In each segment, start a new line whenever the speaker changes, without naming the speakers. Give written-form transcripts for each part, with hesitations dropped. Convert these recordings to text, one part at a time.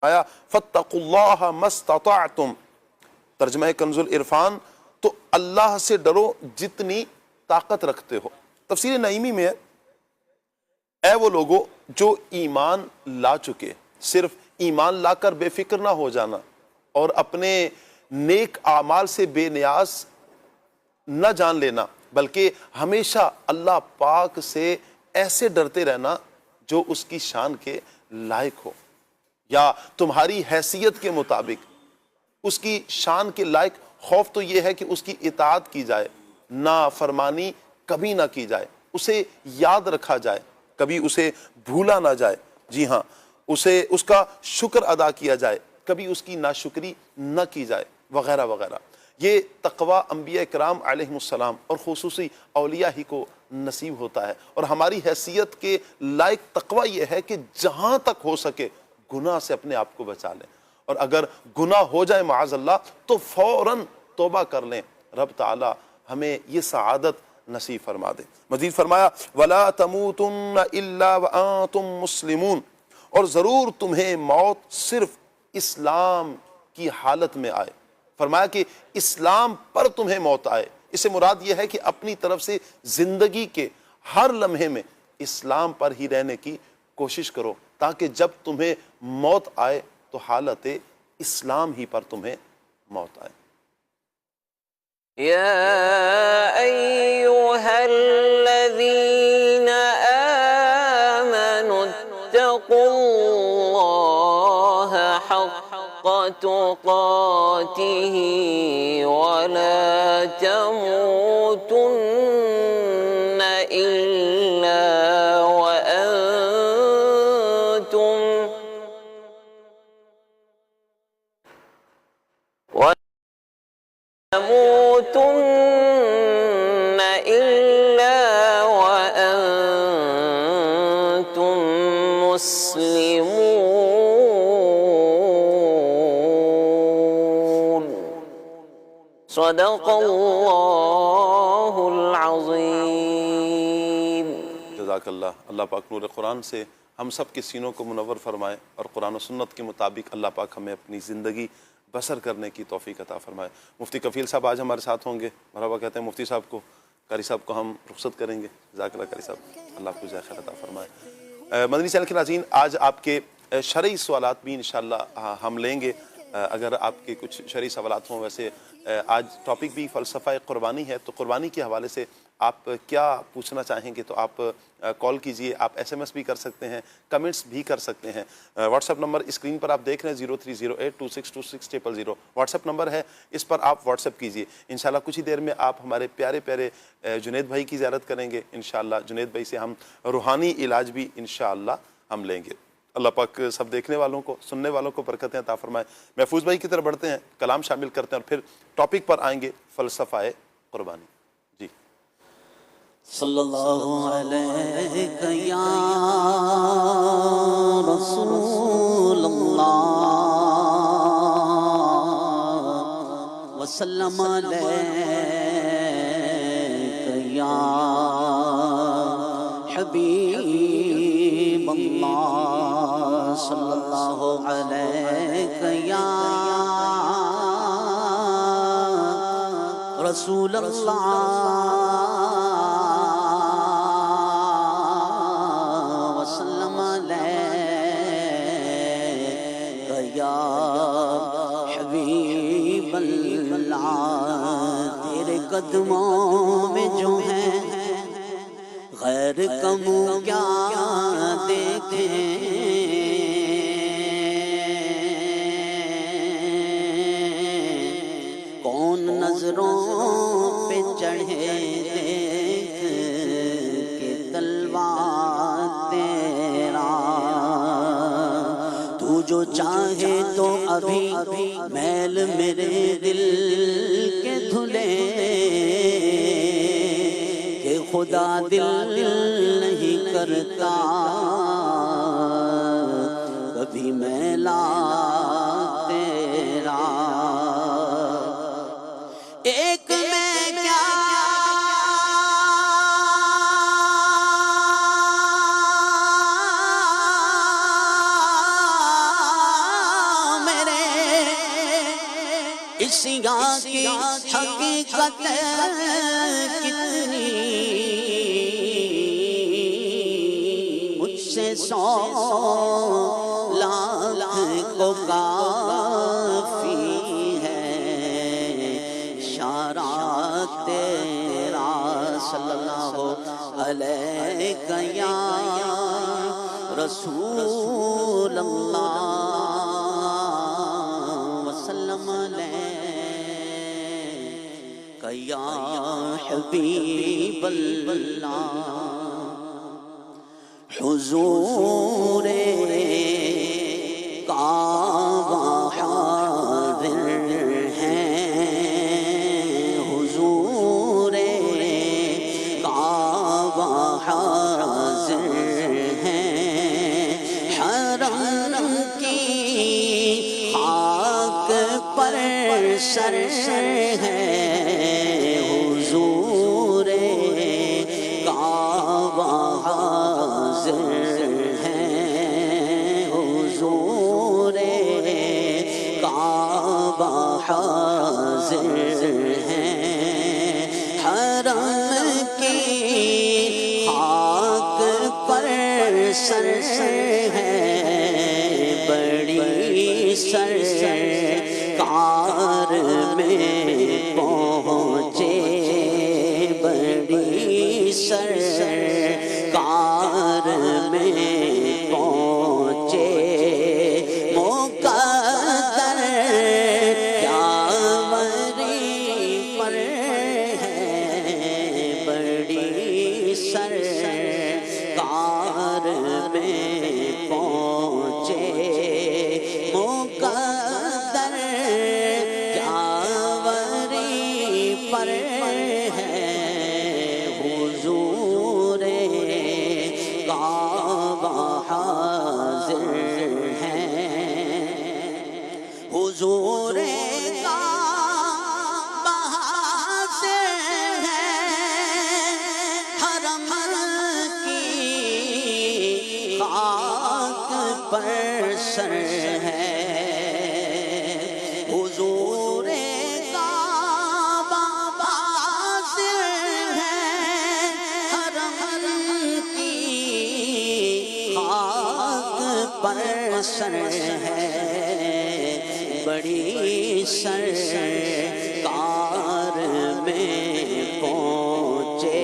آیا فاتقوا اللہ ما استطعتم، ترجمہ کنز العرفان، تو اللہ سے ڈرو جتنی طاقت رکھتے ہو۔ تفسیر نعیمی میں ہے، اے وہ لوگوں جو ایمان لا چکے، صرف ایمان لا کر بے فکر نہ ہو جانا اور اپنے نیک اعمال سے بے نیاز نہ جان لینا، بلکہ ہمیشہ اللہ پاک سے ایسے ڈرتے رہنا جو اس کی شان کے لائق ہو، یا تمہاری حیثیت کے مطابق اس کی شان کے لائق۔ خوف تو یہ ہے کہ اس کی اطاعت کی جائے، نافرمانی کبھی نہ کی جائے، اسے یاد رکھا جائے، کبھی اسے بھولا نہ جائے، جی ہاں اس کا شکر ادا کیا جائے، کبھی اس کی ناشکری نہ کی جائے، وغیرہ وغیرہ۔ یہ تقوی انبیاء کرام علیہم السلام اور خصوصی اولیاء ہی کو نصیب ہوتا ہے، اور ہماری حیثیت کے لائق تقوی یہ ہے کہ جہاں تک ہو سکے گناہ سے اپنے آپ کو بچا لیں، اور اگر گناہ ہو جائے معاذ اللہ تو فوراً توبہ کر لیں۔ رب تعالی ہمیں یہ سعادت نصیب فرما دے۔ مزید فرمایا وَلَا تَمُوتُنَّ إِلَّا وَأَنْتُمْ مُسْلِمُونَ، اور ضرور تمہیں موت صرف اسلام کی حالت میں آئے۔ فرمایا کہ اسلام پر تمہیں موت آئے، اس سے مراد یہ ہے کہ اپنی طرف سے زندگی کے ہر لمحے میں اسلام پر ہی رہنے کی کوشش کرو، تاکہ جب تمہیں موت آئے تو حالت اسلام ہی پر تمہیں موت آئے۔
يا أيها الذين آمنوا اتقوا الله حق تقاته ولا تموتن إلا تموتن إلا وأنتم مسلمون۔ صدق اللہ العظیم۔
جزاک اللہ۔ اللہ پاک نور قرآن سے ہم سب کے سینوں کو منور فرمائے، اور قرآن و سنت کے مطابق اللہ پاک ہمیں اپنی زندگی بسر کرنے کی توفیق عطا فرمائے۔ مفتی کفیل صاحب آج ہمارے ساتھ ہوں گے، مرحبا کہتے ہیں مفتی صاحب کو۔ قاری صاحب کو ہم رخصت کریں گے۔ جزاک اللہ قاری صاحب، اللہ آپ کو جزائے خیر عطا فرمائے۔ مدنی چینل کے ناظرین، آج آپ کے شرعی سوالات بھی انشاءاللہ ہم لیں گے، اگر آپ کے کچھ شرعی سوالات ہوں۔ ویسے آج ٹاپک بھی فلسفہ قربانی ہے، تو قربانی کے حوالے سے آپ کیا پوچھنا چاہیں گے تو آپ کال کیجئے، آپ ایس ایم ایس بھی کر سکتے ہیں، کمنٹس بھی کر سکتے ہیں۔ واٹس ایپ نمبر اسکرین پر آپ دیکھ رہے ہیں 0308262600 واٹس ایپ نمبر ہے، اس پر آپ واٹس ایپ کیجئے۔ انشاءاللہ کچھ ہی دیر میں آپ ہمارے پیارے پیارے جنید بھائی کی زیارت کریں گے انشاءاللہ۔ جنید بھائی سے ہم روحانی علاج بھی انشاءاللہ ہم لیں گے۔ اللہ پاک سب دیکھنے والوں کو، سننے والوں کو برکتیں عطا فرمائے۔ محفوظ بھائی کی طرف بڑھتے ہیں، کلام شامل کرتے ہیں، اور پھر ٹاپک پر آئیں گے فلسفہ قربانی۔ جی
صلی اللہ علیہ یا رسول اللہ وسلم علیہ یا حبیب اللہ صلی اللہ علیہ یا رسول اللہ وسلم علیہ یا حبیب اللہ۔ تیرے قدموں میں جو ہے غیر کم کیا دیکھیں، کون نظروں پہ چڑھے دیکھ کے تلوار تیرا، تو جو چاہے تو ابھی میل میرے دل کے دھلے، کہ خدا دل نہیں کرتا کبھی میلا تیرا۔ ایک میں کیا اس یہاں کی حقیقت کتنی، مجھ سے 100 لاکھ کو کافی ہے اشارہ تیرا صلی اللہ علیہ یا رسول اللہ وسلم علیہ یا حبیب اللہ۔ حضور کعبہ حاضر ہیں، حضور کعبہ حاضر ہیں، حرم کی خاک پر سر ہے، حضور کعبہ حاضر ہیں، حضور کعبہ حاضر ہیں، حرم کی خاک پر سر ہے، بڑی سرکار میں پہنچے، بڑی سرکار میں پہنچے، مقدر قیامری پر ہے، بڑی سرکار میں پہنچے، مقدر قیامری پر ہے، حضور کعبہ حاضر ہیں، حضور کعبہ حاضر ہیں، حرم کی خاک پر سر ہے، حضور کعبہ حاضر ہیں، حرم کی خاک پر سر ہے، بڑی سرکار میں پہنچے،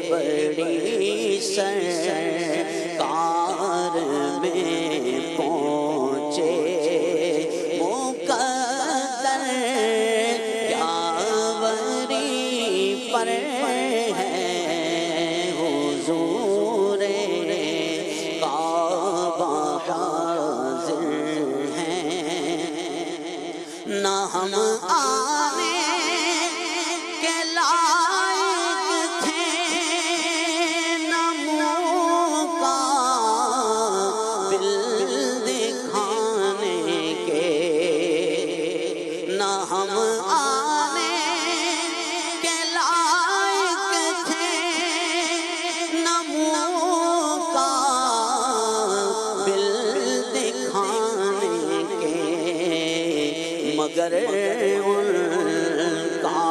بڑی سرکار میں پہنچے، مقدر قیامری پر ہے، حضور کعبہ حاضر ہیں، نہ ہم آنے کے لائق تھے، نہ مقابل دکھانے کے، نہ ہم آنے کے لائق تھے، نہ مقابل دکھانے کے، مگر ان کا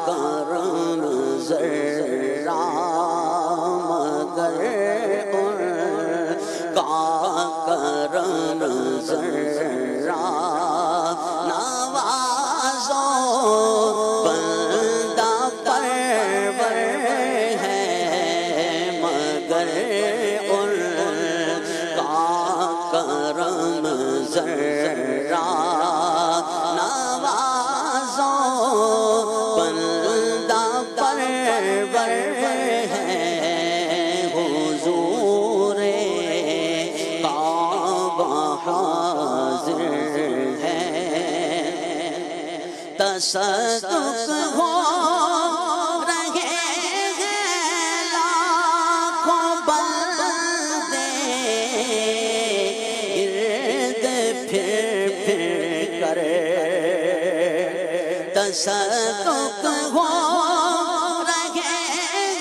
کرم ذرا، مگر ان کا کرم ذرا، نوازو بندہ پرور ہے، مگر ان کا کرم ذرا، نوازو بندہ پرور ہے، حضور کعبہ حاضر ہے، تصدق ہو رہے ہیں لاکھوں بندے، ارد پھر کر، تصدق ہو رہے ہیں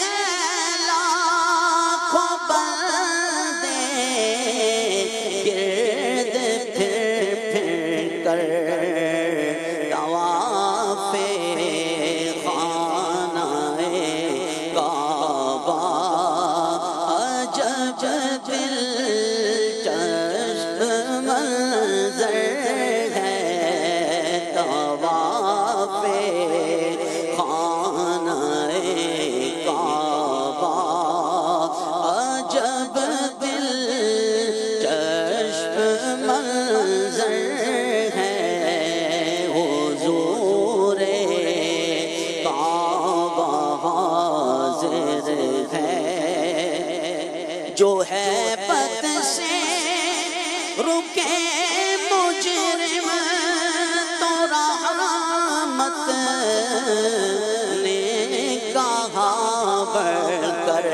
لاکھوں بندے، ارد پھر کر، منظر ہے حضور کعبہ حاضر ہے، جو ہے بد سے رکے مجرم تو رحمت نے کہا بڑھ کر،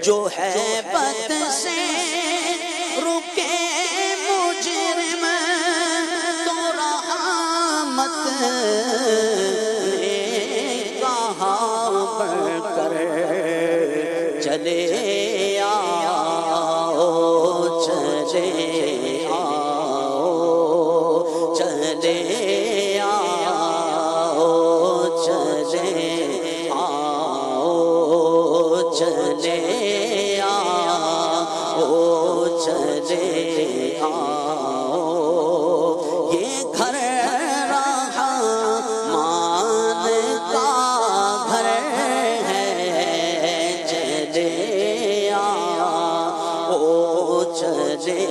جو ہے بد سے رکے مجرم تو رحمت نے کہا بڑھ کر، چلے آؤ چلے آؤ چلے آؤ چلے آؤ چلے آؤ چلے آؤ، یہ گھر رحمان کا گھر ہے، چلے آؤ چلے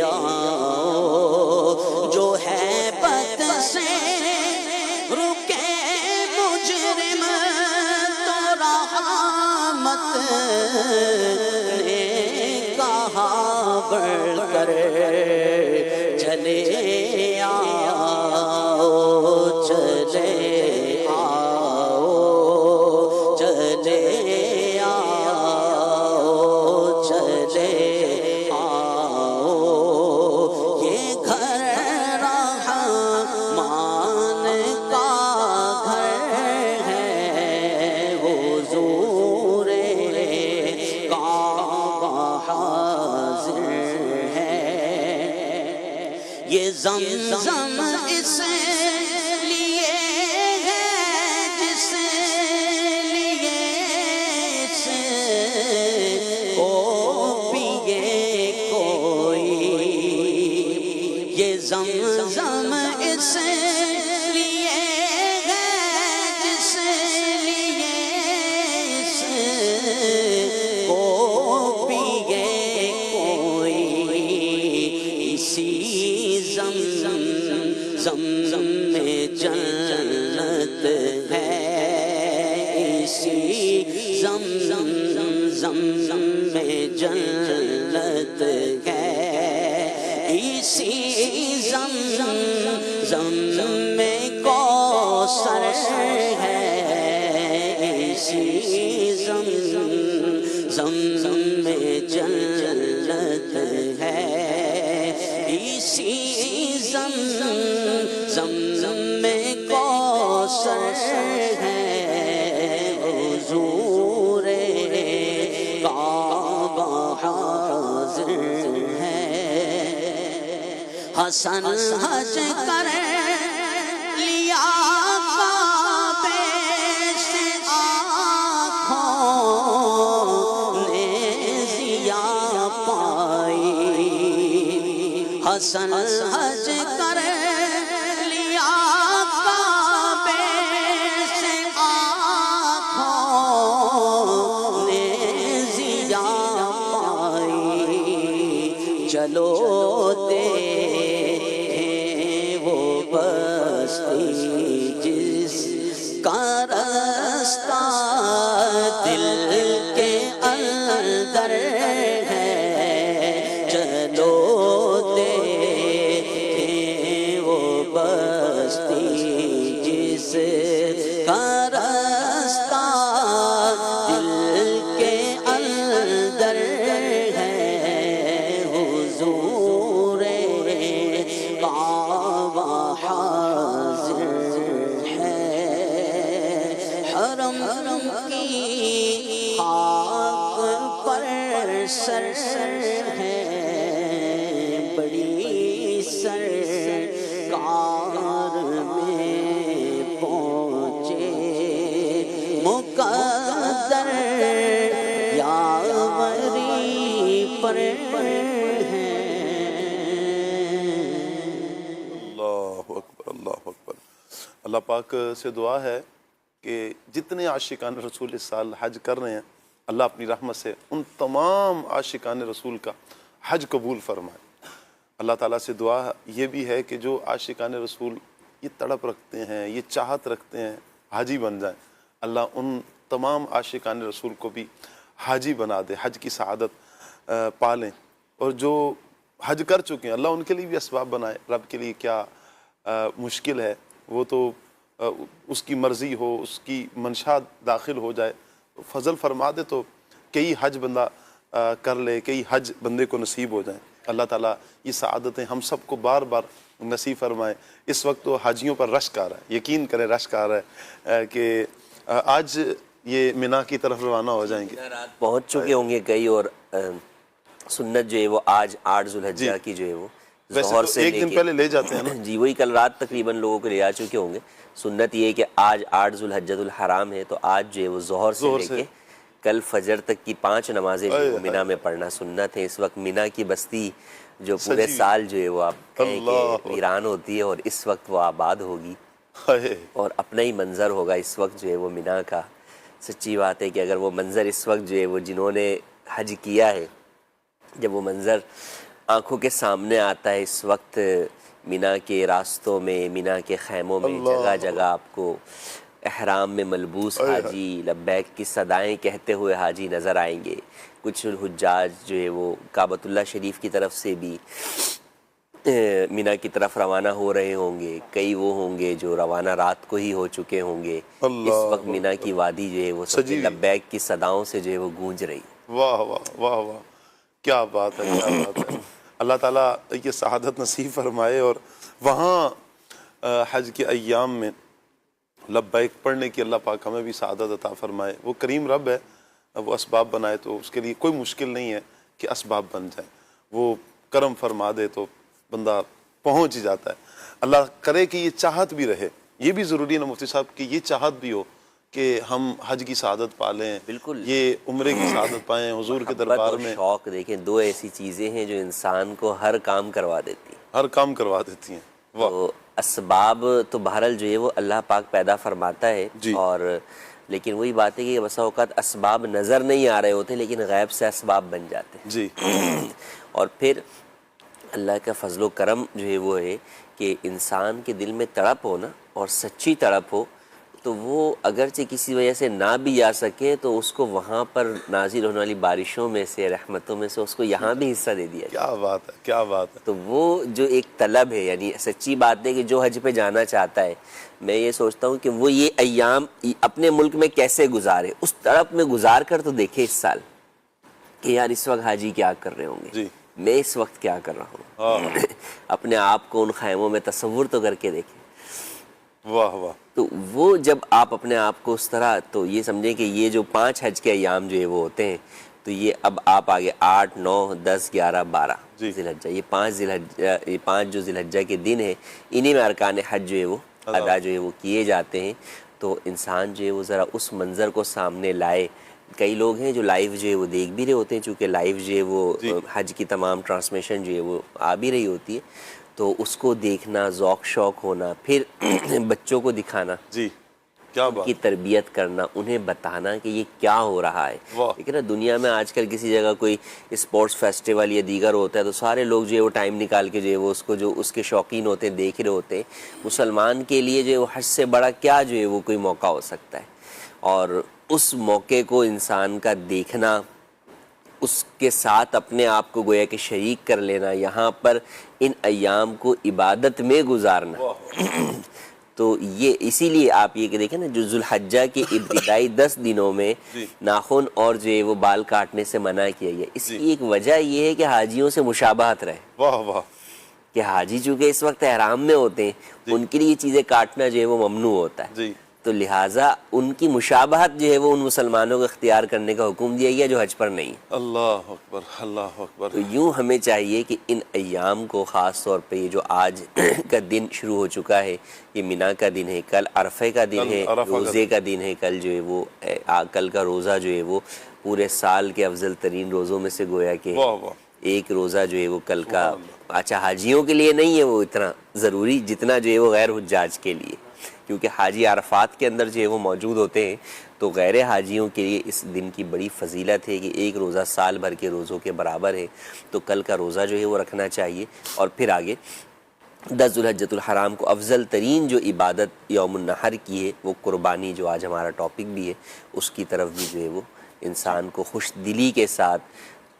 آؤ، جو ہے بد سے رکے مجرم تو رحمت نے کہا بڑھ کر، چلے آؤ چلے آؤ چلے آؤ چلے آؤ، یہ گھر رحمان کا گھر ہے، حضور کعبہ حاضر ہے، یہ زمزم اس لیے ہے جس لیے اس کو پیے کوئی، یہ زمزم اس لیے ہے جس لیے اس کو پیے کوئی، اسی زمزم میں جنت ہے، اسی زمزم میں جنت ہے، اسی زمزم میں کوثر ہے، اسی زمزم میں جنت ہے، اسی زمزم میں کوثر ہے، حضور کعبہ حاضر ہے، حسن حج کر لیا کعبے سے آنکھوں نے ضیا پائی، حسن حج کر لیا کعبے سے آنکھوں نے ضیا پائی، چلو دیکھیں وہ بستی جس کا رستہ دل کے اندر ہے، چلو دیکھیں وہ بستی جس کا رستہ دل کے اندر ہے، حضور کعبہ حاضر ہے، حرم کی خاک پر سر ہے، بڑی سرکار میں پہنچے مقدر یاوری پر ہے۔
اللہ اکبر اللہ اکبر۔ اللہ پاک سے دعا ہے کہ جتنے عاشقان رسول اس سال حج کر رہے ہیں، اللہ اپنی رحمت سے ان تمام عاشقان رسول کا حج قبول فرمائے۔ اللہ تعالیٰ سے دعا یہ بھی ہے کہ جو عاشقان رسول یہ تڑپ رکھتے ہیں، یہ چاہت رکھتے ہیں حاجی بن جائیں، اللہ ان تمام عاشقان رسول کو بھی حاجی بنا دے، حج کی سعادت پالیں، اور جو حج کر چکے ہیں اللہ ان کے لیے بھی اسباب بنائے۔ رب کے لیے کیا مشکل ہے، وہ تو اس کی مرضی ہو، اس کی منشا داخل ہو جائے، فضل فرما دے تو کئی حج بندہ کر لے، کئی حج بندے کو نصیب ہو جائیں۔ اللہ تعالیٰ یہ سعادتیں ہم سب کو بار بار نصیب فرمائے۔ اس وقت تو حاجیوں پر رشک آ رہا ہے، یقین کریں رشک آ رہا ہے کہ آج یہ مینا کی طرف روانہ ہو جائیں گے۔
رات پہنچ چکے ہوں گے کئی، اور سنت جو ہے وہ آج 8 ذوالحجہ کی جو ہے وہ
ویسے
ظہر
تو
سے
ایک دن پہلے لے جاتے ہیں نا،
جی وہی کل رات تقریباً لوگوں کو لے آ چکے ہوں گے۔ سنت یہ ہے کہ آج 8 ذوالحجۃ الحرام ہے، تو آج جو ہے وہ ظہر سے لے کے کل فجر تک کی 5 نمازیں جو ہے وہ مینا میں پڑھنا سنت ہے۔ اس وقت مینا کی بستی جو پورے سال جو ہے وہ آپ کہیں کہ ویران ہوتی ہے، اور اس وقت وہ آباد ہوگی، اور اپنا ہی منظر ہوگا اس وقت جو ہے وہ مینا کا۔ سچی بات ہے کہ اگر وہ منظر اس وقت جو ہے وہ جنہوں نے حج کیا ہے، جب وہ منظر آنکھوں کے سامنے آتا ہے اس وقت مینا کے راستوں میں، مینا کے خیموں میں، جگہ جگہ آپ کو احرام میں ملبوس حاجی، لبیک کی صدائیں کہتے ہوئے حاجی نظر آئیں گے۔ کچھ حجاج جو ہے وہ کعبۃ اللہ شریف کی طرف سے بھی مینا کی طرف روانہ ہو رہے ہوں گے، کئی وہ ہوں گے جو روانہ رات کو ہی ہو چکے ہوں گے۔ اس وقت مینا کی وادی جو ہے وہ سب لبیک کی صداؤں سے جو ہے وہ گونج رہی۔
واہ واہ واہ واہ، کیا بات ہے، کیا بات ہے۔ اللہ تعالیٰ یہ سعادت نصیب فرمائے، اور وہاں حج کے ایام میں لبیک پڑھنے کی اللہ پاک ہمیں بھی سعادت عطا فرمائے۔ وہ کریم رب ہے، وہ اسباب بنائے تو اس کے لیے کوئی مشکل نہیں ہے کہ اسباب بن جائیں، وہ کرم فرما دے تو بندہ پہنچ ہی جاتا ہے۔ اللہ کرے کہ یہ چاہت بھی رہے، یہ بھی ضروری ہے نا مفتی صاحب کہ یہ چاہت بھی ہو کہ ہم حج کی سعادت پالیں،
بالکل
یہ عمرے کی سعادت پائیں حضور کے دربار میں۔
شوق دیکھیں، دو ایسی چیزیں ہیں جو انسان کو ہر کام کروا دیتی ہیں،
ہر کام کروا دیتی ہیں۔ واہ،
تو اسباب تو بہرحال جو ہے وہ اللہ پاک پیدا فرماتا ہے،
جی،
اور لیکن وہی بات ہے کہ بسا اوقات اسباب نظر نہیں آ رہے ہوتے لیکن غیب سے اسباب بن جاتے ہیں۔
جی،
اور پھر اللہ کا فضل و کرم جو ہے وہ ہے کہ انسان کے دل میں تڑپ ہو نا، اور سچی تڑپ ہو، تو وہ اگرچہ کسی وجہ سے نہ بھی جا سکے تو اس کو وہاں پر نازل ہونے والی بارشوں میں سے، رحمتوں میں سے اس کو یہاں بھی حصہ دے دیا جائے۔
کیا بات ہے، کیا بات ہے۔
تو وہ جو ایک طلب ہے، یعنی سچی بات ہے کہ جو حج پہ جانا چاہتا ہے، میں یہ سوچتا ہوں کہ وہ یہ ایام اپنے ملک میں کیسے گزارے، اس طرف میں گزار کر تو دیکھے اس سال کہ یار اس وقت حاجی کیا کر رہے ہوں گے،
جی،
میں اس وقت کیا کر رہا ہوں، اپنے آپ کو ان خیموں میں تصور تو کر کے دیکھیں۔
واہ واہ،
تو وہ جب آپ اپنے آپ کو اس طرح، تو یہ سمجھیں کہ یہ جو 5 حج کے ایام جو ہے وہ ہوتے ہیں، تو یہ اب آپ آگے 8، 9، 10، 11، 12 ذی الحجہ، یہ 5 جو ذی الحجہ کے دن ہیں، انہی میں ارکان حج جو ہے وہ ادا جو ہے وہ کیے جاتے ہیں۔ تو انسان جو ہے وہ ذرا اس منظر کو سامنے لائے۔ کئی لوگ ہیں جو لائیو جو ہے وہ دیکھ بھی رہے ہوتے ہیں، چونکہ لائیو جو ہے وہ حج کی تمام ٹرانسمیشن جو ہے وہ آ بھی رہی ہوتی ہے، تو اس کو دیکھنا، ذوق شوق ہونا، پھر بچوں کو دکھانا،
جی، کیا
ان
بات،
کی تربیت کرنا، انہیں بتانا کہ یہ کیا ہو رہا ہے۔
واہ،
لیکن دنیا میں آج کل کسی جگہ کوئی اسپورٹس فیسٹیول یا دیگر ہوتا ہے تو سارے لوگ جو ہے وہ ٹائم نکال کے جو ہے وہ اس کو، جو اس کے شوقین ہوتے ہیں، دیکھ رہے ہوتے ہیں۔ مسلمان کے لیے جو ہے وہ حج سے بڑا کیا جو ہے وہ کوئی موقع ہو سکتا ہے، اور اس موقع کو انسان کا دیکھنا، اس کے ساتھ اپنے آپ کو گویا کہ شریک کر لینا، یہاں پر ان ایام کو عبادت میں گزارنا، تو یہ اسی لیے آپ یہ کہ دیکھیں نا، جو ذوالحجہ کے ابتدائی 10 دنوں میں ناخن اور جو ہے وہ بال کاٹنے سے منع کیا گیا، اس کی ایک وجہ یہ ہے کہ حاجیوں سے مشابہت رہے،
واہ واہ،
کہ حاجی چونکہ اس وقت احرام میں ہوتے ہیں، ان کے لیے یہ چیزیں کاٹنا جو ہے وہ ممنوع ہوتا ہے،
جی،
تو لہٰذا ان کی مشابہت جو ہے وہ ان مسلمانوں کو اختیار کرنے کا حکم دیا گیا جو حج پر نہیں۔
اللہ اکبر، اللہ اکبر۔
تو یوں ہمیں چاہیے کہ ان ایام کو، خاص طور پہ یہ جو آج کا دن شروع ہو چکا ہے، یہ مینا کا دن ہے، کل عرفے کا دن ہے، روزے کا دن ہے، کل جو ہے وہ کل کا روزہ جو ہے وہ پورے سال کے افضل ترین روزوں میں سے گویا کہ ایک روزہ جو ہے وہ کل کا، اچھا حاجیوں کے لیے نہیں ہے وہ اتنا ضروری جتنا جو ہے وہ غیر حجاج کے لیے، کیونکہ حاجی عرفات کے اندر جو ہے وہ موجود ہوتے ہیں، تو غیر حاجیوں کے لیے اس دن کی بڑی فضیلت ہے کہ ایک روزہ سال بھر کے روزوں کے برابر ہے، تو کل کا روزہ جو ہے وہ رکھنا چاہیے۔ اور پھر آگے 10 ذوالحجۃ الحرام کو افضل ترین جو عبادت یوم النحر کی ہے وہ قربانی، جو آج ہمارا ٹاپک بھی ہے، اس کی طرف بھی جو ہے وہ انسان کو خوش دلی کے ساتھ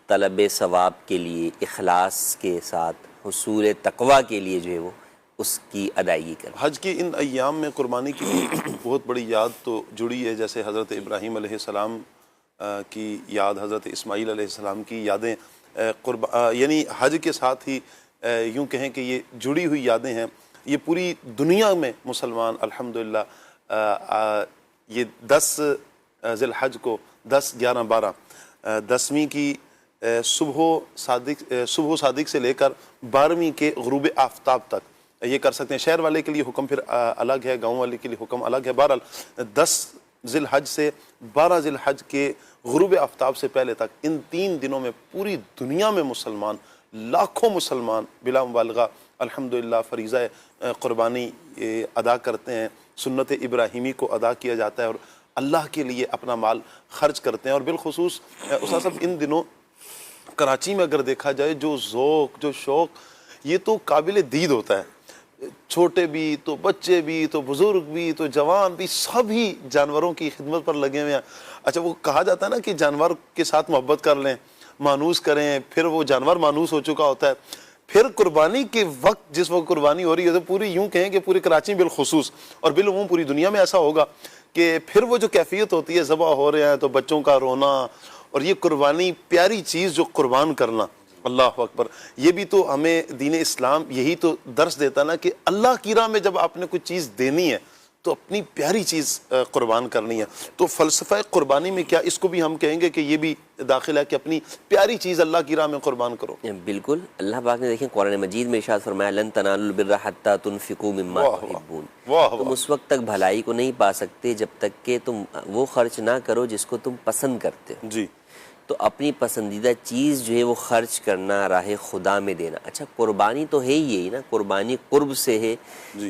طلب ثواب کے لیے، اخلاص کے ساتھ حصول تقویٰ کے لیے جو ہے وہ اس کی ادائیگی کرنا۔
حج کے ان ایام میں قربانی کی بہت بڑی یاد تو جڑی ہے، جیسے حضرت ابراہیم علیہ السلام کی یاد، حضرت اسماعیل علیہ السلام کی یادیں یعنی حج کے ساتھ ہی یوں کہیں کہ یہ جڑی ہوئی یادیں ہیں۔ یہ پوری دنیا میں مسلمان الحمدللہ یہ 10 ذی الحج کو 10، 11، 12 10ویں کی صبح و صادق سے لے کر 12ویں کے غروب آفتاب تک یہ کر سکتے ہیں۔ شہر والے کے لیے حکم پھر الگ ہے، گاؤں والے کے لیے حکم الگ ہے۔ بہرحال 10 ذی الحج سے 12 ذی الحج کے غروب آفتاب سے پہلے تک ان 3 دنوں میں پوری دنیا میں مسلمان، لاکھوں مسلمان بلا مبالغہ الحمدللہ فریضہ قربانی ادا کرتے ہیں، سنت ابراہیمی کو ادا کیا جاتا ہے اور اللہ کے لیے اپنا مال خرچ کرتے ہیں۔ اور بالخصوص استاد صاحب ان دنوں کراچی میں اگر دیکھا جائے جو ذوق، جو شوق، یہ تو قابل دید ہوتا ہے، چھوٹے بھی تو بچے بھی تو بزرگ بھی تو جوان بھی، سبھی جانوروں کی خدمت پر لگے ہوئے ہیں۔ اچھا وہ کہا جاتا ہے نا کہ جانور کے ساتھ محبت کر لیں، مانوس کریں، پھر وہ جانور مانوس ہو چکا ہوتا ہے، پھر قربانی کے وقت جس وقت قربانی ہو رہی ہے تو پوری یوں کہیں کہ پوری کراچی بالخصوص اور بالعموم پوری دنیا میں ایسا ہوگا کہ پھر وہ جو کیفیت ہوتی ہے، ذبح ہو رہے ہیں تو بچوں کا رونا، اور یہ قربانی پیاری چیز جو قربان کرنا، اللہ اکبر، یہ بھی تو ہمیں دین اسلام یہی تو درس دیتا نا کہ اللہ کی راہ میں جب آپ نے کوئی چیز دینی ہے تو اپنی پیاری چیز قربان کرنی ہے۔ تو فلسفہ قربانی میں کیا اس کو بھی ہم کہیں گے کہ یہ بھی داخل ہے کہ اپنی پیاری چیز اللہ کی راہ میں قربان کرو؟
بالکل، اللہ پاک نے دیکھیں قرآن مجید میں ارشاد فرمایا لن تنالوا البر حتی تنفقوا مما تحبون، تم اس وقت تک بھلائی کو نہیں پا سکتے جب تک کہ تم وہ خرچ نہ کرو جس کو تم پسند کرتے ہو۔
جی،
تو اپنی پسندیدہ چیز جو ہے وہ خرچ کرنا، راہ خدا میں دینا۔ اچھا قربانی تو ہے یہی نا، قربانی قرب سے ہے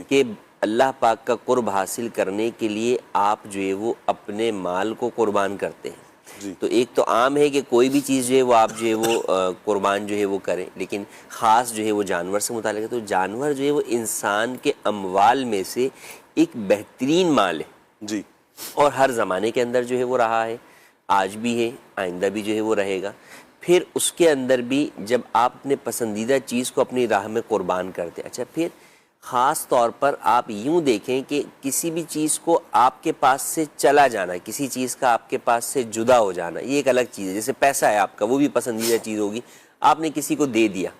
کہ اللہ پاک کا قرب حاصل کرنے کے لیے آپ جو ہے وہ اپنے مال کو قربان کرتے ہیں۔ تو ایک تو عام ہے کہ کوئی بھی چیز جو ہے وہ آپ جو ہے وہ قربان جو ہے وہ کریں، لیکن خاص جو ہے وہ جانور سے متعلق ہے۔ تو جانور جو ہے وہ انسان کے اموال میں سے ایک بہترین مال ہے،
جی،
اور ہر زمانے کے اندر جو ہے وہ رہا ہے، آج بھی ہے، آئندہ بھی جو ہے وہ رہے گا۔ پھر اس کے اندر بھی جب آپ اپنے پسندیدہ چیز کو اپنی راہ میں قربان کرتے ہیں، اچھا پھر خاص طور پر آپ یوں دیکھیں کہ کسی بھی چیز کو آپ کے پاس سے چلا جانا، کسی چیز کا آپ کے پاس سے جدا ہو جانا، یہ ایک الگ چیز ہے۔ جیسے پیسہ ہے آپ کا، وہ بھی پسندیدہ چیز ہوگی، آپ نے کسی کو دے دیا،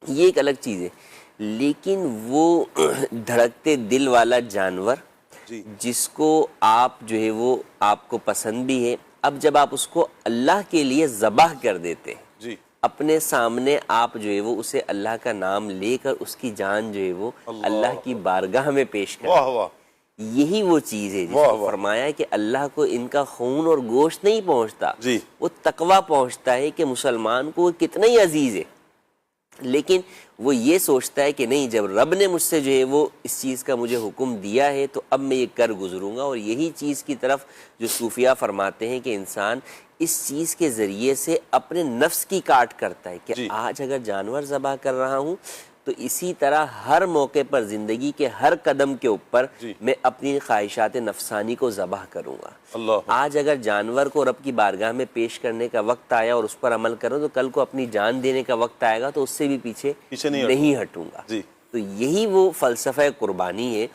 یہ ایک الگ چیز ہے۔ لیکن وہ دھڑکتے دل والا جانور جس کو آپ جو ہے وہ آپ کو پسند بھی ہے، اب جب آپ اس کو اللہ کے لیے ذبح کر دیتے ہیں، اپنے سامنے آپ جو ہے وہ اسے اللہ کا نام لے کر اس کی جان جو ہے وہ اللہ کی بارگاہ میں پیش کرتے، یہی وہ چیز ہے جس کو فرمایا کہ اللہ کو ان کا خون اور گوشت نہیں پہنچتا، وہ تقویٰ پہنچتا ہے کہ مسلمان کو وہ کتنا ہی عزیز ہے، لیکن وہ یہ سوچتا ہے کہ نہیں، جب رب نے مجھ سے جو ہے وہ اس چیز کا مجھے حکم دیا ہے تو اب میں یہ کر گزروں گا۔ اور یہی چیز کی طرف جو صوفیہ فرماتے ہیں کہ انسان اس چیز کے ذریعے سے اپنے نفس کی کاٹ کرتا ہے کہ آج اگر جانور ذبح کر رہا ہوں تو اسی طرح ہر موقع پر زندگی کے ہر قدم کے اوپر میں اپنی خواہشات نفسانی کو ذبح کروں گا۔ آج اگر جانور کو رب کی بارگاہ میں پیش کرنے کا وقت آیا اور اس پر عمل کروں تو کل کو اپنی جان دینے کا وقت آئے گا تو اس سے بھی پیچھے نہیں ہٹوں گا۔ تو یہی وہ فلسفہ قربانی ہے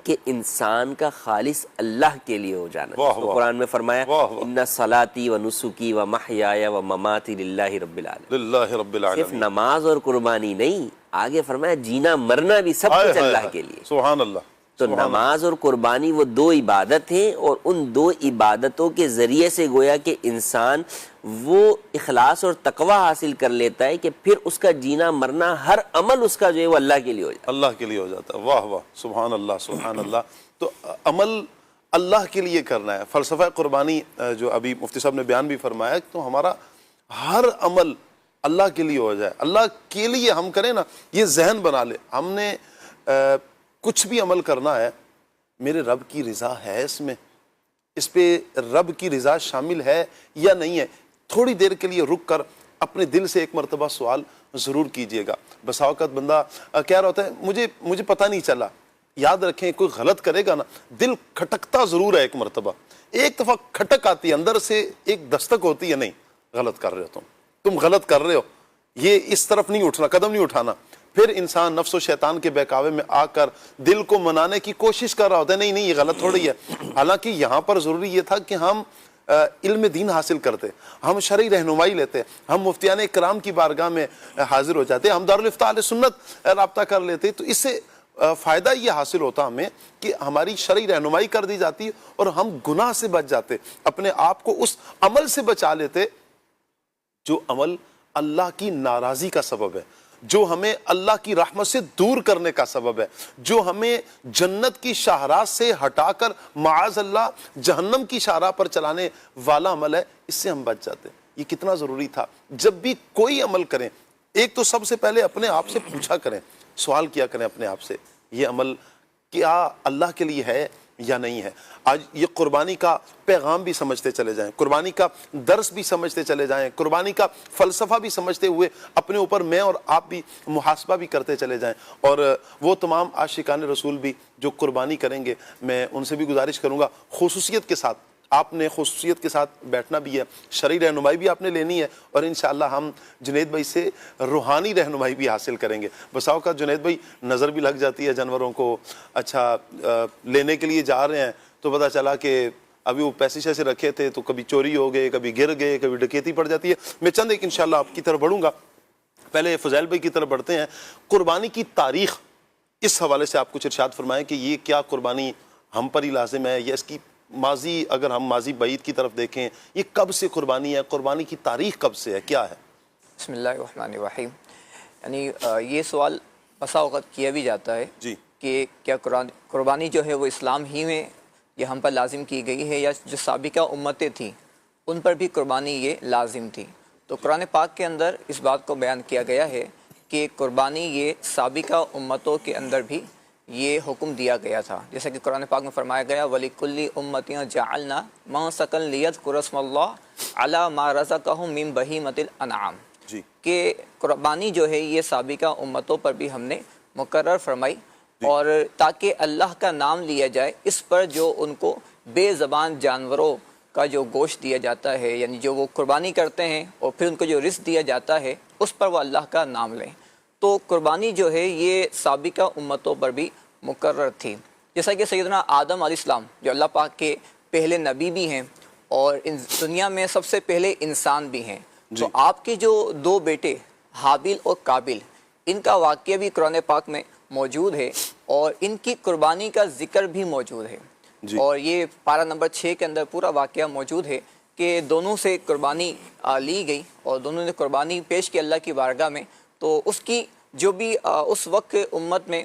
کہ انسان کا خالص اللہ کے لیے ہو جانا۔ تو قرآن میں فرمایا ان صلاتی و نسکی و محیای و مماتی للہ رب العالمین، صرف نماز اور قربانی نہیں، آگے فرمایا جینا مرنا بھی سب کچھ اللہ کے لیے۔
سبحان اللہ۔
تو نماز اور قربانی وہ دو عبادت ہیں، اور ان دو عبادتوں کے ذریعے سے گویا کہ انسان وہ اخلاص اور تقویٰ حاصل کر لیتا ہے کہ پھر اس کا جینا مرنا ہر عمل اس کا جو ہے وہ اللہ کے لیے ہو جاتا ہے،
اللہ کے لیے ہو جاتا ہے۔ واہ واہ، سبحان اللہ، سبحان اللہ۔ تو عمل اللہ کے لیے کرنا ہے۔ فلسفہ قربانی جو ابھی مفتی صاحب نے بیان بھی فرمایا تو ہمارا ہر عمل اللہ کے لیے ہو جائے، اللہ کے لیے ہم کریں نا، یہ ذہن بنا لے ہم نے کچھ بھی عمل کرنا ہے، میرے رب کی رضا ہے اس میں، اس پہ رب کی رضا شامل ہے یا نہیں ہے، تھوڑی دیر کے لیے رک کر اپنے دل سے ایک مرتبہ سوال ضرور کیجئے گا۔ بسا اوقات بندہ کہہ رہا ہوتا ہے مجھے پتہ نہیں چلا۔ یاد رکھیں کوئی غلط کرے گا نا، دل کھٹکتا ضرور ہے ایک مرتبہ، ایک دفعہ کھٹک آتی ہے اندر سے، ایک دستک ہوتی ہے، نہیں غلط کر رہے ہو تم غلط کر رہے ہو، یہ اس طرف نہیں اٹھنا، قدم نہیں اٹھانا۔ پھر انسان نفس و شیطان کے بہکاوے میں آ کر دل کو منانے کی کوشش کر رہا ہوتا ہے، نہیں یہ غلط تھوڑی ہے۔ حالانکہ یہاں پر ضروری یہ تھا کہ ہم علم دین حاصل کرتے، ہم شرعی رہنمائی لیتے، ہم مفتیان اکرام کی بارگاہ میں حاضر ہو جاتے، ہم دارالافتاء اہل سنت رابطہ کر لیتے، تو اس سے فائدہ یہ حاصل ہوتا ہمیں کہ ہماری شرعی رہنمائی کر دی جاتی اور ہم گناہ سے بچ جاتے، اپنے آپ کو اس عمل سے بچا لیتے جو عمل اللہ کی ناراضی کا سبب ہے، جو ہمیں اللہ کی رحمت سے دور کرنے کا سبب ہے، جو ہمیں جنت کی شاہراہ سے ہٹا کر معاذ اللہ جہنم کی شاہراہ پر چلانے والا عمل ہے، اس سے ہم بچ جاتے۔ یہ کتنا ضروری تھا۔ جب بھی کوئی عمل کریں، ایک تو سب سے پہلے اپنے آپ سے پوچھا کریں، سوال کیا کریں اپنے آپ سے، یہ عمل کیا اللہ کے لیے ہے یا نہیں ہے۔ آج یہ قربانی کا پیغام بھی سمجھتے چلے جائیں، قربانی کا درس بھی سمجھتے چلے جائیں، قربانی کا فلسفہ بھی سمجھتے ہوئے اپنے اوپر میں اور آپ بھی محاسبہ بھی کرتے چلے جائیں، اور وہ تمام عاشقان رسول بھی جو قربانی کریں گے، میں ان سے بھی گزارش کروں گا خصوصیت کے ساتھ، آپ نے خصوصیت کے ساتھ بیٹھنا بھی ہے، شرعی رہنمائی بھی آپ نے لینی ہے، اور انشاءاللہ ہم جنید بھائی سے روحانی رہنمائی بھی حاصل کریں گے۔ بسا اوقات جنید بھائی نظر بھی لگ جاتی ہے جانوروں کو، اچھا لینے کے لیے جا رہے ہیں تو پتہ چلا کہ ابھی وہ پیسے شیسے رکھے تھے تو کبھی چوری ہو گئے، کبھی گر گئے، کبھی ڈکیتی پڑ جاتی ہے۔ میں چند ایک انشاءاللہ آپ کی طرف بڑھوں گا، پہلے فضیل بھائی کی طرف بڑھتے ہیں۔ قربانی کی تاریخ، اس حوالے سے آپ کچھ ارشاد فرمائیں کہ یہ کیا قربانی ہم پر ہی لازم ہے، یا اس کی ماضی، اگر ہم ماضی بعید کی طرف دیکھیں، یہ کب سے قربانی ہے، قربانی کی تاریخ کب سے ہے، کیا ہے؟
بسم اللہ الرحمن الرحیم۔ یعنی یہ سوال بسا اوقات کیا بھی جاتا ہے
جی
کہ کیا قربانی جو ہے وہ اسلام ہی میں یہ ہم پر لازم کی گئی ہے، یا جو سابقہ امتیں تھیں ان پر بھی قربانی یہ لازم تھی؟ تو قرآن پاک کے اندر اس بات کو بیان کیا گیا ہے کہ قربانی یہ سابقہ امتوں کے اندر بھی یہ حکم دیا گیا تھا، جیسا کہ قرآن پاک میں فرمایا گیا وَلِكُلِّ أُمَّةٍ جَعَلْنَا مَنسَكًا لِيَذْكُرُوا اسْمَ اللَّهِ عَلَى مَا رَزَقَهُم مِّن بَهِيمَةِ الْأَنْعَامِ،
جی
کہ قربانی جو ہے یہ سابقہ امتوں پر بھی ہم نے مقرر فرمائی، اور تاکہ اللہ کا نام لیا جائے اس پر جو ان کو بے زبان جانوروں کا جو گوشت دیا جاتا ہے، یعنی جو وہ قربانی کرتے ہیں اور پھر ان کو جو رزق دیا جاتا ہے اس پر وہ اللہ کا نام لیں۔ تو قربانی جو ہے یہ سابقہ امتوں پر بھی مقرر تھی، جیسا کہ سیدنا آدم علیہ السلام جو اللہ پاک کے پہلے نبی بھی ہیں اور ان دنیا میں سب سے پہلے انسان بھی ہیں، تو آپ کے جو دو بیٹے حابیل اور قابل، ان کا واقعہ بھی قرآن پاک میں موجود ہے اور ان کی قربانی کا ذکر بھی موجود ہے، اور یہ پارہ نمبر 6 کے اندر پورا واقعہ موجود ہے کہ دونوں سے قربانی لی گئی اور دونوں نے قربانی پیش کی اللہ کی بارگاہ میں۔ تو اس کی جو بھی اس وقت امت میں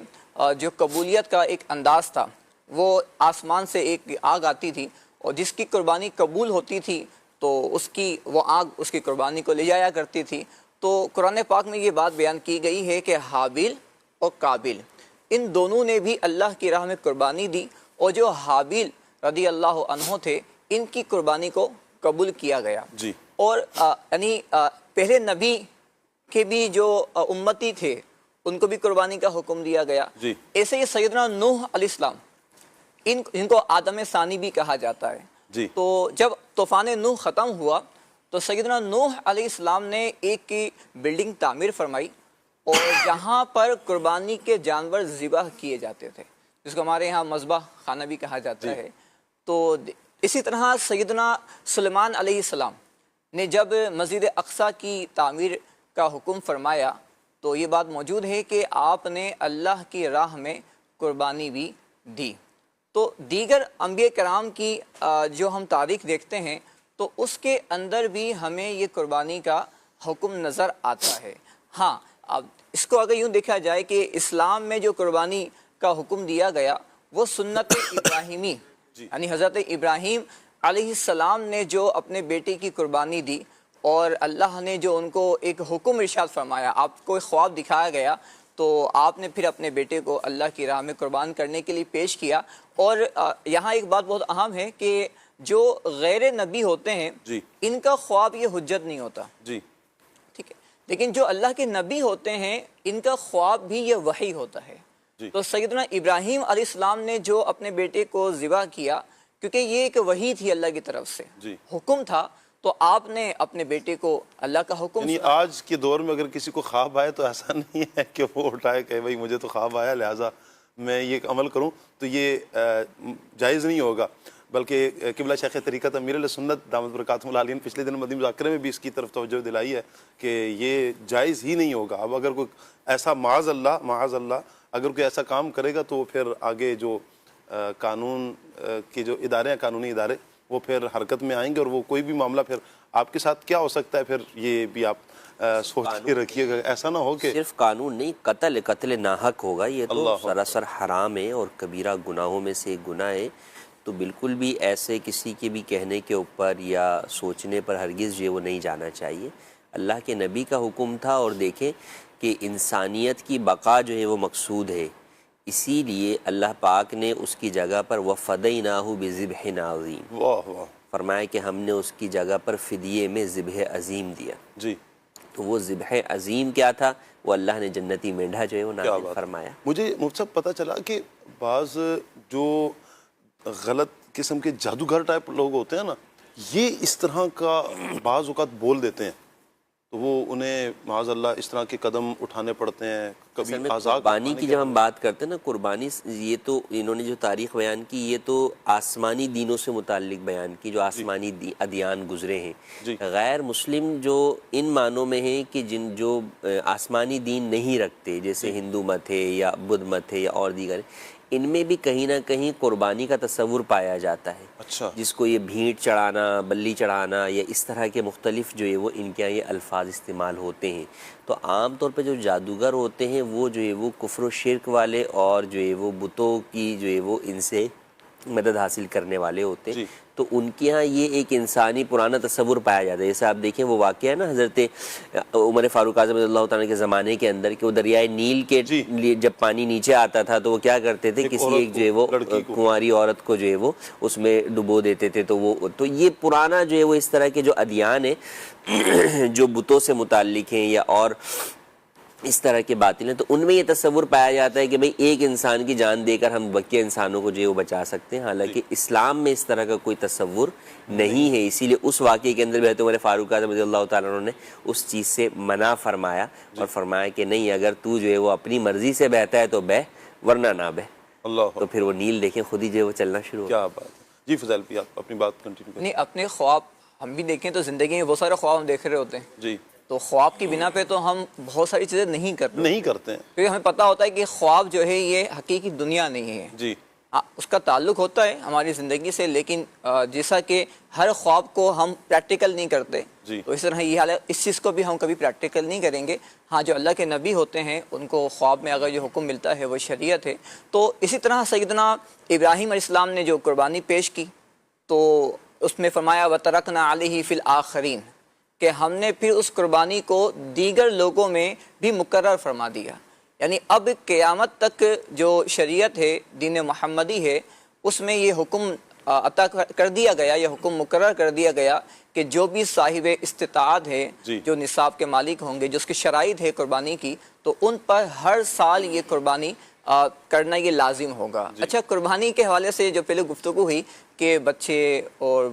جو قبولیت کا ایک انداز تھا، وہ آسمان سے ایک آگ آتی تھی اور جس کی قربانی قبول ہوتی تھی تو اس کی وہ آگ اس کی قربانی کو لے جایا کرتی تھی۔ تو قرآن پاک میں یہ بات بیان کی گئی ہے کہ حابیل اور قابل ان دونوں نے بھی اللہ کی راہ میں قربانی دی، اور جو حابیل رضی اللہ عنہ تھے ان کی قربانی کو قبول کیا گیا، اور یعنی پہلے نبی کے بھی جو امتی تھے ان کو بھی قربانی کا حکم دیا گیا۔ ایسے ہی سیدنا نوح علیہ السلام، ان کو آدم ثانی بھی کہا جاتا ہے۔ تو جب طوفان نوح ختم ہوا تو سیدنا نوح علیہ السلام نے ایک کی بلڈنگ تعمیر فرمائی، اور جہاں پر قربانی کے جانور ذبح کیے جاتے تھے، جس کو ہمارے یہاں مذبح خانہ بھی کہا جاتا ہے۔ تو اسی طرح سیدنا سلیمان علیہ السلام نے جب مسجد اقصی کی تعمیر کا حکم فرمایا تو یہ بات موجود ہے کہ آپ نے اللہ کی راہ میں قربانی بھی دی۔ تو دیگر انبیاء کرام کی جو ہم تاریخ دیکھتے ہیں تو اس کے اندر بھی ہمیں یہ قربانی کا حکم نظر آتا ہے۔ ہاں، اب اس کو اگر یوں دیکھا جائے کہ اسلام میں جو قربانی کا حکم دیا گیا وہ سنت ابراہیمی، یعنی حضرت ابراہیم علیہ السلام نے جو اپنے بیٹے کی قربانی دی، اور اللہ نے جو ان کو ایک حکم ارشاد فرمایا، آپ کو ایک خواب دکھایا گیا تو آپ نے پھر اپنے بیٹے کو اللہ کی راہ میں قربان کرنے کے لیے پیش کیا۔ اور یہاں ایک بات بہت اہم ہے کہ جو غیر نبی ہوتے ہیں
جی
ان کا خواب یہ حجت نہیں ہوتا،
جی
ٹھیک ہے، لیکن جو اللہ کے نبی ہوتے ہیں ان کا خواب بھی یہ وحی ہوتا ہے۔
جی
تو سیدنا ابراہیم علیہ السلام نے جو اپنے بیٹے کو ذبح کیا، کیونکہ یہ ایک وحی تھی اللہ کی طرف سے،
جی
حکم تھا، تو آپ نے اپنے بیٹے کو اللہ کا حکم
یعنی
سنا۔
آج کے دور میں اگر کسی کو خواب آئے تو ایسا نہیں ہے کہ وہ اٹھائے کہ بھائی مجھے تو خواب آیا لہٰذا میں یہ عمل کروں، تو یہ جائز نہیں ہوگا، بلکہ قبلہ شیخ طریقت امیر علیہ سنت دامت برکاتہم العالیہ نے پچھلے دن مدنی مذاکرے میں بھی اس کی طرف توجہ دلائی ہے کہ یہ جائز ہی نہیں ہوگا۔ اب اگر کوئی ایسا معاذ اللہ اگر کوئی ایسا کام کرے گا تو پھر آگے جو قانون کے جو ادارے ہیں، قانونی ادارے، وہ پھر حرکت میں آئیں گے، اور وہ کوئی بھی معاملہ پھر آپ کے ساتھ کیا ہو سکتا ہے پھر یہ بھی آپ سوچ کے رکھیے گا، ایسا نہ ہو کہ
صرف قانون نہیں، قتل ناحق ہوگا، یہ تو سراسر حرام ہے اور کبیرہ گناہوں میں سے ایک گناہ ہے۔ تو بالکل بھی ایسے کسی کے بھی کہنے کے اوپر یا سوچنے پر ہرگز یہ وہ نہیں جانا چاہیے۔ اللہ کے نبی کا حکم تھا، اور دیکھیں کہ انسانیت کی بقا جو ہے وہ مقصود ہے، اسی لیے اللہ پاک نے اس کی جگہ پر وَفَدَيْنَاهُ بِذِبْحٍ عَظِيمٍ
واہ واہ
فرمایا کہ ہم نے اس کی جگہ پر فدیے میں ذبح عظیم دیا۔
جی
تو وہ ذبح عظیم کیا تھا؟ وہ اللہ نے جنتی مینڈھا جو ہے وہ
کیا
نازل
بات۔
فرمایا۔
مجھے مفتی صاحب پتہ چلا کہ بعض جو غلط قسم کے جادوگر ٹائپ لوگ ہوتے ہیں نا، یہ اس طرح کا بعض اوقات بول دیتے ہیں، تو وہ انہیں معاذ اللہ اس طرح کے قدم اٹھانے پڑتے ہیں، کبھی
اصل میں
آزاد
قربانی کی جب ہم بات کرتے ہیں نا، قربانی یہ تو انہوں نے جو تاریخ بیان کی یہ تو آسمانی دینوں سے متعلق بیان کی، جو آسمانی ادیان گزرے ہیں۔
جی
غیر مسلم جو ان معنوں میں ہیں کہ جو آسمانی دین نہیں رکھتے، جیسے ہندو مت ہے یا بدھ مت ہے یا اور دیگر، ان میں بھی کہیں نہ کہیں قربانی کا تصور پایا جاتا ہے،
اچھا
جس کو یہ بھینٹ چڑھانا، بلی چڑھانا یا اس طرح کے مختلف جو ہے وہ ان کے یہاں یہ الفاظ استعمال ہوتے ہیں۔ تو عام طور پہ جو جادوگر ہوتے ہیں وہ جو ہے وہ کفر و شرک والے اور جو ہے وہ بتوں کی جو ہے وہ ان سے مدد حاصل کرنے والے ہوتے ہیں۔
جی
تو ان کے ہاں یہ ایک انسانی پرانا تصور پایا جاتا ہے۔ جیسے آپ دیکھیں وہ واقعہ ہے نا حضرت عمر فاروق اعظم رضی اللہ تعالیٰ کے زمانے کے اندر کہ وہ دریائے نیل کے لیے جب پانی نیچے آتا تھا تو وہ کیا کرتے تھے، کسی ایک جو ہے وہ کنواری عورت کو جو ہے وہ اس میں ڈبو دیتے تھے۔ تو یہ پرانا جو ہے وہ اس طرح کے جو ادیان ہیں جو بتوں سے متعلق ہیں یا اور اس طرح کے باطل ہیں، تو ان میں یہ تصور پایا جاتا ہے کہ بھئی ایک انسان کی جان دے کر ہم بقیہ انسانوں کو جو ہے وہ بچا سکتے ہیں، حالانکہ اسلام میں اس طرح کا کوئی تصور نہیں ہے۔ اسی لیے اس واقعے کے اندر بھی حضرت عمر فاروق اعظم رضی اللہ تعالیٰ عنہ نے اس چیز سے منع فرمایا اور فرمایا کہ نہیں، اگر تو جو ہے وہ اپنی مرضی سے بہتا ہے تو بہ، ورنہ نہ بہ۔
اللہ،
تو پھر وہ نیل دیکھیں خود ہی جو ہے وہ چلنا شروع ہو۔
کیا بات ہے۔ جی فضیل بھی آپ اپنی بات کنٹینیو کریں۔
نہیں، اپنے خواب ہم بھی دیکھیں تو زندگی میں بہت سارے خواب ہم دیکھ رہے ہوتے ہیں،
جی
تو خواب کی بنا پہ تو ہم بہت ساری چیزیں نہیں کرتے،
نہیں کرتے ہیں۔
کیونکہ ہمیں پتہ ہوتا ہے کہ خواب جو ہے یہ حقیقی دنیا نہیں ہے۔
جی
اس کا تعلق ہوتا ہے ہماری زندگی سے، لیکن جیسا کہ ہر خواب کو ہم پریکٹیکل نہیں کرتے،
جی
تو اس طرح یہ حال ہے، اس چیز کو بھی ہم کبھی پریکٹیکل نہیں کریں گے۔ ہاں، جو اللہ کے نبی ہوتے ہیں ان کو خواب میں اگر جو حکم ملتا ہے وہ شریعت ہے۔ تو اسی طرح سیدنا ابراہیم علیہ السلام نے جو قربانی پیش کی تو اس میں فرمایا وَتَرَكْنَا عَلَيْهِ فِي الْآخَرِينَ، کہ ہم نے پھر اس قربانی کو دیگر لوگوں میں بھی مقرر فرما دیا۔ یعنی اب قیامت تک جو شریعت ہے، دین محمدی ہے، اس میں یہ حکم عطا کر دیا گیا، یہ حکم مقرر کر دیا گیا کہ جو بھی صاحب استطاعت ہے، جو نصاب کے مالک ہوں گے، جو اس کی شرائط ہے قربانی کی، تو ان پر ہر سال یہ قربانی کرنا یہ لازم ہوگا۔ اچھا، قربانی کے حوالے سے جو پہلے گفتگو ہوئی کہ بچے اور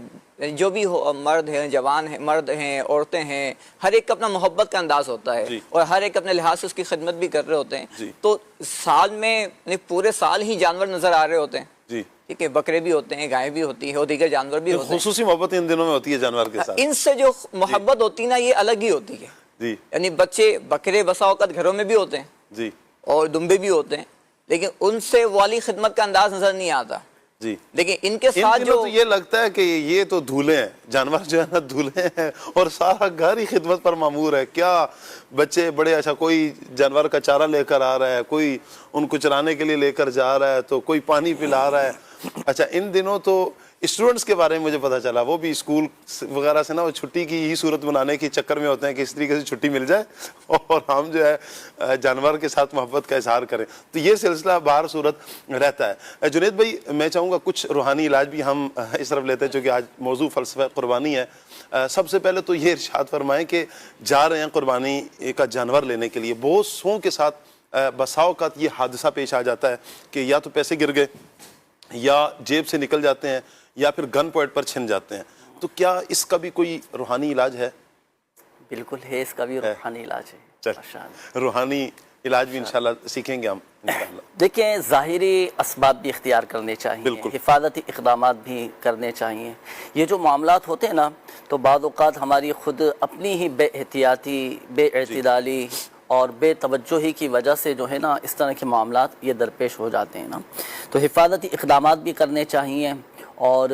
جو بھی مرد ہیں، جوان ہیں، مرد ہیں، عورتیں ہیں، ہر ایک کا اپنا محبت کا انداز ہوتا ہے اور ہر ایک اپنے لحاظ سے اس کی خدمت بھی کر رہے ہوتے ہیں۔ تو سال میں پورے سال ہی جانور نظر آ رہے ہوتے ہیں، ٹھیک ہے، بکرے بھی ہوتے ہیں، گائے بھی ہوتی ہے اور دیگر جانور بھی ہوتے ہیں۔
خصوصی محبت ان دنوں میں ہوتی ہے جانور کے ساتھ،
ان سے جو محبت ہوتی ہے نا یہ الگ ہی ہوتی ہے۔ یعنی بچے، بکرے بسا اوقات گھروں میں بھی ہوتے ہیں اور دمبے بھی ہوتے ہیں، لیکن ان سے والی خدمت کا انداز نظر نہیں آتا۔
جی،
لیکن ان کے ساتھ جو
یہ لگتا ہے کہ یہ تو دھولے ہیں، جانور جو ہے نا دھولے ہیں اور سارا گھر ہی خدمت پر معمور ہے۔ کیا بچے بڑے، اچھا کوئی جانور کا چارہ لے کر آ رہا ہے، کوئی ان کو چرانے کے لیے لے کر جا رہا ہے، تو کوئی پانی پلا رہا ہے۔ اچھا ان دنوں تو اسٹوڈنٹس کے بارے میں مجھے پتہ چلا وہ بھی اسکول وغیرہ سے نا وہ چھٹی کی ہی صورت بنانے کے چکر میں ہوتے ہیں کہ اس طریقے سے چھٹی مل جائے اور ہم جو ہے جانور کے ساتھ محبت کا اظہار کریں. تو یہ سلسلہ بہر صورت رہتا ہے. جنید بھائی میں چاہوں گا کچھ روحانی علاج بھی ہم اس طرف لیتے ہیں چونکہ آج موضوع فلسفہ قربانی ہے. سب سے پہلے تو یہ ارشاد فرمائیں کہ جا رہے ہیں قربانی کا جانور لینے کے لیے, بہت سو کے ساتھ بسا اوقات یہ حادثہ پیش آ جاتا ہے کہ یا تو پیسے گر گئے یا جیب سے نکل جاتے ہیں یا پھر گن پوائنٹ پر چھن جاتے ہیں. تو کیا اس کا بھی کوئی روحانی علاج ہے؟
بالکل ہے, اس کا بھی روحانی علاج ہے.
چل روحانی علاج بھی انشاءاللہ سیکھیں گے ہم انشاءاللہ.
دیکھیں ظاہری اسباب بھی اختیار کرنے چاہیے, حفاظتی اقدامات بھی کرنے چاہیے. یہ جو معاملات ہوتے ہیں نا تو بعض اوقات ہماری خود اپنی ہی بے احتیاطی, بے اعتدالی اور بے توجہی کی وجہ سے جو ہے نا اس طرح کے معاملات یہ درپیش ہو جاتے ہیں نا. تو حفاظتی اقدامات بھی کرنے چاہیے اور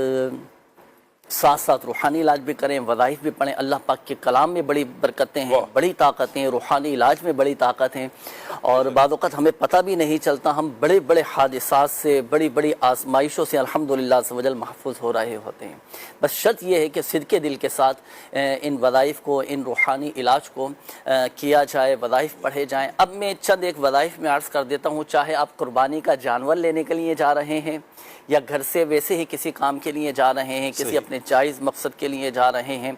ساتھ ساتھ روحانی علاج بھی کریں, وظائف بھی پڑھیں. اللہ پاک کے کلام میں بڑی برکتیں ہیں, بڑی طاقتیں ہیں, روحانی علاج میں بڑی طاقت ہیں. اور بعض اوقات ہمیں پتہ بھی نہیں چلتا, ہم بڑے بڑے حادثات سے, بڑی بڑی آزمائشوں سے الحمدللہ عز و جل محفوظ ہو رہے ہوتے ہیں. بس شرط یہ ہے کہ صدق دل کے ساتھ ان وظائف کو, ان روحانی علاج کو کیا جائے, وظائف پڑھے جائیں. اب میں چند ایک وظائف میں عرض کر دیتا ہوں. چاہے آپ قربانی کا جانور لینے کے لیے جا رہے ہیں یا گھر سے ویسے ہی کسی کام کے لیے جا رہے ہیں, کسی اپنے جائز مقصد کے لیے جا رہے ہیں,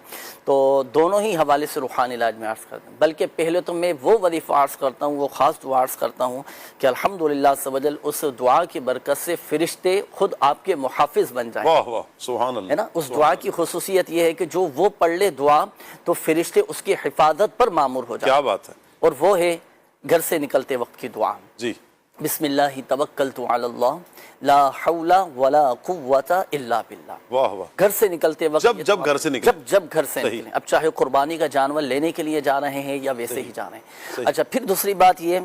تو دونوں ہی حوالے سے روحانی علاج میں عرض کرتا ہوں. بلکہ پہلے تو میں وہ وظیفہ عرض کرتا ہوں, وہ خاص دعا عرض کرتا ہوں کہ الحمدللہ عز و جل اس دعا کی برکت سے فرشتے خود آپ کے محافظ بن جائیں.
واہ واہ سبحان اللہ.
ہے نا, اس دعا کی خصوصیت یہ ہے کہ جو وہ پڑھ لے دعا تو فرشتے اس کی حفاظت پر مامور ہو جائیں.
کیا بات ہے.
اور وہ ہے گھر سے نکلتے وقت کی دعا.
جی
بسم اللہ توکلت علی اللہ لا حول ولا قوت الا باللہ.
واہ واہ.
گھر سے نکلتے وقت
جب گھر سے نکلیں,
جب گھر سے نکلیں, اب چاہے قربانی کا جانور لینے کے لیے جا رہے ہیں یا ویسے ہی جا رہے ہیں. اچھا پھر دوسری بات یہ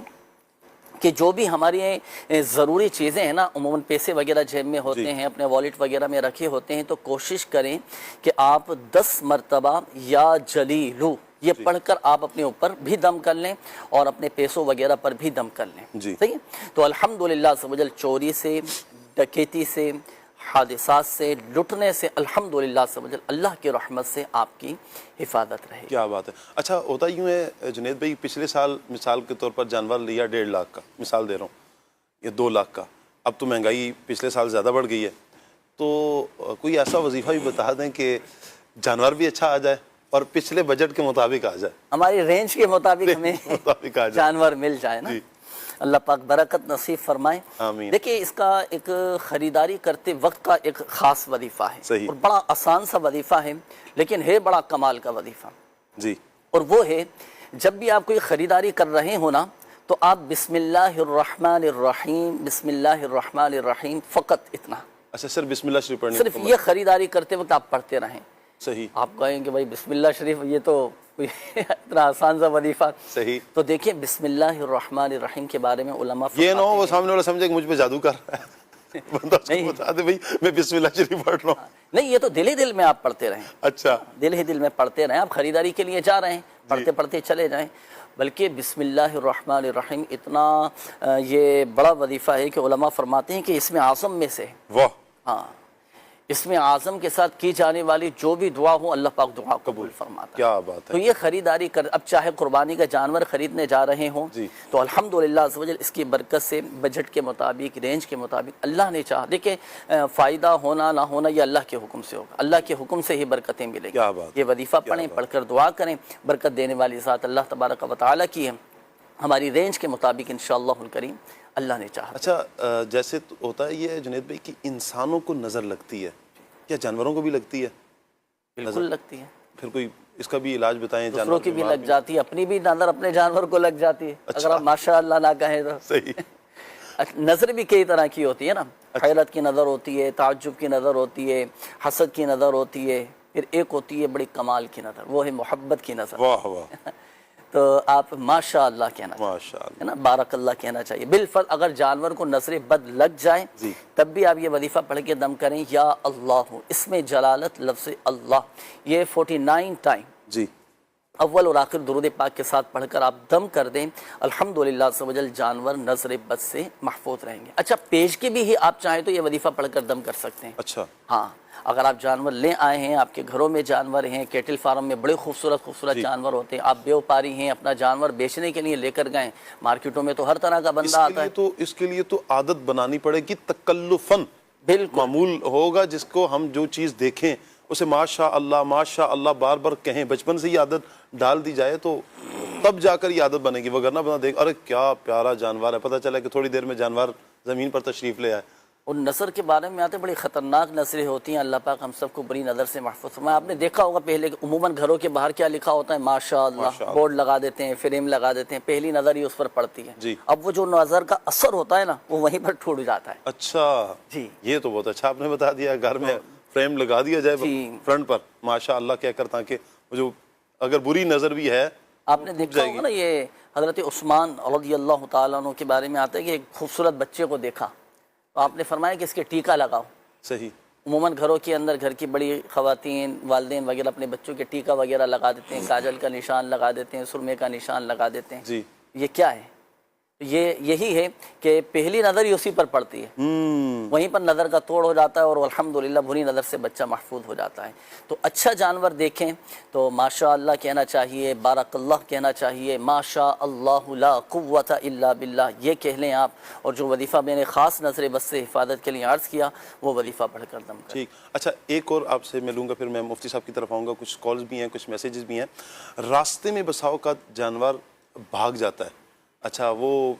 کہ جو بھی ہماری ضروری چیزیں ہیں نا, عموماً پیسے وغیرہ جیب میں ہوتے ہیں, اپنے والیٹ وغیرہ میں رکھے ہوتے ہیں, تو کوشش کریں کہ آپ 10 مرتبہ یا جلیلو یہ پڑھ کر آپ اپنے اوپر بھی دم کر لیں اور اپنے پیسوں وغیرہ پر بھی دم کر لیں. صحیح ہے. تو الحمدللہ عز و جل چوری سے, ڈکیتی سے, حادثات سے, لٹنے سے الحمدللہ عز و جل اللہ کی رحمت سے آپ کی حفاظت رہے.
کیا بات ہے. اچھا ہوتا یوں ہے جنید بھائی, پچھلے سال مثال کے طور پر جانور لیا 1.5 لاکھ کا, مثال دے رہا ہوں, یا 2 لاکھ کا. اب تو مہنگائی پچھلے سال زیادہ بڑھ گئی ہے, تو کوئی ایسا وظیفہ بھی بتا دیں کہ جانور بھی اچھا آ جائے اور پچھلے بجٹ کے مطابق آ جائے,
ہماری رینج کے مطابق ہمیں جانور مل جائے نا. اللہ پاک برکت نصیب فرمائے.
آمین.
دیکھیں اس کا ایک خریداری کرتے وقت کا ایک خاص وظیفہ ہے,
صحیح,
اور بڑا آسان سا وظیفہ ہے لیکن ہے بڑا کمال کا وظیفہ.
جی.
اور وہ ہے جب بھی آپ کوئی خریداری کر رہے ہو نا تو آپ بسم اللہ الرحمن الرحیم, بسم اللہ الرحمن الرحیم, فقط اتنا.
اچھا سر بسم اللہ شریف پڑھنے,
صرف یہ خریداری کرتے وقت آپ پڑھتے رہیں.
صحیح.
آپ کہیں کہ بھائی بسم اللہ شریف یہ تو اتنا آسان سا وظیفہ.
صحیح.
تو دیکھیں بسم اللہ الرحمن الرحیم کے بارے میں علماء
یہ نہ ہو وہ سامنے والا سمجھے کہ مجھ پہ جادو کر رہا ہے, بندہ اس کو بتا دے بھائی میں بسم اللہ شریف پڑھ رہا ہوں.
نہیں, یہ تو دل ہی دل میں آپ پڑھتے رہیں.
اچھا
دل ہی دل میں پڑھتے رہیں. آپ خریداری کے لیے جا رہے ہیں, پڑھتے پڑھتے چلے جائیں. بلکہ بسم اللہ الرحمن الرحیم اتنا یہ بڑا وظیفہ ہے کہ علماء فرماتے ہیں کہ اس میں اعظم میں سے,
واہ,
ہاں اس میں اعظم کے ساتھ کی جانے والی جو بھی دعا ہو اللہ پاک دعا قبول فرماتا ہے.
کیا بات ہے.
تو یہ خریداری کر, اب چاہے قربانی کا جانور خریدنے جا رہے ہوں تو الحمدللہ عز و جل اس کی برکت سے بجٹ کے مطابق, رینج کے مطابق اللہ نے چاہا. دیکھیں فائدہ ہونا نہ ہونا یہ اللہ کے حکم سے ہوگا, اللہ کے حکم سے ہی برکتیں ملیں گی. یہ وظیفہ پڑھیں, پڑھ کر دعا کریں, برکت دینے والی ذات اللہ تبارک و تعالیٰ کی ہے. ہماری رینج کے مطابق انشاءاللہ الکریم اللہ نے چاہا.
اچھا جیسے ہوتا ہے یہ جنید بھائی کہ انسانوں کو نظر لگتی ہے, کیا جانوروں کو بھی لگتی ہے؟
بالکل لگتی ہے.
پھر کوئی اس کا بھی علاج بتائیں.
دوسروں کی بھی لگ جاتی ہے, اپنی بھی نظر اپنے جانور کو لگ جاتی ہے. اگر آپ ماشاءاللہ نہ کہیں تو.
صحیح.
نظر بھی کئی طرح کی ہوتی ہے نا, حیرت کی نظر ہوتی ہے, تعجب کی نظر ہوتی ہے, حسد کی نظر ہوتی ہے, پھر ایک ہوتی ہے بڑی کمال کی نظر, وہ ہے محبت کی نظر.
واہ واہ.
تو آپ ماشاءاللہ کہنا
ماشاءاللہ,
ہے نا, بارک اللہ کہنا چاہیے. بالفرض اگر جانور کو نظر بد لگ جائے تب بھی آپ یہ وظیفہ پڑھ کے دم کریں, یا اللہ, اس میں جلالت لفظ اللہ یہ 49 ٹائم
جی
اول اور آخر درود پاک کے ساتھ پڑھ کر آپ دم کر دیں، الحمدللہ عز و جل جانور نظر بد سے محفوظ رہیں گے۔ اچھا پیش کے بھی ہی آپ چاہیں تو یہ وظیفہ پڑھ کر دم کر سکتے ہیں۔
اچھا
ہاں اگر آپ جانور لے آئے ہیں، آپ کے گھروں میں جانور ہیں، کیٹل فارم میں بڑے خوبصورت جانور ہوتے ہیں، آپ بیوپاری ہیں، اپنا جانور بیچنے کے لیے لے کر گئے، مارکیٹوں میں تو ہر طرح کا بندہ آتا ہے،
اس کے لیے تو عادت بنانی پڑے گی، تکلفاً
بالکل
معمول ہوگا، جس کو ہم جو چیز دیکھیں اسے ماشاء اللہ بار بار کہیں، بچپن سے یہ عادت ڈال دی جائے تو تب جا کر یہ عادت بنے گی، وگرنہ بنا دیکھ ارے کیا پیارا جانور ہے، پتہ چلا کہ تھوڑی دیر میں جانور زمین پر تشریف لے آئے۔
اور نظر کے بارے میں آتے بڑی خطرناک نظریں ہوتی ہیں، اللہ پاک ہم سب کو بری نظر سے محفوظ فرمائے۔ آپ نے دیکھا ہوگا پہلے عموماً گھروں کے باہر کیا لکھا ہوتا ہے، ماشاء اللہ بورڈ لگا دیتے ہیں، فریم لگا دیتے ہیں، پہلی نظر ہی اس پر پڑتی ہے،
جی
اب وہ جو نظر کا اثر ہوتا ہے نا وہ وہیں پر ٹوٹ جاتا ہے۔
اچھا
جی
یہ تو بہت اچھا آپ نے بتا دیا، گھر میں فریم لگا دیا جائے فرنٹ پر ماشاء اللہ کہہ کر، تاکہ جو اگر بری نظر بھی ہے
آپ نے دیکھا ہوگا نا، یہ حضرت عثمان رضی اللہ تعالیٰ عنہ کے بارے میں آتا ہے کہ ایک خوبصورت بچے کو دیکھا تو آپ نے فرمایا کہ اس کے ٹیکا لگاؤ۔
صحیح،
عموماً گھروں کے اندر گھر کی بڑی خواتین والدین وغیرہ اپنے بچوں کے ٹیکا وغیرہ لگا دیتے ہیں، کاجل کا نشان لگا دیتے ہیں، سرمے کا نشان لگا دیتے ہیں۔
جی
یہ کیا ہے؟ یہی ہے کہ پہلی نظر ہی اسی پر پڑتی ہے، وہیں پر نظر کا توڑ ہو جاتا ہے اور الحمدللہ بری نظر سے بچہ محفوظ ہو جاتا ہے۔ تو اچھا جانور دیکھیں تو ماشاء اللہ کہنا چاہیے، بارک اللہ کہنا چاہیے، ماشاء اللہ لا قوت الا باللہ یہ کہہ لیں آپ، اور جو وظیفہ میں نے خاص نظر بد سے حفاظت کے لیے عرض کیا وہ وظیفہ پڑھ کر دم کریں۔
ٹھیک، اچھا ایک اور آپ سے ملوں گا، پھر میں مفتی صاحب کی طرف آؤں گا، کچھ کالز بھی ہیں کچھ میسیجز بھی ہیں۔ راستے میں بسا اوقات جانور بھاگ جاتا ہے، اچھا وہ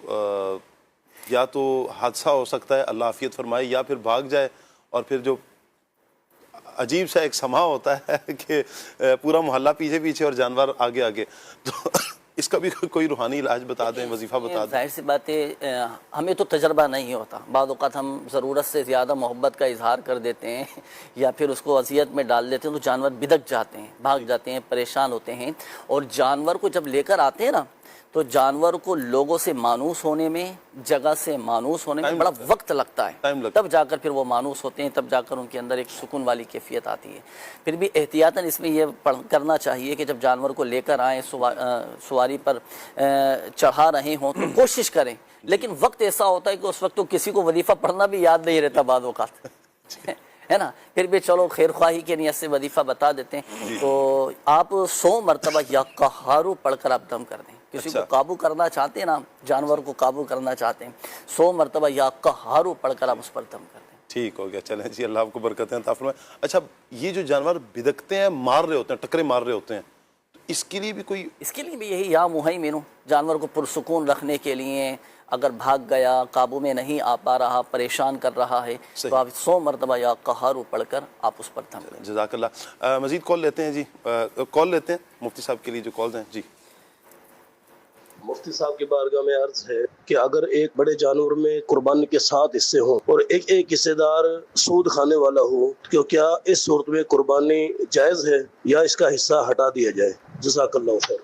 یا تو حادثہ ہو سکتا ہے، اللہ عافیت فرمائے، یا پھر بھاگ جائے اور پھر جو عجیب سا ایک سما ہوتا ہے کہ پورا محلہ پیچھے پیچھے اور جانور آگے آگے، تو اس کا بھی کوئی روحانی علاج بتا دیں، وظیفہ بتا دیں۔
ظاہر سی بات ہے ہمیں تو تجربہ نہیں ہوتا، بعض اوقات ہم ضرورت سے زیادہ محبت کا اظہار کر دیتے ہیں یا پھر اس کو اذیت میں ڈال دیتے ہیں تو جانور بدک جاتے ہیں، بھاگ جاتے ہیں، پریشان ہوتے ہیں، اور جانور کو جب لے کر آتے ہیں نا تو جانور کو لوگوں سے مانوس ہونے میں، جگہ سے مانوس ہونے میں بڑا وقت لگتا ہے، تب جا کر پھر وہ مانوس ہوتے ہیں، تب جا کر ان کے اندر ایک سکون والی کیفیت آتی ہے۔ پھر بھی احتیاطاً اس میں یہ کرنا چاہیے کہ جب جانور کو لے کر آئیں، سواری پر چڑھا رہے ہوں تو کوشش کریں، لیکن وقت ایسا ہوتا ہے کہ اس وقت تو کسی کو وظیفہ پڑھنا بھی یاد نہیں رہتا بعض اوقات، ہے نا، پھر بھی چلو خیر خواہی کے نیت سے وظیفہ بتا دیتے ہیں۔ تو آپ 100 مرتبہ یا قہارو پڑھ کر آپ دم کر دیں۔ کسی کو قابو کرنا چاہتے ہیں نا، جانور کو قابو کرنا چاہتے ہیں، 100 مرتبہ یا قہارو پڑھ کر آپ اس پر دم کر دیں۔
ٹھیک ہو گیا، چلیں جی، اللہ آپ کو برکتیں عطا فرمائے۔ اچھا یہ جو جانور بدکتے ہیں، مار رہے ہوتے ہیں، ٹکرے مار رہے ہوتے ہیں، تو اس کے لیے بھی کوئی؟
اس کے لیے بھی یہی یا مہیمن، جانور کو پرسکون رکھنے کے لیے اگر بھاگ گیا، قابو میں نہیں آ پا رہا، پریشان کر رہا ہے، تو آپ 100 مرتبہ یا قہارو پڑھ کر آپ اس پر دم کریں۔
جزاک اللہ۔ مزید کال لیتے ہیں جی، کال لیتے ہیں مفتی صاحب کے لیے جو کالز ہیں۔ جی
مفتی صاحب کی بارگاہ میں عرض ہے کہ اگر ایک بڑے جانور میں قربانی کے 7 حصے ہوں اور ایک حصے دار سود کھانے والا ہو، تو کیا اس صورت میں قربانی جائز ہے یا اس کا حصہ ہٹا دیا جائے؟ جزاک اللہ خیر۔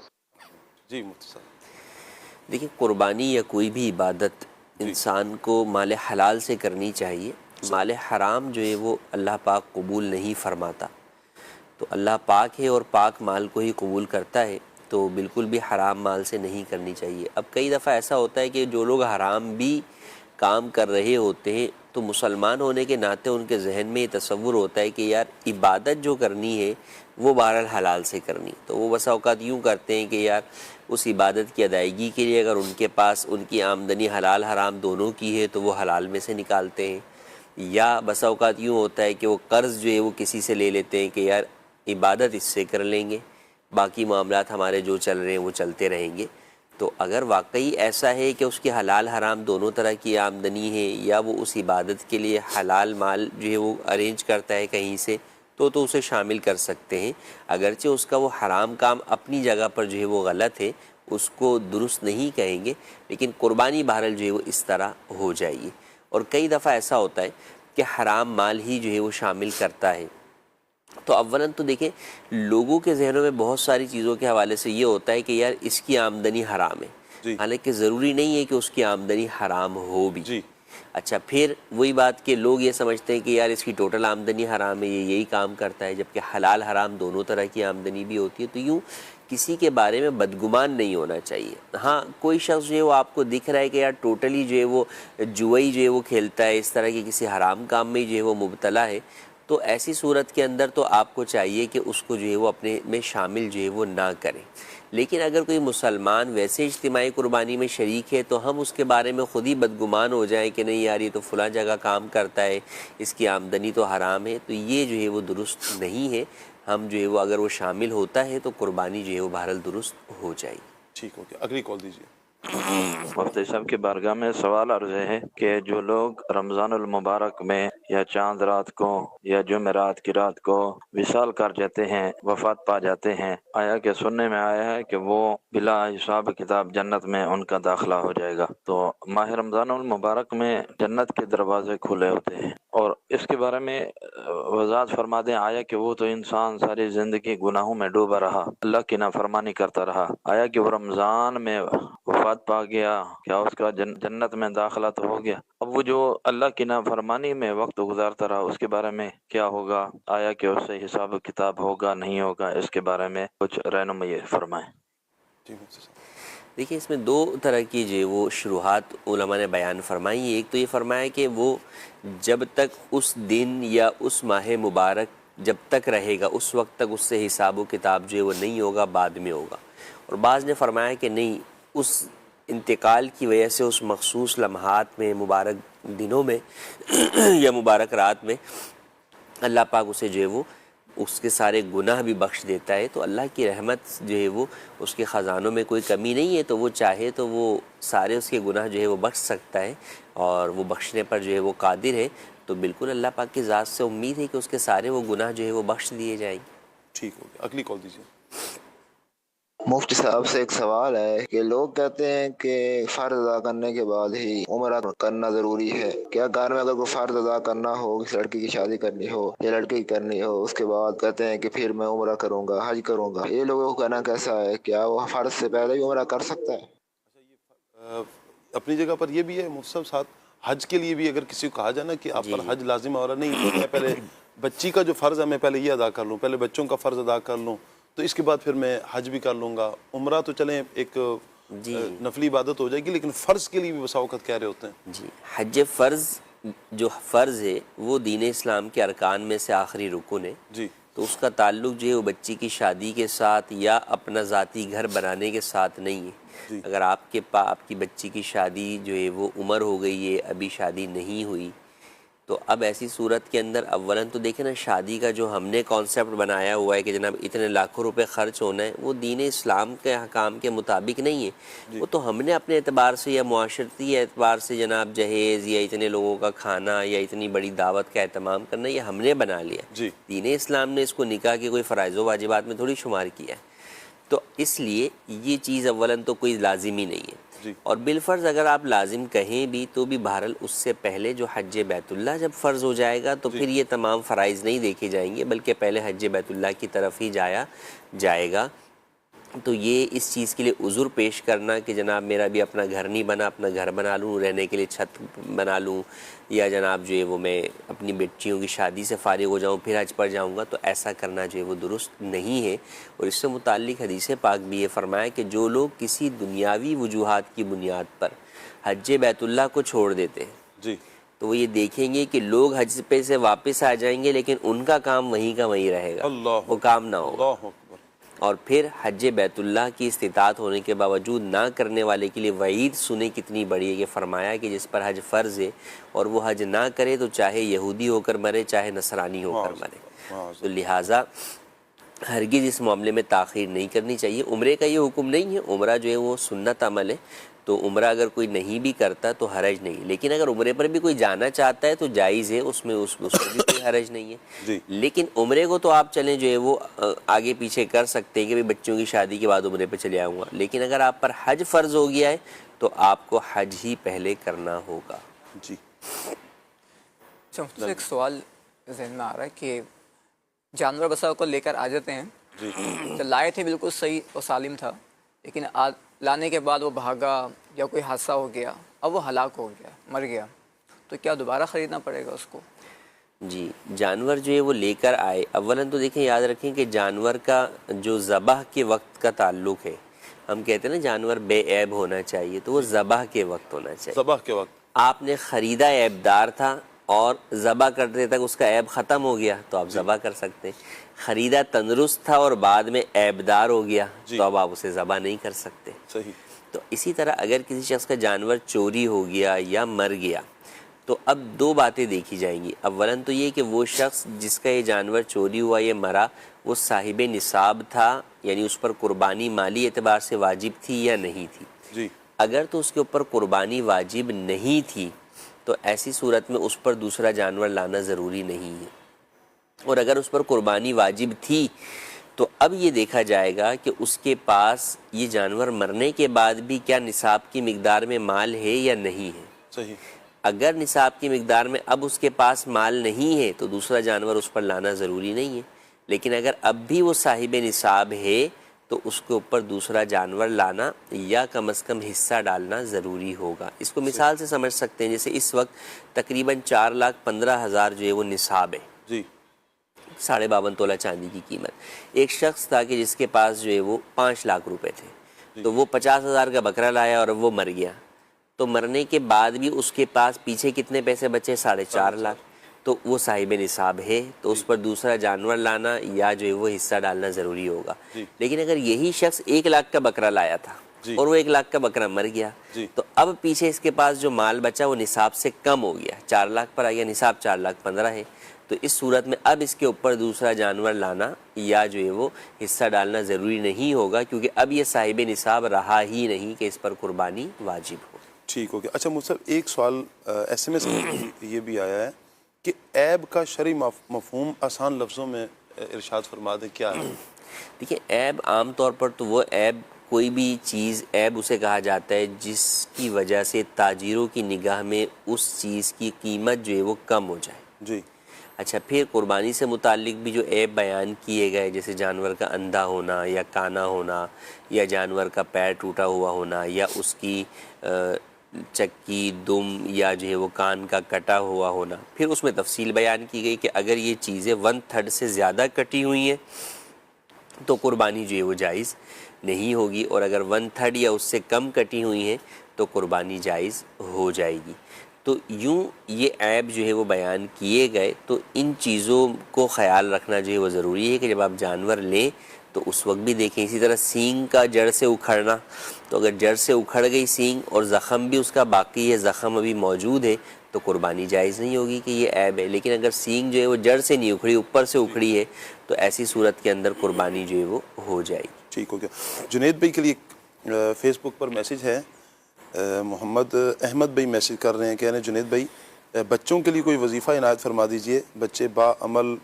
جی مفتی صاحب،
دیکھیں قربانی یا کوئی بھی عبادت انسان کو مال حلال سے کرنی چاہیے، مال حرام جو ہے وہ اللہ پاک قبول نہیں فرماتا، تو اللہ پاک ہے اور پاک مال کو ہی قبول کرتا ہے، تو بالکل بھی حرام مال سے نہیں کرنی چاہیے۔ اب کئی دفعہ ایسا ہوتا ہے کہ جو لوگ حرام بھی کام کر رہے ہوتے ہیں تو مسلمان ہونے کے ناطے ان کے ذہن میں یہ تصور ہوتا ہے کہ یار عبادت جو کرنی ہے وہ بہرحال حلال سے کرنی، تو وہ بسا اوقات یوں کرتے ہیں کہ یار اس عبادت کی ادائیگی کے لیے اگر ان کے پاس ان کی آمدنی حلال حرام دونوں کی ہے تو وہ حلال میں سے نکالتے ہیں، یا بسا اوقات یوں ہوتا ہے کہ وہ قرض جو ہے وہ کسی سے لے لیتے ہیں کہ یار عبادت اس سے کر لیں گے، باقی معاملات ہمارے جو چل رہے ہیں وہ چلتے رہیں گے۔ تو اگر واقعی ایسا ہے کہ اس کی حلال حرام دونوں طرح کی آمدنی ہے، یا وہ اس عبادت کے لیے حلال مال جو ہے وہ ارینج کرتا ہے کہیں سے، تو اسے شامل کر سکتے ہیں، اگرچہ اس کا وہ حرام کام اپنی جگہ پر جو ہے وہ غلط ہے، اس کو درست نہیں کہیں گے، لیکن قربانی بہرحال جو ہے وہ اس طرح ہو جائے گی۔ اور کئی دفعہ ایسا ہوتا ہے کہ حرام مال ہی جو ہے وہ شامل کرتا ہے، تو اولاً تو دیکھیں لوگوں کے ذہنوں میں بہت ساری چیزوں کے حوالے سے یہ ہوتا ہے کہ یار اس کی آمدنی حرام ہے، حالانکہ ضروری نہیں ہے کہ اس کی آمدنی حرام ہو بھی۔ اچھا پھر وہی بات کہ لوگ یہ سمجھتے ہیں کہ یار اس کی ٹوٹل آمدنی حرام ہے، یہ یہی کام کرتا ہے، جبکہ حلال حرام دونوں طرح کی آمدنی بھی ہوتی ہے۔ تو یوں کسی کے بارے میں بدگمان نہیں ہونا چاہیے. ہاں کوئی شخص جو ہے وہ آپ کو دکھ رہا ہے کہ یار ٹوٹلی جو ہے وہ جوئی جو ہے وہ کھیلتا ہے, اس طرح کے کسی حرام کام میں جو ہے وہ مبتلا ہے, تو ایسی صورت کے اندر تو آپ کو چاہیے کہ اس کو جو ہے وہ اپنے میں شامل جو ہے وہ نہ کریں. لیکن اگر کوئی مسلمان ویسے اجتماعی قربانی میں شریک ہے تو ہم اس کے بارے میں خود ہی بدگمان ہو جائیں کہ نہیں یار یہ تو فلاں جگہ کام کرتا ہے, اس کی آمدنی تو حرام ہے, تو یہ جو ہے وہ درست نہیں ہے. ہم جو ہے وہ اگر وہ شامل ہوتا ہے تو قربانی جو ہے وہ بہرحال درست ہو جائے گی.
ٹھیک ہو گیا, اگلی کال دیجیے.
مفتی صاحب کی بارگاہ میں سوال عرض ہے کہ جو لوگ رمضان المبارک میں یا چاند رات کو یا جمعرات کی رات کو وصال کر جاتے ہیں, وفات پا جاتے ہیں, آیا کہ سننے میں آیا ہے کہ وہ بلا حساب کتاب جنت میں ان کا داخلہ ہو جائے گا. تو ماہ رمضان المبارک میں جنت کے دروازے کھلے ہوتے ہیں, اور اس کے بارے میں وضاحت فرما دیں. آیا کہ وہ تو انسان ساری زندگی گناہوں میں ڈوبا رہا, اللہ کی نافرمانی کرتا رہا, آیا کہ وہ رمضان میں وفات پا گیا, کیا اس کا جنت میں داخلہ تو ہو گیا؟ اب وہ جو اللہ کی نافرمانی میں وقت گزارتا رہا اس کے بارے میں کیا ہوگا؟ آیا کہ اس سے حساب کتاب ہوگا نہیں ہوگا؟ اس کے بارے میں کچھ رہنمائی فرمائیں.
دیکھیں اس میں دو طرح کی جو وہ شروحات علماء نے بیان فرمائی. ایک تو یہ فرمایا کہ وہ جب تک اس دن یا اس ماہ مبارک جب تک رہے گا اس وقت تک اس سے حساب و کتاب جو ہے وہ نہیں ہوگا, بعد میں ہوگا. اور بعض نے فرمایا کہ نہیں, اس انتقال کی وجہ سے اس مخصوص لمحات میں, مبارک دنوں میں یا مبارک رات میں اللہ پاک اسے جو ہے وہ اس کے سارے گناہ بھی بخش دیتا ہے. تو اللہ کی رحمت جو ہے وہ اس کے خزانوں میں کوئی کمی نہیں ہے, تو وہ چاہے تو وہ سارے اس کے گناہ جو ہے وہ بخش سکتا ہے, اور وہ بخشنے پر جو ہے وہ قادر ہے. تو بالکل اللہ پاک کی ذات سے امید ہے کہ اس کے سارے وہ گناہ جو ہے وہ بخش دیے جائیں گے.
ٹھیک ہو گیا, اگلی کال دیجیے.
مفتی صاحب سے ایک سوال ہے کہ لوگ کہتے ہیں کہ فرض ادا کرنے کے بعد ہی عمرہ کرنا ضروری ہے. کیا گھر میں اگر کوئی فرض ادا کرنا ہو, کسی لڑکی کی شادی کرنی ہو یا لڑکے کی کرنی ہو, اس کے بعد کہتے ہیں کہ پھر میں عمرہ کروں گا, حج کروں گا, یہ لوگوں کو کہنا کیسا ہے؟ کیا وہ فرض سے پہلے ہی عمرہ کر سکتا ہے؟
اپنی جگہ پر یہ بھی ہے مفتی صاحب, ساتھ حج کے لیے بھی اگر کسی کو کہا جائے نا کہ آپ پر حج لازم ہے, اور نہیں تو میں پہلے بچی کا جو فرض ہے میں پہلے یہ ادا کر لوں, پہلے بچوں کا فرض ادا کر لوں, تو اس کے بعد پھر میں حج بھی کر لوں گا. عمرہ تو چلیں ایک نفلی عبادت ہو جائے گی, لیکن فرض کے لیے بھی بسا اوقات کہہ رہے ہوتے ہیں.
جی, حج فرض جو فرض ہے وہ دین اسلام کے ارکان میں سے آخری رکن ہے.
جی,
تو اس کا تعلق جو ہے وہ بچی کی شادی کے ساتھ یا اپنا ذاتی گھر بنانے کے ساتھ نہیں ہے. اگر آپ کی بچی کی شادی جو ہے وہ عمر ہو گئی ہے, ابھی شادی نہیں ہوئی, تو اب ایسی صورت کے اندر اولاً تو دیکھیں نا, شادی کا جو ہم نے کانسیپٹ بنایا ہوا ہے کہ جناب اتنے لاکھوں روپے خرچ ہونا ہے, وہ دین اسلام کے حکام کے مطابق نہیں ہے. وہ تو ہم نے اپنے اعتبار سے یا معاشرتی اعتبار سے جناب جہیز یا اتنے لوگوں کا کھانا یا اتنی بڑی دعوت کا اہتمام کرنا, یہ ہم نے بنا لیا. دین اسلام نے اس کو نکاح کے کوئی فرائض و واجبات میں تھوڑی شمار کیا ہے. تو اس لیے یہ چیز اولاً تو کوئی لازمی نہیں ہے. اور بالفرض اگر آپ لازم کہیں بھی تو بھی بہرحال اس سے پہلے جو حج بیت اللہ جب فرض ہو جائے گا تو پھر یہ تمام فرائض نہیں دیکھے جائیں گے, بلکہ پہلے حج بیت اللہ کی طرف ہی جایا جائے گا. تو یہ اس چیز کے لیے عذر پیش کرنا کہ جناب میرا بھی اپنا گھر نہیں بنا, اپنا گھر بنا لوں, رہنے کے لیے چھت بنا لوں, یا جناب جو ہے وہ میں اپنی بیٹیوں کی شادی سے فارغ ہو جاؤں پھر حج پر جاؤں گا, تو ایسا کرنا جو ہے وہ درست نہیں ہے. اور اس سے متعلق حدیث پاک بھی یہ فرمایا کہ جو لوگ کسی دنیاوی وجوہات کی بنیاد پر حج بیت اللہ کو چھوڑ دیتے ہیں تو وہ یہ دیکھیں گے کہ لوگ حج پہ سے واپس آ جائیں گے, لیکن ان کا کام وہیں کا وہیں رہے گا, وہ کام نہ ہوگا. اور پھر حج بیت اللہ کی استطاعت ہونے کے باوجود نہ کرنے والے کے لیے وعید سنے کتنی بڑی ہے. کہ فرمایا کہ جس پر حج فرض ہے اور وہ حج نہ کرے تو چاہے یہودی ہو کر مرے چاہے نصرانی ہو کر مرے. تو لہٰذا ہرگز اس معاملے میں تاخیر نہیں کرنی چاہیے. عمرے کا یہ حکم نہیں ہے, عمرہ جو ہے وہ سنت عمل ہے, تو عمرہ اگر کوئی نہیں بھی کرتا تو حرج نہیں. لیکن اگر عمرے پر بھی کوئی جانا چاہتا ہے تو جائز ہے, اس میں بھی کوئی حرج نہیں ہے. لیکن عمرے کو تو آپ چلیں جو ہے وہ آگے پیچھے کر سکتے ہیں کہ بچوں کی شادی کے بعد عمرے پہ چلے آؤں گا, لیکن اگر آپ پر حج فرض ہو گیا ہے تو آپ کو حج ہی پہلے کرنا ہوگا.
جی
ایک سوال ذہن میں آ رہا ہے کہ جانور بسا کو لے کر آ جاتے ہیں, تو لائے تھے بالکل صحیح اور سالم تھا, لیکن لانے کے بعد وہ بھاگا یا کوئی حادثہ ہو گیا, اب وہ ہلاک ہو گیا, مر گیا, تو کیا دوبارہ خریدنا پڑے گا اس کو؟
جی جانور جو ہے وہ لے کر آئے، اولاً تو دیکھیں یاد رکھیں کہ جانور کا جو ذبح کے وقت کا تعلق ہے، ہم کہتے ہیں نا جانور بے عیب ہونا چاہیے، تو وہ ذبح کے وقت ہونا چاہیے۔
ذبح کے وقت
آپ نے خریدا عیب دار تھا اور ذبح کرتے تک اس کا عیب ختم ہو گیا تو آپ ذبح کر سکتے ہیں، خریدا تندرست تھا اور بعد میں عیب دار ہو گیا تو اب آپ اسے ذبح نہیں کر سکتے۔
صحیح۔
تو اسی طرح اگر کسی شخص کا جانور چوری ہو گیا یا مر گیا تو اب دو باتیں دیکھی جائیں گی، اولاً تو یہ کہ وہ شخص جس کا یہ جانور چوری ہوا یا مرا وہ صاحب نصاب تھا، یعنی اس پر قربانی مالی اعتبار سے واجب تھی یا نہیں تھی۔
جی
اگر تو اس کے اوپر قربانی واجب نہیں تھی تو ایسی صورت میں اس پر دوسرا جانور لانا ضروری نہیں ہے، اور اگر اس پر قربانی واجب تھی تو اب یہ دیکھا جائے گا کہ اس کے پاس یہ جانور مرنے کے بعد بھی کیا نصاب کی مقدار میں مال ہے یا نہیں ہے۔
صحیح۔
اگر نصاب کی مقدار میں اب اس کے پاس مال نہیں ہے تو دوسرا جانور اس پر لانا ضروری نہیں ہے، لیکن اگر اب بھی وہ صاحب نصاب ہے تو اس کے اوپر دوسرا جانور لانا یا کم از کم حصہ ڈالنا ضروری ہوگا۔ اس کو مثال سے سمجھ سکتے ہیں، جیسے اس وقت تقریباً 4,15,000 جو ہے وہ نصاب ہے،
جی
52.5 تولہ چاندی کی قیمت۔ ایک شخص تھا کہ جس کے پاس جو ہے وہ 5 لاکھ روپے تھے، تو وہ 50,000 کا بکرا لایا اور اب وہ مر گیا، تو مرنے کے بعد بھی اس کے پاس پیچھے کتنے پیسے بچے؟ 4.5 لاکھ، تو وہ صاحب نصاب ہے تو اس پر دوسرا جانور لانا یا جو ہے وہ حصہ ڈالنا ضروری ہوگا۔ لیکن اگر یہی شخص 1 لاکھ کا بکرا لایا تھا اور وہ 1 لاکھ کا بکرا مر گیا تو اب پیچھے اس کے پاس جو مال بچا وہ نصاب سے کم ہو گیا، 4 لاکھ پر آ گیا، نصاب 4,15,000 ہے، تو اس صورت میں اب اس کے اوپر دوسرا جانور لانا یا جو ہے وہ حصہ ڈالنا ضروری نہیں ہوگا، کیونکہ اب یہ صاحب نصاب رہا ہی نہیں کہ اس پر قربانی واجب ہو۔
ٹھیک ہو گیا۔ اچھا مجھ سے ایک سوال ایس ایم ایس یہ بھی آیا ہے کہ عیب کا شرعی مفہوم آسان لفظوں میں ارشاد فرما دیں، کیا ہے؟
دیکھیں عیب عام طور پر تو وہ عیب، کوئی بھی چیز عیب اسے کہا جاتا ہے جس کی وجہ سے تاجروں کی نگاہ میں اس چیز کی قیمت جو ہے وہ کم ہو جائے۔
جی
اچھا، پھر قربانی سے متعلق بھی جو عیب بیان کیے گئے، جیسے جانور کا اندھا ہونا یا کانا ہونا یا جانور کا پیر ٹوٹا ہوا ہونا یا اس کی چکی، دم یا جو ہے وہ کان کا کٹا ہوا ہونا، پھر اس میں تفصیل بیان کی گئی کہ اگر یہ چیزیں 1/3 سے زیادہ کٹی ہوئی ہیں تو قربانی جو ہے وہ جائز نہیں ہوگی، اور اگر 1/3 یا اس سے کم کٹی ہوئی ہیں تو قربانی جائز ہو جائے گی۔ تو یوں یہ عیب جو ہے وہ بیان کیے گئے، تو ان چیزوں کو خیال رکھنا جو ہے وہ ضروری ہے کہ جب آپ جانور لیں تو اس وقت بھی دیکھیں۔ اسی طرح سینگ کا جڑ سے اکھڑنا، تو اگر جڑ سے اکھڑ گئی سینگ اور زخم بھی اس کا باقی ہے، زخم ابھی موجود ہے، تو قربانی جائز نہیں ہوگی کہ یہ عیب ہے۔ لیکن اگر سینگ جو ہے وہ جڑ سے نہیں اکھڑی، اوپر سے اکھڑی ہے، تو ایسی صورت کے اندر قربانی جو ہے وہ ہو جائے گی۔
ٹھیک ہو گیا۔ جنید بھائی کے لیے فیس بک پر میسج ہے، محمد احمد بھائی میسج کر رہے ہیں، کہہ رہے ہیں جنید بھائی بچوں کے لیے کوئی وظیفہ عنایت فرما دیجئے، بچے با عمل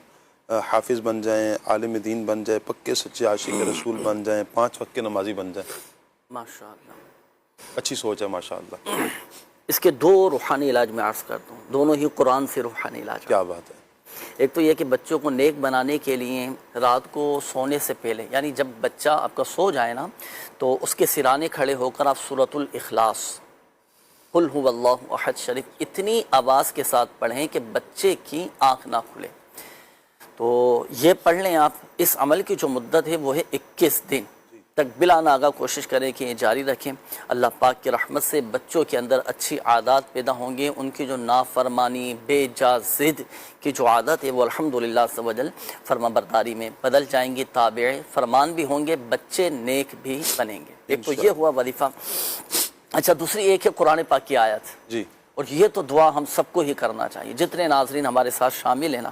حافظ بن جائیں، عالم دین بن جائیں، پکے سچے عاشق رسول بن جائیں، 5 وقت کے نمازی بن جائیں۔
ماشاءاللہ،
اچھی سوچ ہے ماشاءاللہ۔
اس کے 2 روحانی علاج میں عرض کرتا ہوں، دونوں ہی قرآن سے روحانی علاج۔
کیا بات ہے۔
ایک تو یہ کہ بچوں کو نیک بنانے کے لیے رات کو سونے سے پہلے، یعنی جب بچہ آپ کا سو جائے نا، تو اس کے سرانے کھڑے ہو کر آپ سورۃ الاخلاص، قل هو اللہ احد شریف اتنی آواز کے ساتھ پڑھیں کہ بچے کی آنکھ نہ کھلے۔ تو یہ پڑھ لیں آپ۔ اس عمل کی جو مدت ہے وہ ہے 21 دن تک، بلا ناغہ کوشش کریں کہ یہ جاری رکھیں۔ اللہ پاک کی رحمت سے بچوں کے اندر اچھی عادات پیدا ہوں گے، ان کی جو نافرمانی، بے جا ضد کی جو عادت ہے وہ الحمدللہ عز و جل فرما برداری میں بدل جائیں گی، تابع فرمان بھی ہوں گے، بچے نیک بھی بنیں گے۔ ایک تو یہ ہوا وظیفہ۔ اچھا، دوسری ایک ہے قرآن پاک کی آیت،
جی،
اور یہ تو دعا ہم سب کو ہی کرنا چاہیے، جتنے ناظرین ہمارے ساتھ شامل ہیں نا،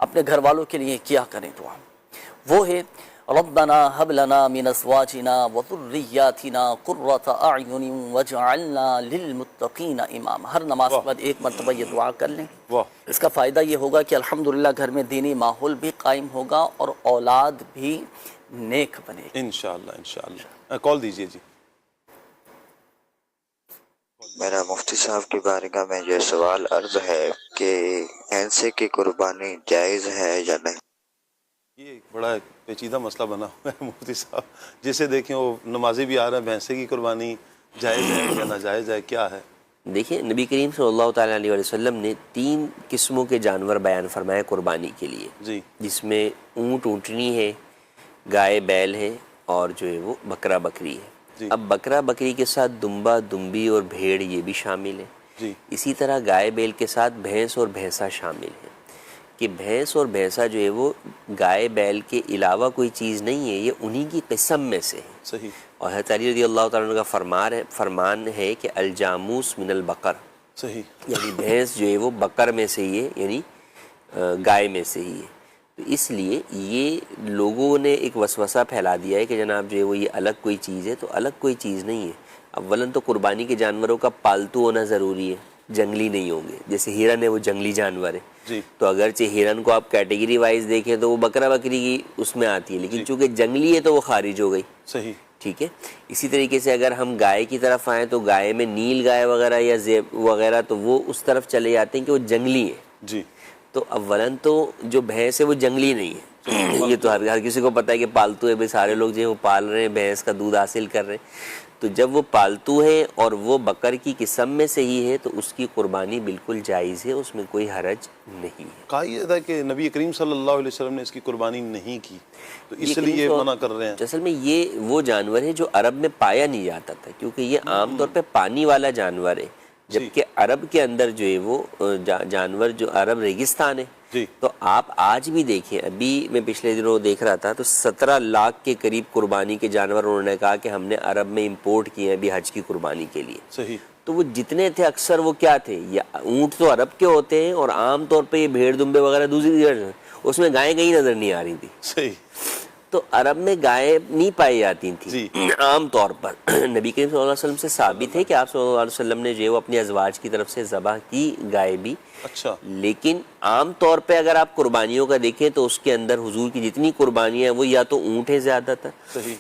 اپنے گھر والوں کے لیے کیا کریں دعا۔ وہ ہے ربنا هب لنا من ازواجنا وذرياتنا قرة اعين واجعلنا للمتقين اماما۔ ہر نماز کے بعد ایک مرتبہ یہ دعا کر لیں۔ اس کا فائدہ یہ ہوگا کہ الحمدللہ گھر میں دینی ماحول بھی قائم ہوگا اور اولاد بھی نیک بنے گی
انشاءاللہ۔ انشاءاللہ کال دیجئے جی۔
میرا مفتی صاحب کی بارگاہ میں یہ سوال عرض ہے کہ بھینسے کی قربانی جائز ہے یا نہیں؟
یہ ایک بڑا پیچیدہ مسئلہ بنا ہوا ہے مفتی صاحب، جسے دیکھیں وہ نمازی بھی آ رہے ہیں، بھینسے کی قربانی جائز ہے یا ناجائز ہے، کیا ہے؟
دیکھیں نبی کریم صلی اللہ تعالیٰ علیہ وسلم نے 3 قسموں کے جانور بیان فرمائے قربانی کے لیے،
جی
جس میں اونٹ اونٹنی ہے، گائے بیل ہے، اور جو ہے وہ بکرا بکری ہے۔
جی
اب بکرا بکری کے ساتھ دمبا دمبی اور بھیڑ یہ بھی شامل ہے۔
جی
اسی طرح گائے بیل کے ساتھ بھینس اور بھینسا شامل ہے، کہ بھینس اور بھینسا جو ہے وہ گائے بیل کے علاوہ کوئی چیز نہیں ہے، یہ انہی کی قسم میں سے ہے۔
صحیح
اور حضرت علی رضی اللہ تعالیٰ عنہ کا فرمان ہے کہ الجاموس من البقر،
صحیح
یعنی بھینس جو ہے وہ بکر میں سے ہی ہے، یعنی گائے میں سے ہی ہے۔ تو اس لیے یہ لوگوں نے ایک وسوسہ پھیلا دیا ہے کہ جناب جو ہے وہ یہ الگ کوئی چیز ہے، تو الگ کوئی چیز نہیں ہے۔ اولاً تو قربانی کے جانوروں کا پالتو ہونا ضروری ہے، جنگلی نہیں ہوں گے۔ جیسے ہرن ہے وہ جنگلی جانور ہے،
جی
تو اگرچہ ہرن کو آپ کیٹیگری وائز دیکھیں تو وہ بکرا بکری کی اس میں آتی ہے، لیکن چونکہ جنگلی ہے تو وہ خارج ہو گئی،
صحیح
ٹھیک ہے۔ اسی طریقے سے اگر ہم گائے کی طرف آئیں تو گائے میں نیل گائے وغیرہ یا زیب وغیرہ تو وہ اس طرف چلے جاتے ہیں کہ وہ جنگلی ہے۔
جی
تو اولاً تو جو بھینس ہے وہ جنگلی نہیں ہے، یہ تو ہر کسی کو پتہ ہے کہ پالتو ہے، بھائی سارے لوگ جو ہے وہ پال رہے ہیں، بھینس کا دودھ حاصل کر رہے ہیں۔ تو جب وہ پالتو ہے اور وہ بکر کی قسم میں سے ہی ہے تو اس کی قربانی بالکل جائز ہے، اس میں کوئی حرج نہیں ہے۔
کہا یہ تھا کہ نبی کریم صلی اللہ علیہ وسلم نے اس کی قربانی نہیں کی، تو اس لیے منع کر رہے ہیں۔
اصل میں یہ وہ جانور ہے جو عرب میں پایا نہیں جاتا تھا، کیونکہ یہ عام طور پہ پانی والا جانور ہے، جبکہ عرب کے اندر جو ہے وہ جانور جو عرب ریگستان ہے،
جی
تو آپ آج بھی دیکھیں، ابھی میں پچھلے دنوں دیکھ رہا تھا تو 17 لاکھ کے قریب قربانی کے جانور انہوں نے کہا کہ ہم نے عرب میں امپورٹ کیے ہیں ابھی حج کی قربانی کے لیے۔
صحیح
تو وہ جتنے تھے اکثر وہ کیا تھے، یا اونٹ تو عرب کے ہوتے ہیں، اور عام طور پہ یہ بھیڑ دمبے وغیرہ دوسری جگہ، اس میں گائیں کہیں نظر نہیں آ رہی تھی۔
صحیح
تو عرب میں گائے نہیں پائی جاتی تھیں
جی
عام طور پر۔ نبی کریم صلی اللہ علیہ وسلم سے ثابت ہے کہ آپ صلی اللہ علیہ وسلم نے جو ہے وہ اپنی ازواج کی طرف سے ذبح کی گائے بھی،
اچھا
لیکن عام طور پہ اگر آپ قربانیوں کا دیکھیں تو اس کے اندر حضور کی جتنی قربانیاں ہیں وہ یا تو اونٹ ہے زیادہ تر،
صحیح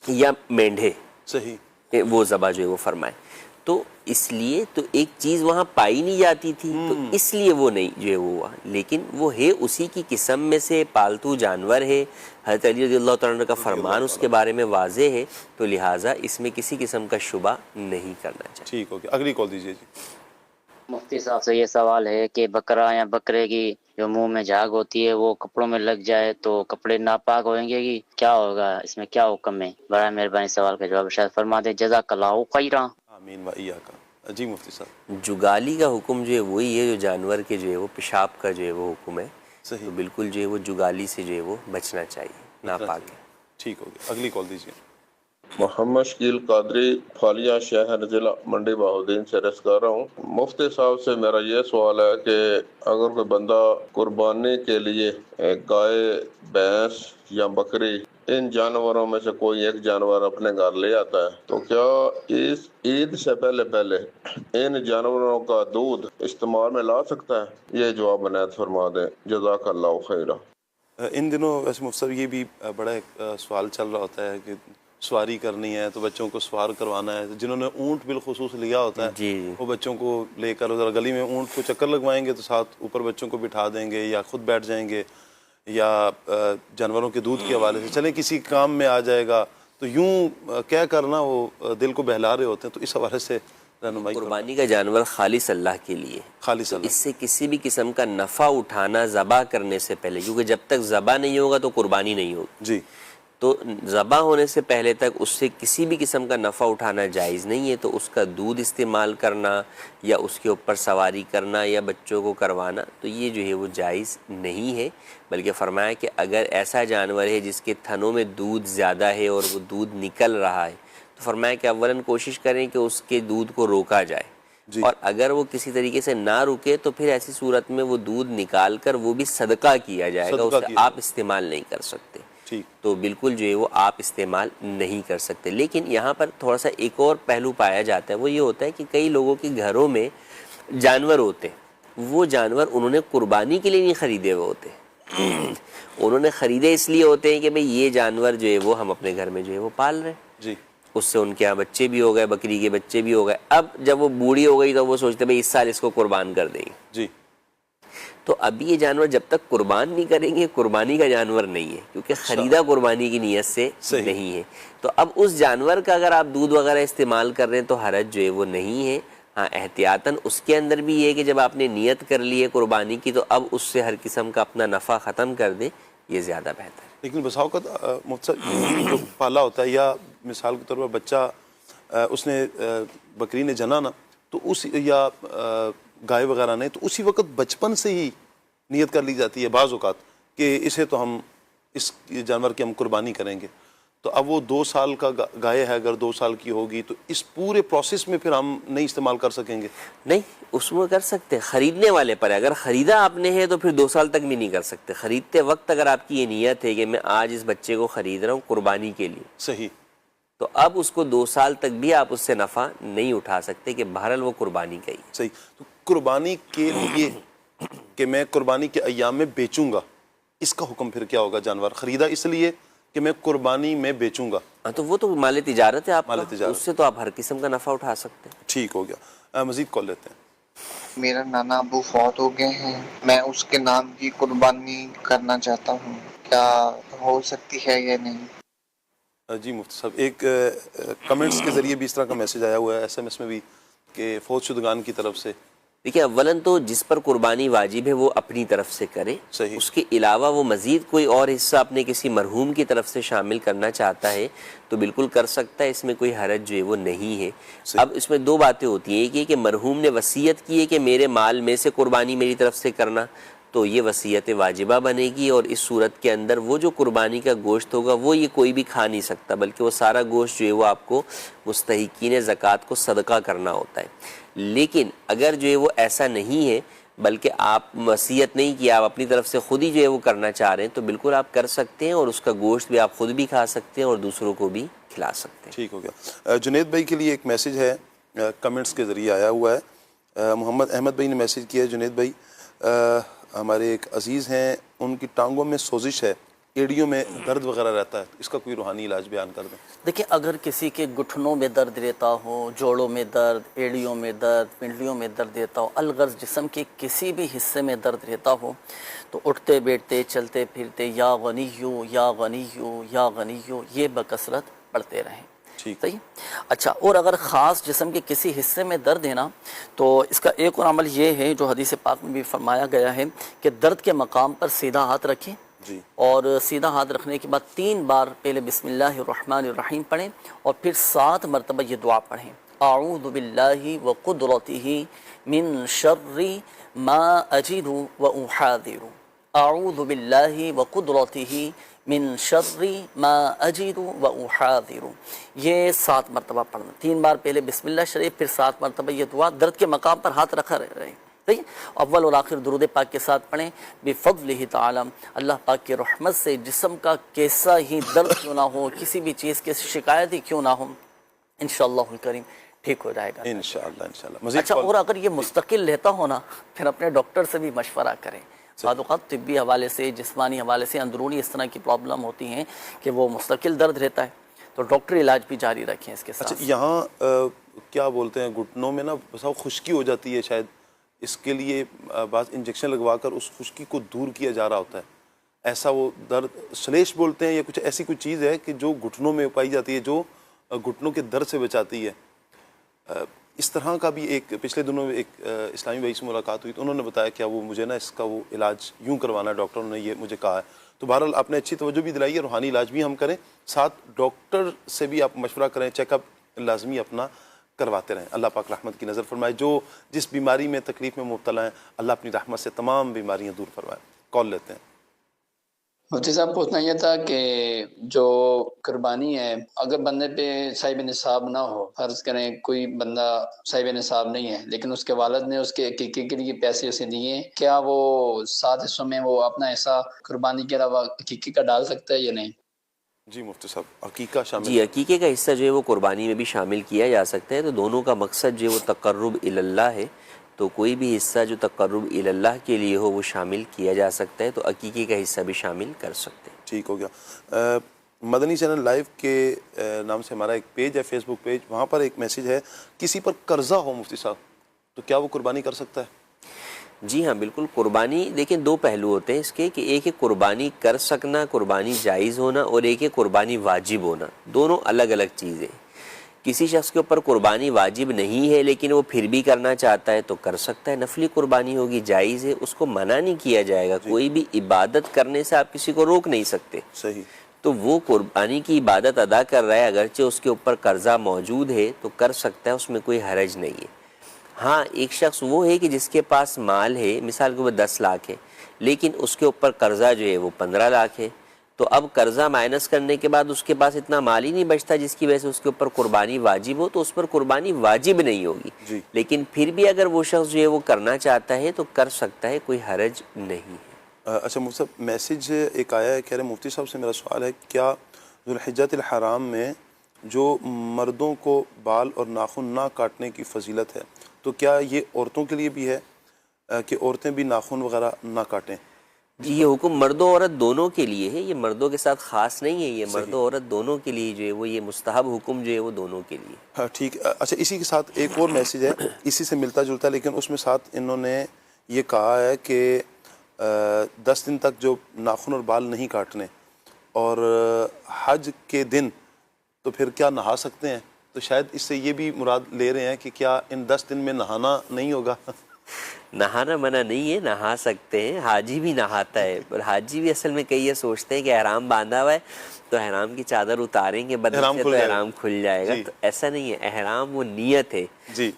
یا مینڈھے،
صحیح
وہ ذبح جو ہے وہ فرمائے۔ تو اس لیے تو ایک چیز وہاں پائی نہیں جاتی تھی تو اس لیے وہ نہیں جو ہے وہ ہوا، لیکن وہ ہے اسی کی قسم میں سے، پالتو جانور ہے، حضرت علی رضی اللہ تعالیٰ عنہ کا فرمان اس کے بارے میں واضح ہے، تو لہٰذا اس میں کسی قسم کا شبہ نہیں کرنا چاہیے۔
ٹھیک ہو گیا، اگلی کال دیجیے جی۔
مفتی صاحب سے یہ سوال ہے کہ بکرا یا بکرے کی جو منہ میں جھاگ ہوتی ہے وہ کپڑوں میں لگ جائے تو کپڑے ناپاک ہوئیں گے کہ کیا ہوگا، اس میں کیا حکم ہے؟ برائے مہربانی سوال کا جواب شاید فرما دیں، جزاک اللہ خیرا۔
آمین و ایاک۔ جی مفتی صاحب،
جگالی کا حکم جو ہے وہی ہے جو جانور کے جو ہے وہ پیشاب کا جو ہے وہ حکم ہے،
صحیح
تو بالکل جو ہے وہ جگالی سے جو ہے وہ بچنا چاہیے، ناپاک ہے۔
ٹھیک ہو گیا، اگلی کال دیجیے۔
محمد شکیل قادری فالیہ شہر ضلع منڈی بہاؤدین سے عرض کر رہا ہوں، مفتی صاحب سے میرا یہ سوال ہے کہ اگر کوئی بندہ قربانی کے لیے گائے، بھینس یا بکری ان جانوروں میں سے کوئی ایک جانور اپنے گھر لے آتا ہے تو کیا اس عید سے پہلے ان جانوروں کا دودھ استعمال میں لا سکتا ہے؟ یہ جواب عنایت فرما دیں، جزاک اللہ خیرہ۔
ان دنوں ویسے مفتی صاحب یہ بھی بڑا ایک سوال چل رہا ہوتا ہے کہ سواری کرنی ہے تو بچوں کو سوار کروانا ہے، جنہوں نے اونٹ بالخصوص لیا ہوتا ہے
جی
وہ بچوں کو لے کر ادھر گلی میں اونٹ کو چکر لگوائیں گے تو ساتھ اوپر بچوں کو بٹھا دیں گے، یا خود بیٹھ جائیں گے، یا جانوروں کے دودھ کے حوالے سے چلیں کسی کام میں آ جائے گا، تو یوں کیا کرنا، وہ دل کو بہلا رہے ہوتے ہیں، تو اس حوالے سے رہنمائی۔
قربانی کا جانور خالص اللہ کے لیے،
خالص
اس سے کسی بھی قسم کا نفع اٹھانا ذبح کرنے سے پہلے، کیونکہ جب تک ذبح نہیں ہوگا تو قربانی نہیں ہوگی،
جی
تو ذبح ہونے سے پہلے تک اس سے کسی بھی قسم کا نفع اٹھانا جائز نہیں ہے، تو اس کا دودھ استعمال کرنا یا اس کے اوپر سواری کرنا یا بچوں کو کروانا تو یہ جو ہے وہ جائز نہیں ہے، بلکہ فرمایا کہ اگر ایسا جانور ہے جس کے تھنوں میں دودھ زیادہ ہے اور وہ دودھ نکل رہا ہے تو فرمایا کہ اولاً کوشش کریں کہ اس کے دودھ کو روکا جائے، اور اگر وہ کسی طریقے سے نہ رکے تو پھر ایسی صورت میں وہ دودھ نکال کر وہ بھی صدقہ کیا جائے گا، اسے آپ استعمال نہیں کر سکتے، تو بالکل جو ہے وہ آپ استعمال نہیں کر سکتے۔ لیکن یہاں پر تھوڑا سا ایک اور پہلو پایا جاتا ہے، وہ یہ ہوتا ہے کہ کئی لوگوں کے گھروں میں جانور ہوتے ہیں، وہ جانور انہوں نے قربانی کے لیے نہیں خریدے ہوئے ہوتے، انہوں نے خریدے اس لیے ہوتے ہیں کہ بھئی یہ جانور جو ہے وہ ہم اپنے گھر میں جو ہے وہ پال رہے ہیں،
جی
اس سے ان کے یہاں بچے بھی ہو گئے، بکری کے بچے بھی ہو گئے، اب جب وہ بوڑھی ہو گئی تو وہ سوچتے بھئی اس سال اس کو قربان کر دیں گے،
جی
تو ابھی یہ جانور جب تک قربان نہیں کریں گے قربانی کا جانور نہیں ہے، کیونکہ خریدا قربانی کی نیت سے نہیں ہے، تو اب اس جانور کا اگر آپ دودھ وغیرہ استعمال کر رہے ہیں تو حرج جو ہے وہ نہیں ہے، ہاں احتیاطاً اس کے اندر بھی یہ کہ جب آپ نے نیت کر لی ہے قربانی کی تو اب اس سے ہر قسم کا اپنا نفع ختم کر دیں، یہ زیادہ بہتر ہے۔
لیکن بسا اوقات مفتی صاحب جو پالا ہوتا ہے یا مثال کے طور پر بچہ اس نے بکری نے جنا نا تو اس یا گائے وغیرہ نے، تو اسی وقت بچپن سے ہی نیت کر لی جاتی ہے بعض اوقات کہ اسے تو ہم اس جانور کی ہم قربانی کریں گے، تو اب وہ 2 سال کا گائے ہے، اگر 2 سال کی ہوگی تو اس پورے پروسیس میں پھر ہم نہیں استعمال کر سکیں گے؟
نہیں، اس میں کر سکتے، خریدنے والے پر ہے، اگر خریدا آپ نے ہے تو پھر 2 سال تک بھی نہیں کر سکتے۔ خریدتے وقت اگر آپ کی یہ نیت ہے کہ میں آج اس بچے کو خرید رہا ہوں قربانی کے لیے،
صحیح،
تو اب اس کو 2 سال تک بھی آپ اس سے نفع نہیں اٹھا سکتے کہ بہرحال وہ قربانی کا ہی ہے۔
صحیح۔ تو قربانی کے لیے کہ میں قربانی کے ایام میں بیچوں گا، اس کا حکم پھر کیا ہوگا؟ جانور خریدا اس لیے کہ میں قربانی میں بیچوں گا،
تو وہ تو مال تجارت ہے آپ
مال
کا،
تجارت،
اس سے تو آپ ہر قسم کا نفع اٹھا سکتے ہیں۔
ٹھیک ہو گیا۔ مزید کال لیتے ہیں۔
میرا نانا ابو فوت ہو گئے ہیں، میں اس کے نام کی قربانی کرنا چاہتا ہوں، کیا ہو سکتی ہے یا نہیں؟
جی مفتی صاحب، ایک کمنٹس کے ذریعے بھی اس طرح کا میسج آیا ہوا ہے، ایس ایم ایس میں بھی، کہ فوت شدگان کی طرف سے۔
دیکھیے اولاً تو جس پر قربانی واجب ہے وہ اپنی طرف سے کرے،
صحیح،
اس کے علاوہ وہ مزید کوئی اور حصہ اپنے کسی مرحوم کی طرف سے شامل کرنا چاہتا ہے تو بالکل کر سکتا ہے، اس میں کوئی حرج جو ہے وہ نہیں ہے۔ اب اس میں 2 باتیں ہوتی ہیں، ایک یہ کہ مرحوم نے وصیت کی ہے کہ میرے مال میں سے قربانی میری طرف سے کرنا، تو یہ وصیت واجبہ بنے گی، اور اس صورت کے اندر وہ جو قربانی کا گوشت ہوگا وہ یہ کوئی بھی کھا نہیں سکتا، بلکہ وہ سارا گوشت جو ہے وہ آپ کو مستحقین زکوٰۃ کو صدقہ کرنا ہوتا ہے۔ لیکن اگر جو ہے وہ ایسا نہیں ہے، بلکہ آپ وصیت نہیں کیا، آپ اپنی طرف سے خود ہی جو ہے وہ کرنا چاہ رہے ہیں، تو بالکل آپ کر سکتے ہیں، اور اس کا گوشت بھی آپ خود بھی کھا سکتے ہیں اور دوسروں کو بھی کھلا سکتے ہیں۔
ٹھیک ہو گیا۔ جنید بھائی کے لیے ایک میسج ہے، کمنٹس کے ذریعے آیا ہوا ہے۔ محمد احمد بھائی نے میسج کیا ہے، جنید بھائی ہمارے ایک عزیز ہیں، ان کی ٹانگوں میں سوزش ہے، ایڑیوں میں درد وغیرہ رہتا ہے، اس کا کوئی روحانی علاج بیان کر دیں۔
دیکھیں اگر کسی کے گھٹنوں میں درد رہتا ہو، جوڑوں میں درد، ایڑیوں میں درد، پنڈلیوں میں درد رہتا ہو، الغرض جسم کے کسی بھی حصے میں درد رہتا ہو، تو اٹھتے بیٹھتے چلتے پھرتے یا غنیو یا غنیو یا غنیو یہ بکثرت پڑھتے رہیں۔ صحیح۔ اچھا، اور اگر خاص جسم کے کسی حصے میں درد ہے نا، تو اس کا ایک اور عمل یہ ہے جو حدیث پاک میں بھی فرمایا گیا ہے کہ درد کے مقام پر سیدھا ہاتھ رکھیں، اور سیدھا ہاتھ رکھنے کے بعد 3 بار پہلے بسم اللہ الرحمن الرحیم پڑھیں، اور پھر 7 مرتبہ یہ دعا پڑھیں، اعوذ باللہ وقدرتہ من شر ما اجد واحاذر، اعوذ باللہ وقدرتہ من شر ما اجد واحاذر، یہ 7 مرتبہ پڑھنا، 3 بار پہلے بسم اللہ شریف، پھر 7 مرتبہ یہ دعا، درد کے مقام پر ہاتھ رکھا رہے۔ صحیح، اول اور آخر درود پاک کے ساتھ پڑھیں، بفضلہ تعالی، اللہ پاک کی رحمت سے جسم کا کیسا ہی درد کیوں نہ ہو، کسی بھی چیز کی شکایت ہی کیوں نہ ہو، انشاءاللہ الکریم ٹھیک ہو جائے گا انشاءاللہ۔ اچھا، اور اگر یہ مستقل رہتا ہو نا، پھر اپنے ڈاکٹر سے بھی مشورہ کریں، بعض اوقات طبی حوالے سے، جسمانی حوالے سے، اندرونی اس طرح کی پرابلم ہوتی ہیں کہ وہ مستقل درد رہتا ہے، تو ڈاکٹری علاج بھی جاری رکھیں اس کے ساتھ۔
اچھا، یہاں کیا بولتے ہیں، گھٹنوں میں نا بسا خشکی ہو جاتی ہے، شاید اس کے لیے بعض انجیکشن لگوا کر اس خشکی کو دور کیا جا رہا ہوتا ہے، ایسا وہ درد سلیش بولتے ہیں یا کچھ ایسی کوئی چیز ہے کہ جو گھٹنوں میں پائی جاتی ہے، جو گھٹنوں کے درد سے بچاتی ہے؟ اس طرح کا بھی ایک پچھلے دنوں میں ایک اسلامی بھائی سے ملاقات ہوئی تو انہوں نے بتایا کہ وہ مجھے نا اس کا وہ علاج یوں کروانا ہے، ڈاکٹروں نے یہ مجھے کہا ہے، تو بہرحال آپ نے اچھی توجہ بھی دلائی ہے، روحانی علاج بھی ہم کریں، ساتھ ڈاکٹر سے بھی آپ مشورہ کریں، چیک اپ لازمی اپنا کرواتے رہیں۔ اللہ پاک رحمت کی نظر فرمائے، جو جس بیماری میں تکلیف میں مبتلا ہیں اللہ اپنی رحمت سے تمام بیماریاں دور فرمائے۔ کال لیتے ہیں۔
مفتی صاحب، پوچھنا یہ تھا کہ جو قربانی ہے، اگر بندے پہ صاحب نصاب نہ ہو، فرض کریں کوئی بندہ صاحب نصاب نہیں ہے لیکن اس کے والد نے اس کے عقیقے کے لیے پیسے اسے دیے ہیں، کیا وہ 7 حصوں میں وہ اپنا حصہ قربانی کے علاوہ عقیقے کا ڈال سکتا ہے یا نہیں؟
جی مفتی صاحب، عقیقہ شامل؟
جی، عقیقے کا حصہ جو ہے وہ قربانی میں بھی شامل کیا جا سکتا ہے، تو دونوں کا مقصد جو ہے وہ تقرب اللہ ہے، تو کوئی بھی حصہ جو تقرب اللہ کے لیے ہو وہ شامل کیا جا سکتا ہے، تو عقیقے کا حصہ بھی شامل کر سکتے ہیں۔
ٹھیک ہو گیا۔ مدنی چینل لائیو کے نام سے ہمارا ایک پیج ہے، فیس بک پیج، وہاں پر ایک میسج ہے، کسی پر قرضہ ہو مفتی صاحب تو کیا وہ قربانی کر سکتا ہے؟
جی ہاں بالکل، قربانی دیکھیں 2 پہلو ہوتے ہیں اس کے، کہ ایک ہے قربانی کر سکنا، قربانی جائز ہونا، اور ایک ہے قربانی واجب ہونا، دونوں الگ الگ چیزیں۔ کسی شخص کے اوپر قربانی واجب نہیں ہے لیکن وہ پھر بھی کرنا چاہتا ہے تو کر سکتا ہے، نفلی قربانی ہوگی، جائز ہے، اس کو منع نہیں کیا جائے گا. کوئی بھی عبادت کرنے سے آپ کسی کو روک نہیں سکتے.
صحیح.
تو وہ قربانی کی عبادت ادا کر رہا ہے، اگرچہ اس کے اوپر قرضہ موجود ہے تو کر سکتا ہے، اس میں کوئی حرج نہیں ہے. ہاں ایک شخص وہ ہے کہ جس کے پاس مال ہے، مثال کے اوپر 10 لاکھ ہے لیکن اس کے اوپر قرضہ جو ہے وہ 15 لاکھ ہے، تو اب قرضہ مائنس کرنے کے بعد اس کے پاس اتنا مال ہی نہیں بچتا جس کی وجہ سے اس کے اوپر قربانی واجب ہو، تو اس پر قربانی واجب نہیں ہوگی. لیکن پھر بھی اگر وہ شخص جو ہے وہ کرنا چاہتا ہے تو کر سکتا ہے، کوئی حرج نہیں ہے.
اچھا مفتی صاحب، میسیج ایک آیا ہے، کہہ رہے مفتی صاحب سے میرا سوال ہے، کیا ذوالحجۃ الحرام میں جو مردوں کو بال اور ناخن نہ کاٹنے کی فضیلت ہے تو کیا یہ عورتوں کے لیے بھی ہے کہ عورتیں بھی ناخن وغیرہ نہ کاٹیں؟
جی یہ حکم مرد و عورت دونوں کے لیے ہے، یہ مردوں کے ساتھ خاص نہیں ہے، یہ مرد و عورت دونوں کے لیے جو ہے وہ یہ مستحب حکم جو ہے وہ دونوں کے لیے.
ہاں ٹھیک. اچھا اسی کے ساتھ ایک اور میسیج ہے، اسی سے ملتا جلتا لیکن اس میں ساتھ انہوں نے یہ کہا ہے کہ 10 دن تک جو ناخن اور بال نہیں کاٹنے، اور حج کے دن تو پھر کیا نہا سکتے ہیں؟ تو شاید اس سے یہ بھی مراد لے رہے ہیں کہ کیا ان 10 دن میں نہانا نہیں ہوگا؟
نہانا منع نہیں ہے، نہا سکتے ہیں. حاجی بھی نہاتا ہے، پر حاجی بھی اصل میں کئی یہ سوچتے ہیں کہ احرام باندھا ہوا ہے تو احرام کی چادر اتاریں گے بدن سے تو احرام کھل جائے گا. تو ایسا نہیں ہے، احرام وہ نیت ہے.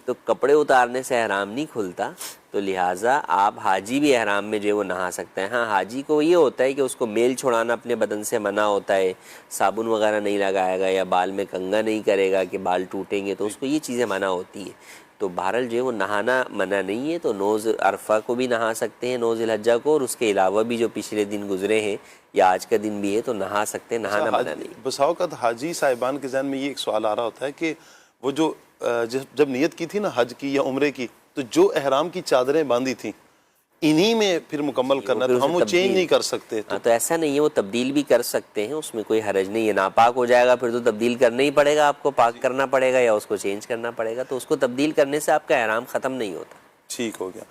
تو کپڑے اتارنے سے احرام نہیں کھلتا، تو لہٰذا آپ حاجی بھی احرام میں جو ہے وہ نہا سکتے ہیں. ہاں حاجی کو یہ ہوتا ہے کہ اس کو میل چھڑانا اپنے بدن سے منع ہوتا ہے، صابن وغیرہ نہیں لگائے گا یا بال میں کنگھا نہیں کرے گا کہ بال ٹوٹیں گے، تو اس کو یہ چیزیں منع ہوتی ہیں. تو بہرحال جو ہے وہ نہانا منع نہیں ہے. تو 9 عرفہ کو بھی نہا سکتے ہیں، 9 ذی الحجہ کو، اور اس کے علاوہ بھی جو پچھلے دن گزرے ہیں یا آج کا دن بھی ہے تو نہا سکتے ہیں، نہانا منع نہیں.
بسا اوقات حاجی صاحبان کے ذہن میں یہ ایک سوال آ رہا ہوتا ہے کہ وہ جو جب نیت کی تھی نا حج کی یا عمرے کی، تو جو احرام کی چادریں باندھی تھیں انہی میں پھر مکمل کرنا، تو ہم وہ چینج نہیں کر سکتے.
تو ایسا نہیں ہے، وہ تبدیل بھی کر سکتے ہیں، اس میں کوئی حرج نہیں ہے. ناپاک ہو جائے گا پھر تو تبدیل کرنا ہی پڑے گا، آپ کو پاک کرنا پڑے گا یا اس کو چینج کرنا پڑے گا. تو اس کو تبدیل کرنے سے آپ کا احرام ختم نہیں ہوتا.
ٹھیک ہو گیا.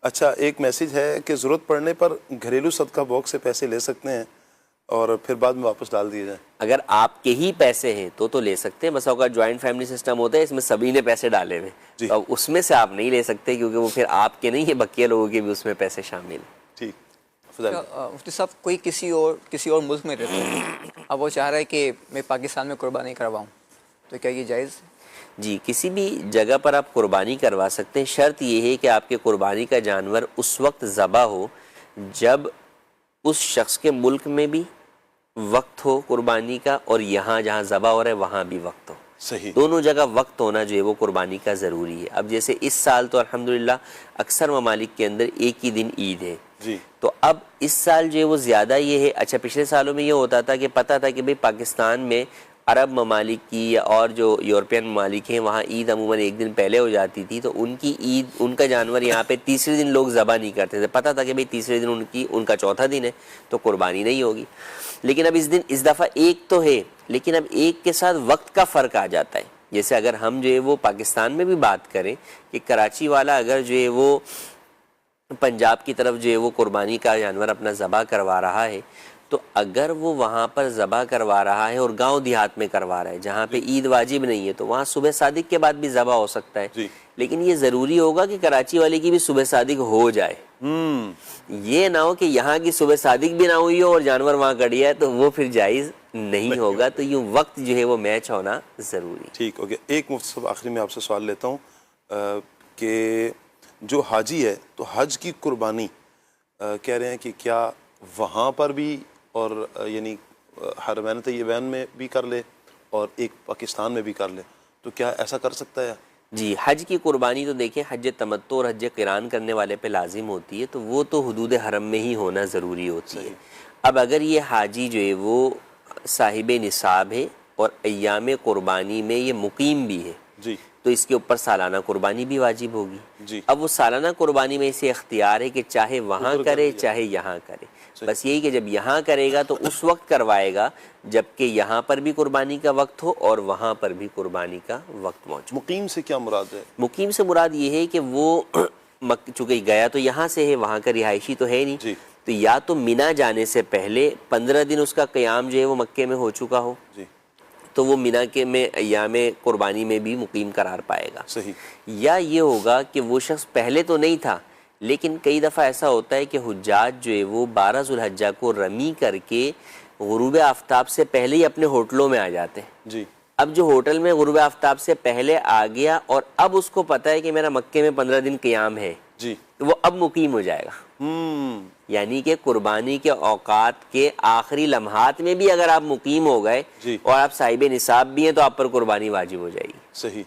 اچھا ایک میسیج ہے کہ ضرورت پڑنے پر گھریلو صدقہ باکس سے پیسے لے سکتے ہیں اور پھر بعد میں واپس ڈال دیے جائیں؟
اگر آپ کے ہی پیسے ہیں تو لے سکتے ہیں. بس اوقات جوائنٹ فیملی سسٹم ہوتا ہے، اس میں سبھی نے پیسے ڈالے ہوئے، تو اب اس میں سے آپ نہیں لے سکتے کیونکہ وہ پھر آپ کے نہیں ہے، بقیہ لوگوں کے بھی اس میں پیسے شامل ہیں.
ٹھیک.
مفتی صاحب کوئی کسی اور ملک میں رہتا ہے، اب وہ چاہ رہا ہے کہ میں پاکستان میں قربانی کرواؤں، تو کیا یہ جائز؟
جی کسی بھی جگہ پر آپ قربانی کروا سکتے ہیں. شرط یہ ہے کہ آپ کے قربانی کا جانور اس وقت ذبح ہو جب اس شخص کے ملک میں بھی وقت ہو قربانی کا اور یہاں جہاں ذبح ہو رہا ہے وہاں بھی وقت ہو.
صحیح.
دونوں جگہ وقت ہونا جو ہے وہ قربانی کا ضروری ہے. اب جیسے اس سال تو الحمدللہ اکثر ممالک کے اندر ایک ہی دن عید ہے، تو اب اس سال جو ہے وہ زیادہ یہ ہے. اچھا پچھلے سالوں میں یہ ہوتا تھا کہ پتہ تھا کہ بھئی پاکستان میں عرب ممالک کی یا اور جو یورپین ممالک ہیں وہاں عید عموماً ایک دن پہلے ہو جاتی تھی، تو ان کی عید، ان کا جانور یہاں پہ تیسرے دن لوگ ذبح نہیں کرتے تھے. پتہ تھا کہ بھئی تیسرے دن ان کا چوتھا دن ہے تو قربانی نہیں ہوگی. لیکن اب اس دفعہ ایک تو ہے، لیکن اب ایک کے ساتھ وقت کا فرق آ جاتا ہے. جیسے اگر ہم جو ہے وہ پاکستان میں بھی بات کریں کہ کراچی والا اگر جو ہے وہ پنجاب کی طرف جو ہے وہ قربانی کا جانور اپنا ذبح کروا رہا ہے، تو اگر وہ وہاں پر ذبح کروا رہا ہے اور گاؤں دیہات میں کروا رہا ہے جہاں پہ عید واجب نہیں ہے، تو وہاں صبح صادق کے بعد بھی ذبح ہو سکتا ہے. لیکن یہ ضروری ہوگا کہ کراچی والے کی بھی صبح صادق ہو جائے. یہ نہ ہو کہ یہاں کی صبح صادق بھی نہ ہوئی ہو اور جانور وہاں کڑیا ہے، تو وہ پھر جائز نہیں ہوگا. تو یوں وقت جو ہے وہ میچ ہونا ضروری.
ٹھیک ہو گیا. ایک مفتی صاحب آخری میں آپ سے سوال لیتا ہوں کہ جو حاجی ہے تو حج کی قربانی کہہ رہے ہیں کہ کیا وہاں پر بھی اور یعنی حرمین طیبین میں بھی کر لے اور ایک پاکستان میں بھی کر لے، تو کیا ایسا کر سکتا ہے؟
جی حج کی قربانی تو دیکھیں حج تمتع اور حج قران کرنے والے پہ لازم ہوتی ہے، تو وہ تو حدود حرم میں ہی ہونا ضروری ہوتی ہے. اب اگر یہ حاجی جو ہے وہ صاحب نصاب ہے اور ایام قربانی میں یہ مقیم بھی ہے، تو اس کے اوپر سالانہ قربانی بھی واجب ہوگی. اب وہ سالانہ قربانی میں اسے اختیار ہے کہ چاہے وہاں کرے چاہے یہاں کرے. بس یہی کہ جب یہاں کرے گا تو اس وقت کروائے گا جبکہ یہاں پر بھی قربانی کا وقت ہو اور وہاں پر بھی قربانی کا وقت موجود.
مقیم سے کیا مراد ہے؟
مقیم سے مراد یہ ہے کہ وہ چونکہ گیا تو یہاں سے ہے، وہاں کا رہائشی تو ہے نہیں، تو یا تو مینا جانے سے پہلے 15 دن اس کا قیام جو ہے وہ مکے میں ہو چکا ہو، تو وہ مینا کے میں ایام قربانی میں بھی مقیم قرار پائے گا.
صحیح.
یا یہ ہوگا کہ وہ شخص پہلے تو نہیں تھا لیکن کئی دفعہ ایسا ہوتا ہے کہ حجاج جو ہے وہ 12 ذو الحجہ کو رمی کر کے غروب آفتاب سے پہلے ہی اپنے ہوٹلوں میں آ جاتے ہیں.
جی.
اب جو ہوٹل میں غروب آفتاب سے پہلے آ گیا اور اب اس کو پتہ ہے کہ میرا مکے میں 15 دن قیام ہے,
جی,
تو وہ اب مقیم ہو جائے گا. یعنی کہ قربانی کے اوقات کے آخری لمحات میں بھی اگر آپ مقیم ہو گئے اور آپ صاحب نصاب بھی ہیں تو آپ پر قربانی واجب ہو جائے گی.
صحیح.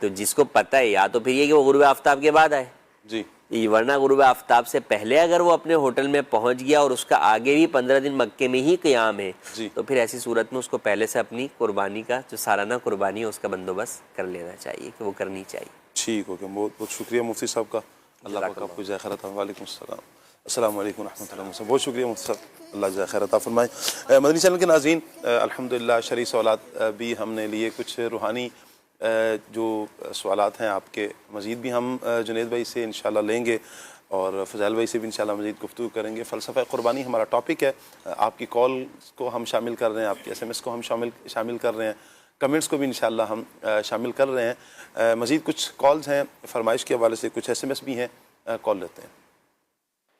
تو جس کو پتہ ہے یا تو پھر یہ کہ وہ غروب آفتاب کے بعد آئے,
جی,
ورنہ غروب آفتاب سے پہلے اگر وہ اپنے ہوٹل میں پہنچ گیا اور اس کا آگے بھی 15 دن مکے میں ہی قیام ہے, تو پھر ایسی صورت میں اس کو پہلے سے اپنی قربانی کا جو سالانہ قربانی ہے اس کا بندوبست کر لینا چاہیے کہ وہ کرنی چاہیے.
ٹھیک ہو گیا. بہت بہت شکریہ مفتی صاحب کا, اللہ پاک آپ کو جزائے خیر عطا. وعلیکم السلام. السلام علیکم ورحمۃ اللہ وبرکاتہ. بہت شکریہ مفتی صاحب, اللہ جزائے خیر عطا فرمائے. مدنی چینل کے ناظرین, الحمدللہ شرعی سوالات بھی ہم نے لیے, کچھ روحانی جو سوالات ہیں آپ کے مزید بھی ہم جنید بھائی سے انشاءاللہ لیں گے اور فضائل بھائی سے بھی انشاءاللہ مزید گفتگو کریں گے. فلسفہ قربانی ہمارا ٹاپک ہے. آپ کی کال کو ہم شامل کر رہے ہیں, آپ کے ایس ایم ایس کو ہم شامل کر رہے ہیں, کمنٹس کو بھی انشاءاللہ ہم شامل کر رہے ہیں. مزید کچھ کالز ہیں فرمائش کے حوالے سے, کچھ ایس ایم ایس بھی ہیں, کال لیتے ہیں.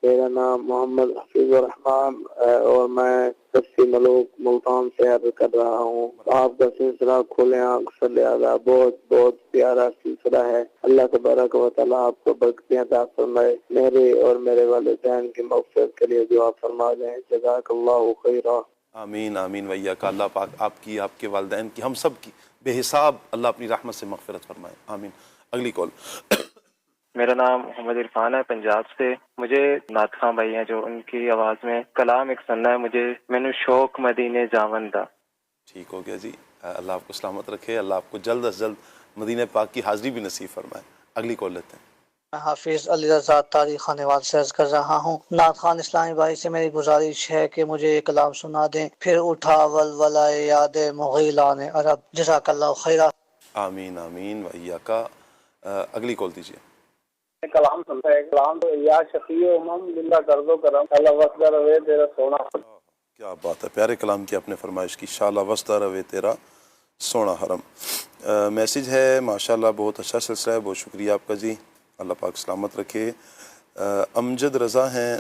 میرا نام محمد حفیظ الرحمان اور میں کسی ملوک ملتان سے عرض کر رہا ہوں. آپ کا سلسلہ کھولے آنکھ سے لہذا بہت بہت پیارا سلسلہ ہے. اللہ تبارک و تعالیٰ آپ کو برکتیں عطا فرمائے. میرے اور میرے والدین کی مغفرت کے لیے دعا فرما دیں. جزاک اللہ خیرا.
آمین آمین ویاک. اللہ پاک آپ کی, آپ کے والدین کی, ہم سب کی بے حساب اللہ اپنی رحمت سے مغفرت فرمائے. آمین. اگلی کال.
میرا نام محمد عرفان ہے پنجاب سے. مجھے نعت خواں بھائی ہیں جو ان کی آواز میں کلام ایک سننا ہے. مجھے مینو شوق مدینے جاون دا.
ٹھیک ہو گیا جی, اللہ آپ کو سلامت رکھے, اللہ آپ کو جلد از جلد مدینہ پاک کی حاضری بھی نصیب فرمائے. اگلی کال لیتے ہیں.
میں حافظ علی رضا تاریخ خانے وال سے عرض کر رہا ہوں. نعت خان اسلامی بھائی سے میری گزارش ہے کہ مجھے یہ کلام سنا دیں. پھر اٹھا ولولہ یاد مغیلان عرب. جزاک اللہ خیرا.
آمین آمین ویاکا. اگلی کال دیجیے.
کلام سنتا ہے. کلام تو یا شفیع امم زندہ کر دو کرم, اللہ وسدہ روے تیرا سونا.
کیا بات ہے, پیارے کلام کی آپ نے فرمائش کی. شاءاللہ وسدہ روے تیرا سونا حرم. میسیج ہے ماشاءاللہ, بہت اچھا سلسلہ ہے, بہت شکریہ آپ کا جی, اللہ پاک سلامت رکھے. امجد رضا ہیں,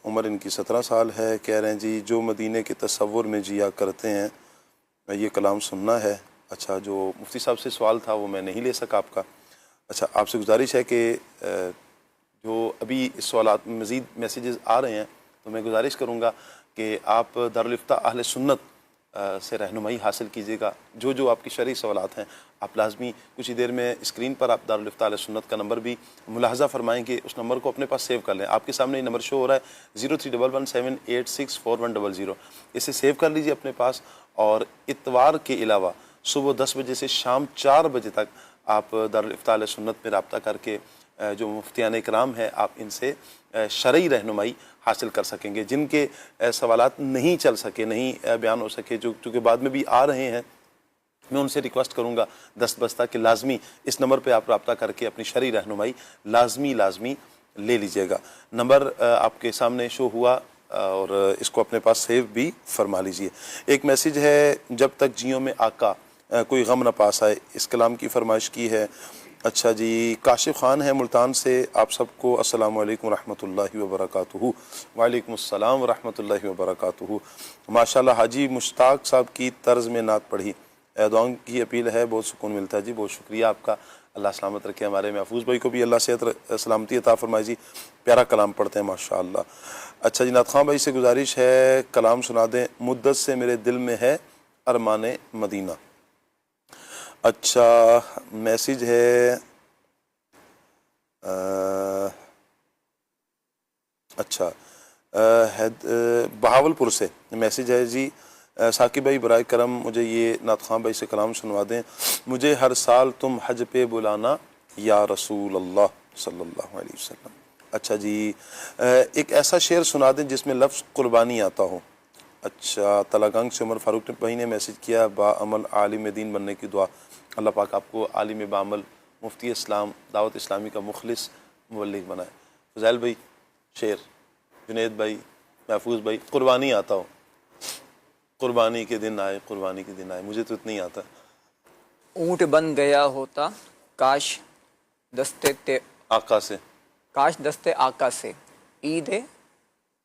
عمر ان کی 17 سال ہے, کہہ رہے ہیں جی جو مدینے کے تصور میں جیا کرتے ہیں یہ کلام سننا ہے. اچھا, جو مفتی صاحب سے سوال تھا وہ میں نہیں لے سکا آپ کا. اچھا, آپ سے گزارش ہے کہ جو ابھی اس سوالات میں مزید میسیجز آ رہے ہیں تو میں گزارش کروں گا کہ آپ دارالفتہ اہل سنت سے رہنمائی حاصل کیجیے گا. جو آپ کی شرعی سوالات ہیں آپ لازمی کچھ ہی دیر میں اسکرین پر آپ دارالفتہ اہل سنت کا نمبر بھی ملاحظہ فرمائیں کہ اس نمبر کو اپنے پاس سیو کر لیں. آپ کے سامنے یہ نمبر شو ہو رہا ہے 031178641100. اسے سیو کر لیجیے اپنے پاس, اور اتوار کے علاوہ صبح 10 بجے سے شام 4 بجے تک آپ دارالفتہ اہل سنت میں رابطہ کر کے جو مفتیان اکرام ہیں آپ ان سے شرعی رہنمائی حاصل کر سکیں گے. جن کے سوالات نہیں چل سکے, نہیں بیان ہو سکے, جو چونکہ بعد میں بھی آ رہے ہیں, میں ان سے ریکویسٹ کروں گا دست بستہ کہ لازمی اس نمبر پہ آپ رابطہ کر کے اپنی شرعی رہنمائی لازمی لے لیجئے گا. نمبر آپ کے سامنے شو ہوا اور اس کو اپنے پاس سیو بھی فرما لیجئے. ایک میسیج ہے, جب تک جیوں میں آقا کوئی غم نہ پاس آئے, اس کلام کی فرمائش کی ہے. اچھا جی, کاشف خان ہے ملتان سے. آپ سب کو السلام علیکم ورحمۃ اللہ وبرکاتہ. وعلیکم السلام ورحمۃ اللہ وبرکاتہ. ماشاءاللہ حاجی مشتاق صاحب کی طرز میں نعت پڑھی, دعاؤں کی اپیل ہے, بہت سکون ملتا ہے جی. بہت شکریہ آپ کا, اللہ سلامت رکھے. ہمارے محفوظ بھائی کو بھی اللہ صحت سلامتی عطا فرمائے جی, پیارا کلام پڑھتے ہیں ماشاءاللہ. اچھا جی, نعت خان بھائی سے گزارش ہے کلام سنا دیں. مدت سے میرے دل میں ہے ارمان مدینہ. اچھا, میسیج ہے اچھا بہاول پور سے میسیج ہے جی. ثاقب بھائی برائے کرم مجھے یہ نعت خان بھائی سے کلام سنوا دیں. مجھے ہر سال تم حج پہ بلانا یا رسول اللہ صلی اللہ علیہ وسلم. اچھا جی, ایک ایسا شعر سنا دیں جس میں لفظ قربانی آتا ہو. اچھا, تلاگنگ سے عمر فاروق بھائی نے میسیج کیا, با عمل عالم دین بننے کی دعا. اللہ پاک آپ کو عالم بعمل, مفتی اسلام, دعوت اسلامی کا مخلص مبلغ بنائے. فضائل بھائی شعر, جنید بھائی, محفوظ بھائی, قربانی آتا ہو, قربانی کے دن آئے، قربانی کے دن آئے، مجھے تو اتنا ہی آتا ہے۔
اونٹ بن گیا ہوتا کاش دستے
آقا سے،
کاش دستے آقا سے عید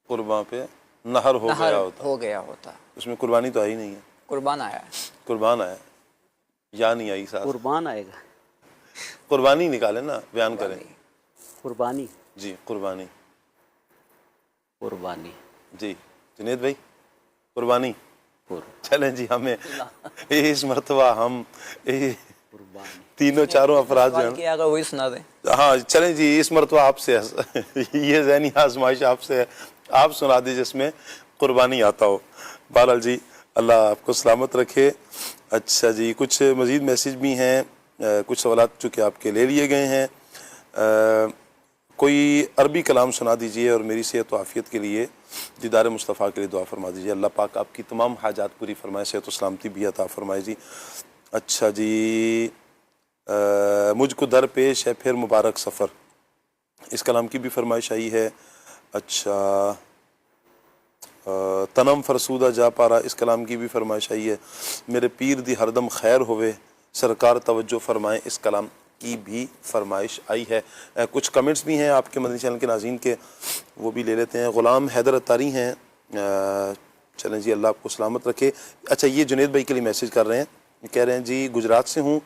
قربان پہ نہر ہو
گیا ہوتا۔
اس میں قربانی تو آئی نہیں ہے،
قربان آیا ہے،
قربان آیا یا نہیں آئی ساتھ؟
قربان آئے گا،
قربانی نکالے نا، بیان کریں۔
قربانی،
جی قربانی،
قربانی،
جی جنید بھائی قربانی۔ چلیں جی، ہمیں اس مرتبہ ہم تینوں چاروں افراد جو ہیں،
اگر وہی سنا دیں۔
ہاں چلیں جی، اس مرتبہ آپ سے یہ ذہنی آزمائش آپ سے ہے، آپ سنا دیجیے جس میں قربانی آتا ہو۔ بہرحال جی، اللہ آپ کو سلامت رکھے۔ اچھا جی، کچھ مزید میسیج بھی ہیں، کچھ سوالات چونکہ آپ کے لے لیے گئے ہیں۔ کوئی عربی کلام سنا دیجیے اور میری صحت و عافیت کے لیے، دیدار مصطفیٰ کے لیے دعا فرما دیجیے، اللہ پاک آپ کی تمام حاجات پوری فرمائے، صحت و سلامتی بھی عطا فرمائے جی۔ اچھا جی، مجھ کو در پیش ہے پھر مبارک سفر، اس کلام کی بھی فرمائش آئی ہے۔ اچھا، تنم فرسودہ جا پارا، اس کلام کی بھی فرمائش آئی ہے۔ میرے پیر دی ہردم خیر ہوئے، سرکار توجہ فرمائیں، اس کلام کی بھی فرمائش آئی ہے۔ کچھ کمنٹس بھی ہیں آپ کے مدنی چینل کے ناظرین کے، وہ بھی لے لیتے ہیں۔ غلام حیدر اتاری ہیں، چلیں جی، اللہ آپ کو سلامت رکھے۔ اچھا، یہ جنید بھائی کے لیے میسیج کر رہے ہیں، کہہ رہے ہیں جی گجرات سے ہوں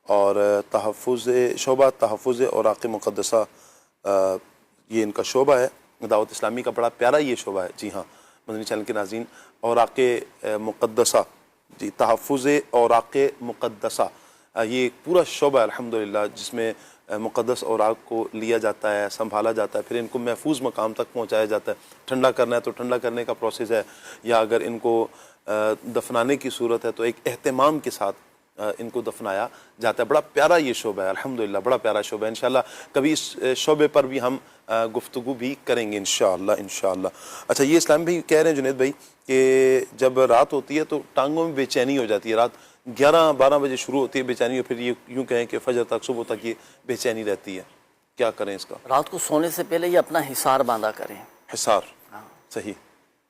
اور تحفظ شعبہ تحفظ اوراق مقدسہ، یہ ان کا شعبہ ہے، دعوت اسلامی کا بڑا پیارا یہ شعبہ ہے۔ جی ہاں مدنی چینل کے ناظرین، اوراق مقدسہ، جی تحفظ اوراق مقدسہ، یہ ایک پورا شعبہ ہے الحمدللہ، جس میں مقدس اوراق کو لیا جاتا ہے، سنبھالا جاتا ہے، پھر ان کو محفوظ مقام تک پہنچایا جاتا ہے۔ ٹھنڈا کرنا ہے تو ٹھنڈا کرنے کا پروسیس ہے، یا اگر ان کو دفنانے کی صورت ہے تو ایک اہتمام کے ساتھ ان کو دفنایا جاتا ہے۔ بڑا پیارا یہ شعبہ ہے الحمدللہ، بڑا پیارا شعبہ ہے۔ انشاءاللہ کبھی اس شعبے پر بھی ہم گفتگو بھی کریں گے انشاءاللہ۔ اچھا، یہ اسلام بھائی کہہ رہے ہیں جنید بھائی کہ جب رات ہوتی ہے تو ٹانگوں میں بے چینی ہو جاتی ہے، رات 11-12 بجے شروع ہوتی ہے بے چینی، اور پھر یہ یوں کہیں کہ فجر تک، صبح تک یہ بے چینی رہتی ہے، کیا کریں اس کا؟
رات کو سونے سے پہلے یہ اپنا حصار باندھا کریں۔
حصار، صحیح۔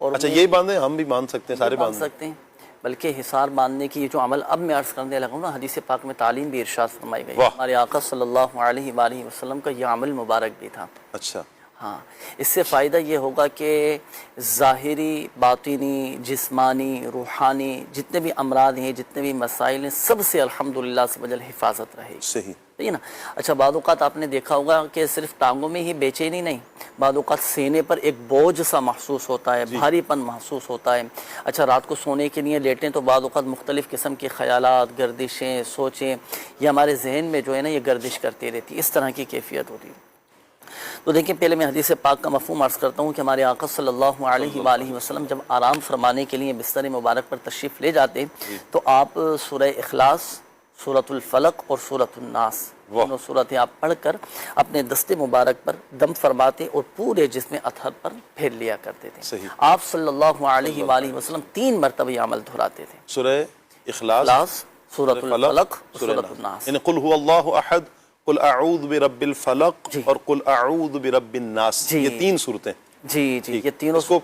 اچھا، یہ باندھیں، ہم بھی باندھ سکتے ہیں، سارے باندھ
سکتے ہیں، بلکہ حصار باندھنے کی یہ جو عمل اب میں عرض کرنے لگا ہوں نا، حدیث پاک میں تعلیم بھی ارشاد فرمائی گئی، ہمارے آقا صلی اللہ علیہ وآلہ وسلم کا یہ عمل مبارک بھی تھا۔
اچھا،
ہاں، اس سے فائدہ یہ ہوگا کہ ظاہری، باطنی، جسمانی، روحانی جتنے بھی امراض ہیں، جتنے بھی مسائل ہیں، سب سے الحمدللہ سے وجل حفاظت رہے گی۔
صحیح،
ٹھیک ہے نا۔ اچھا، بعض اوقات آپ نے دیکھا ہوگا کہ صرف ٹانگوں میں ہی بے چینی نہیں، بعض اوقات سینے پر ایک بوجھ سا محسوس ہوتا ہے، بھاری پن محسوس ہوتا ہے۔ اچھا، رات کو سونے کے لیے لیٹیں تو بعض اوقات مختلف قسم کے خیالات، گردشیں، سوچیں، یہ ہمارے ذہن میں جو ہے نا یہ گردش کرتی رہتی ہے، اس طرح کی کیفیت ہوتی ہے۔ تو دیکھیں، پہلے میں حدیث پاک کا مفہوم عرض کرتا ہوں کہ ہمارے آقا صلی اللہ علیہ وآلہ وسلم جب آرام فرمانے کے لیے بستر مبارک پر تشریف لے جاتے تو آپ سورہ اخلاص، سورۃ الفلق اور سورۃ الناس، دونوں صورتیں آپ پڑھ کر اپنے دست مبارک پر دم فرماتے اور پورے جسم اطہر پر پھیر لیا کرتے تھے۔ آپ صلی اللہ علیہ وآلہ وسلم 3 مرتبہ یہ عمل دہراتے تھے،
سورہ اخلاص،
سورۃ الفلق، سورۃ الناس۔
یعنی قل هو اللہ احد، قل اعوذ برب الفلق اور قل اعوذ برب الناس، یہ 3 صورتیں۔
جی، یہ تینوں
کو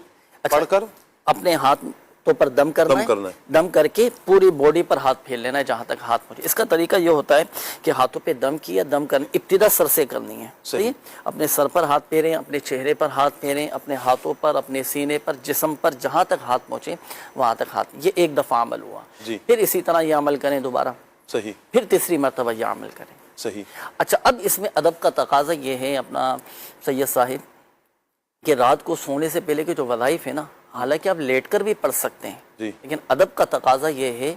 پڑھ کر
اپنے ہاتھ تو پر دم کرنا ہے، دم کر کے پوری باڈی پر ہاتھ پھیر لینا ہے جہاں تک ہاتھ پہنچے۔ اس کا طریقہ یہ ہوتا ہے کہ ہاتھوں پہ دم کیا، دم کرنا ابتدا سر سے کرنی ہے، صحیح، اپنے سر پر ہاتھ پھیریں، اپنے چہرے پر ہاتھ پھیریں، اپنے ہاتھوں پر، اپنے سینے پر، جسم پر، جہاں تک ہاتھ پہنچے وہاں تک ہاتھ، یہ ایک دفعہ عمل ہوا۔ پھر اسی طرح یہ عمل کریں دوبارہ،
صحیح،
پھر تیسری مرتبہ یہ عمل کریں،
صحیح۔
اچھا، اب اس میں ادب کا تقاضا یہ ہے اپنا سید صاحب کہ رات کو سونے سے پہلے کے جو وظائف ہیں نا، حالانکہ آپ لیٹ کر بھی پڑھ سکتے ہیں، لیکن ادب کا تقاضا یہ ہے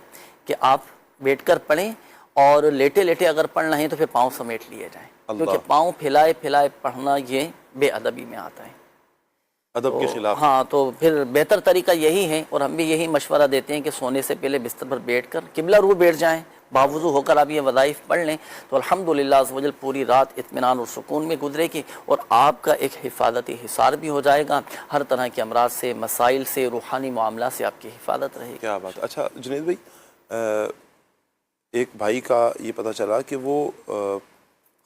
کہ آپ بیٹھ کر پڑھیں، اور لیٹے لیٹے اگر پڑھنا ہے تو پھر پاؤں سمیٹ لیے جائیں، کیونکہ پاؤں پھیلائے پھیلائے پڑھنا یہ بے ادبی میں آتا ہے،
ادب کے خلاف۔
ہاں، تو پھر بہتر طریقہ یہی ہے، اور ہم بھی یہی مشورہ دیتے ہیں کہ سونے سے پہلے بستر پر بیٹھ کر قبلہ رو بیٹھ جائیں، باوضو ہو کر آپ یہ وظائف پڑھ لیں تو الحمدللہ عز و جل پوری رات اطمینان اور سکون میں گزرے گی، اور آپ کا ایک حفاظتی حصار بھی ہو جائے گا، ہر طرح کے امراض سے، مسائل سے، روحانی معاملات سے آپ کی حفاظت رہے گی۔
کیا بات ہے۔ اچھا جنید بھائی، ایک بھائی کا یہ پتہ چلا کہ وہ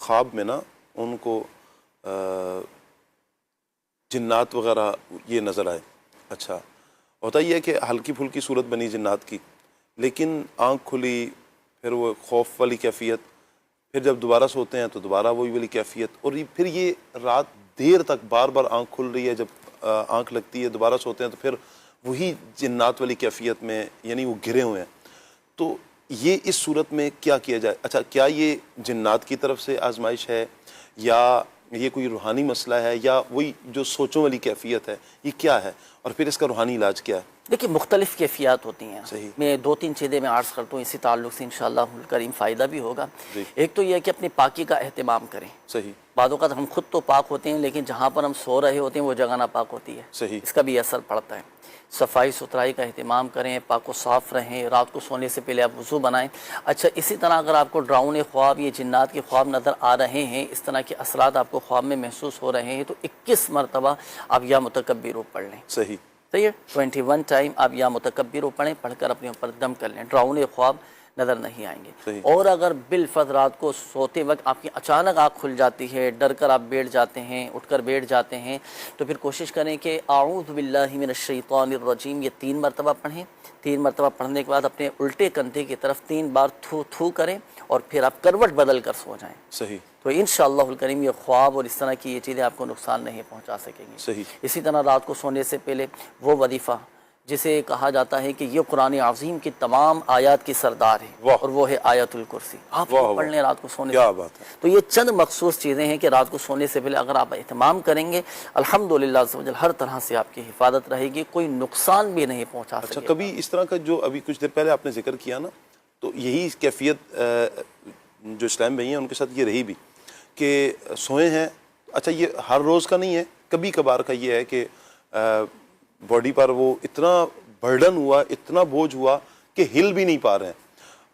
خواب میں نا ان کو جنات وغیرہ یہ نظر آئے، اچھا، ہوتا یہ ہے کہ ہلکی پھلکی صورت بنی جنات کی، لیکن آنکھ کھلی، پھر وہ خوف والی کیفیت، پھر جب دوبارہ سوتے ہیں تو دوبارہ وہی والی کیفیت، اور پھر یہ رات دیر تک بار بار آنکھ کھل رہی ہے، جب آنکھ لگتی ہے دوبارہ سوتے ہیں تو پھر وہی جنات والی کیفیت میں، یعنی وہ گھرے ہوئے ہیں. تو یہ اس صورت میں کیا کیا جائے؟ اچھا، کیا یہ جنات کی طرف سے آزمائش ہے، یا یہ کوئی روحانی مسئلہ ہے، یا وہی جو سوچوں والی کیفیت ہے، یہ کیا ہے، اور پھر اس کا روحانی علاج کیا ہے؟
دیکھیے مختلف کیفیات ہوتی ہیں. میں 2-3 چیزیں میں عرض کرتا ہوں، اسی تعلق سے انشاءاللہ الکریم فائدہ بھی ہوگا. ایک تو یہ ہے کہ اپنی پاکی کا اہتمام کریں.
صحیح.
بعض اوقات ہم خود تو پاک ہوتے ہیں، لیکن جہاں پر ہم سو رہے ہوتے ہیں وہ جگہ ناپاک ہوتی ہے.
صحیح.
اس کا بھی اثر پڑتا ہے. صفائی ستھرائی کا اہتمام کریں، پاک و صاف رہیں، رات کو سونے سے پہلے آپ وضو بنائیں. اچھا، اسی طرح اگر آپ کو ڈراؤنے خواب، یہ جنات کے خواب نظر آ رہے ہیں، اس طرح کے اثرات آپ کو خواب میں محسوس ہو رہے ہیں، تو 21 مرتبہ آپ یا متکبر پڑھ لیں.
صحیح.
صحیح ہے. 21 ٹائم آپ یا متکبر پڑھیں، پڑھ کر اپنے اوپر دم کر لیں. ڈراؤنے خواب نظر نہیں آئیں گے. اور اگر بالفرض رات کو سوتے وقت آپ کی اچانک آنکھ کھل جاتی ہے، ڈر کر آپ بیٹھ جاتے ہیں، اٹھ کر بیٹھ جاتے ہیں، تو پھر کوشش کریں کہ اعوذ باللہ من الشیطان الرجیم یہ 3 مرتبہ پڑھیں. 3 مرتبہ پڑھنے کے بعد اپنے الٹے کندھے کی طرف 3 بار تھو تھو کریں، اور پھر آپ کروٹ بدل کر سو جائیں.
صحیح.
تو انشاءاللہ الکریم یہ خواب اور اس طرح کی یہ چیزیں آپ کو نقصان نہیں پہنچا سکیں گی.
صحیح.
اسی طرح رات کو سونے سے پہلے وہ وظیفہ جسے کہا جاتا ہے کہ یہ قرآن عظیم کی تمام آیات کی سردار ہے، اور وہ ہے آیت الکرسی. آپ کو پڑھ لیں رات کو سونے سے.
کیا بات ہے.
تو یہ چند مخصوص چیزیں ہیں کہ رات کو سونے سے پہلے اگر آپ اہتمام کریں گے، الحمدللہ عز و جل ہر طرح سے آپ کی حفاظت رہے گی، کوئی نقصان بھی نہیں پہنچا سکے.
اچھا، کبھی اس طرح کا جو ابھی کچھ دیر پہلے آپ نے ذکر کیا نا، تو یہی کیفیت جو اسلام بھائی ہیں ان کے ساتھ یہ رہی بھی کہ سوئے ہیں. اچھا، یہ ہر روز کا نہیں ہے، کبھی کبھار کا یہ ہے کہ باڈی پر وہ اتنا برڈن ہوا، اتنا بوجھ ہوا کہ ہل بھی نہیں پا رہے ہیں.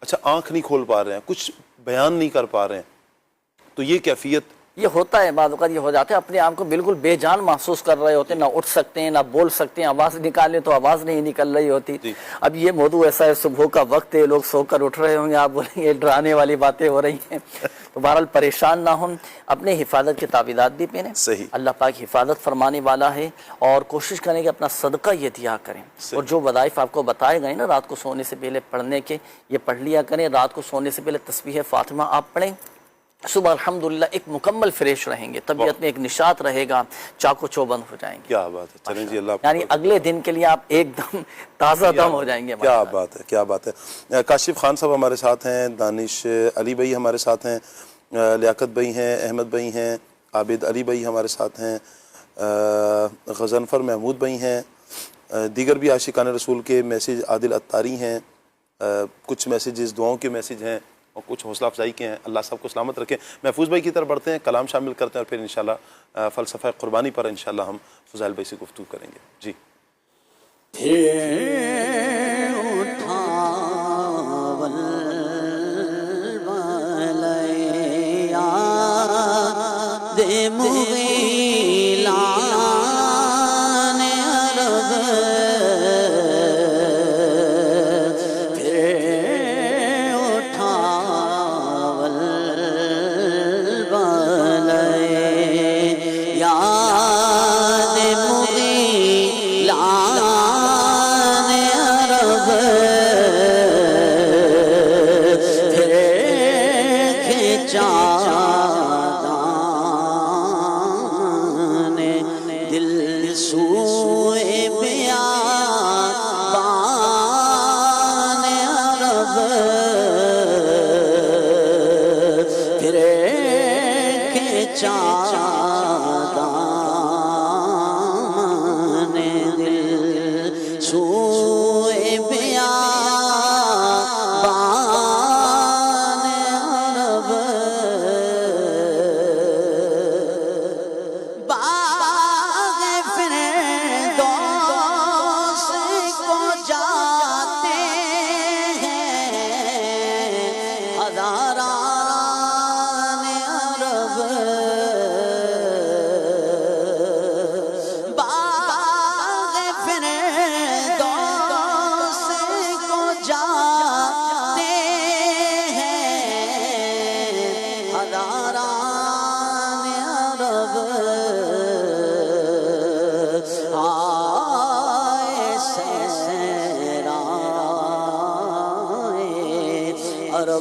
اچھا، آنکھ نہیں کھول پا رہے ہیں، کچھ بیان نہیں کر پا رہے ہیں. تو یہ کیفیت
یہ ہوتا ہے، بعض اوقات یہ ہو جاتے ہیں، اپنے آپ کو بالکل بے جان محسوس کر رہے ہوتے ہیں، نہ اٹھ سکتے ہیں، نہ بول سکتے ہیں، آواز نکالیں تو آواز نہیں نکل رہی ہوتی. اب یہ موضوع ایسا ہے، صبح کا وقت ہے، لوگ سو کر اٹھ رہے ہوں گے، آپ بولیں گے ڈرانے والی باتیں ہو رہی ہیں. تو بہرحال پریشان نہ ہوں، اپنے حفاظت کے تعویذات بھی پہنیں.
صحیح.
اللہ پاک حفاظت فرمانے والا ہے، اور کوشش کریں کہ اپنا صدقہ یہ دیا کریں. اور جو وظائف آپ کو بتائے گئے نا رات کو سونے سے پہلے پڑھنے کے، یہ پڑھ لیا کریں. رات کو سونے سے پہلے تسبیح فاطمہ آپ پڑھیں. صبح الحمدللہ ایک مکمل فریش رہیں گے، طبیعت میں ایک نشاط رہے گا، چاقو چوبند ہو جائیں گے.
کیا بات ہے. چلیں جی، اللہ
یعنی اگلے دن کے لیے آپ ایک دم تازہ دم ہو جائیں گے.
کیا بات ہے، کیا بات ہے. کاشف خان صاحب ہمارے ساتھ ہیں، دانش علی بھائی ہمارے ساتھ ہیں، لیاقت بھائی ہیں، احمد بھائی ہیں، عابد علی بھائی ہمارے ساتھ ہیں، غضنفر محمود بھائی ہیں، دیگر بھی عاشقان رسول کے میسیج عادل اتاری ہیں، کچھ میسیجز دعاؤں کے میسیج ہیں، اور کچھ حوصلہ افزائی کے ہیں. اللہ سب کو سلامت رکھیں. محفوظ بھائی کی طرف بڑھتے ہیں، کلام شامل کرتے ہیں، اور پھر انشاءاللہ فلسفہ قربانی پر انشاءاللہ ہم فضائل بھائی سے گفتگو کریں گے. جی.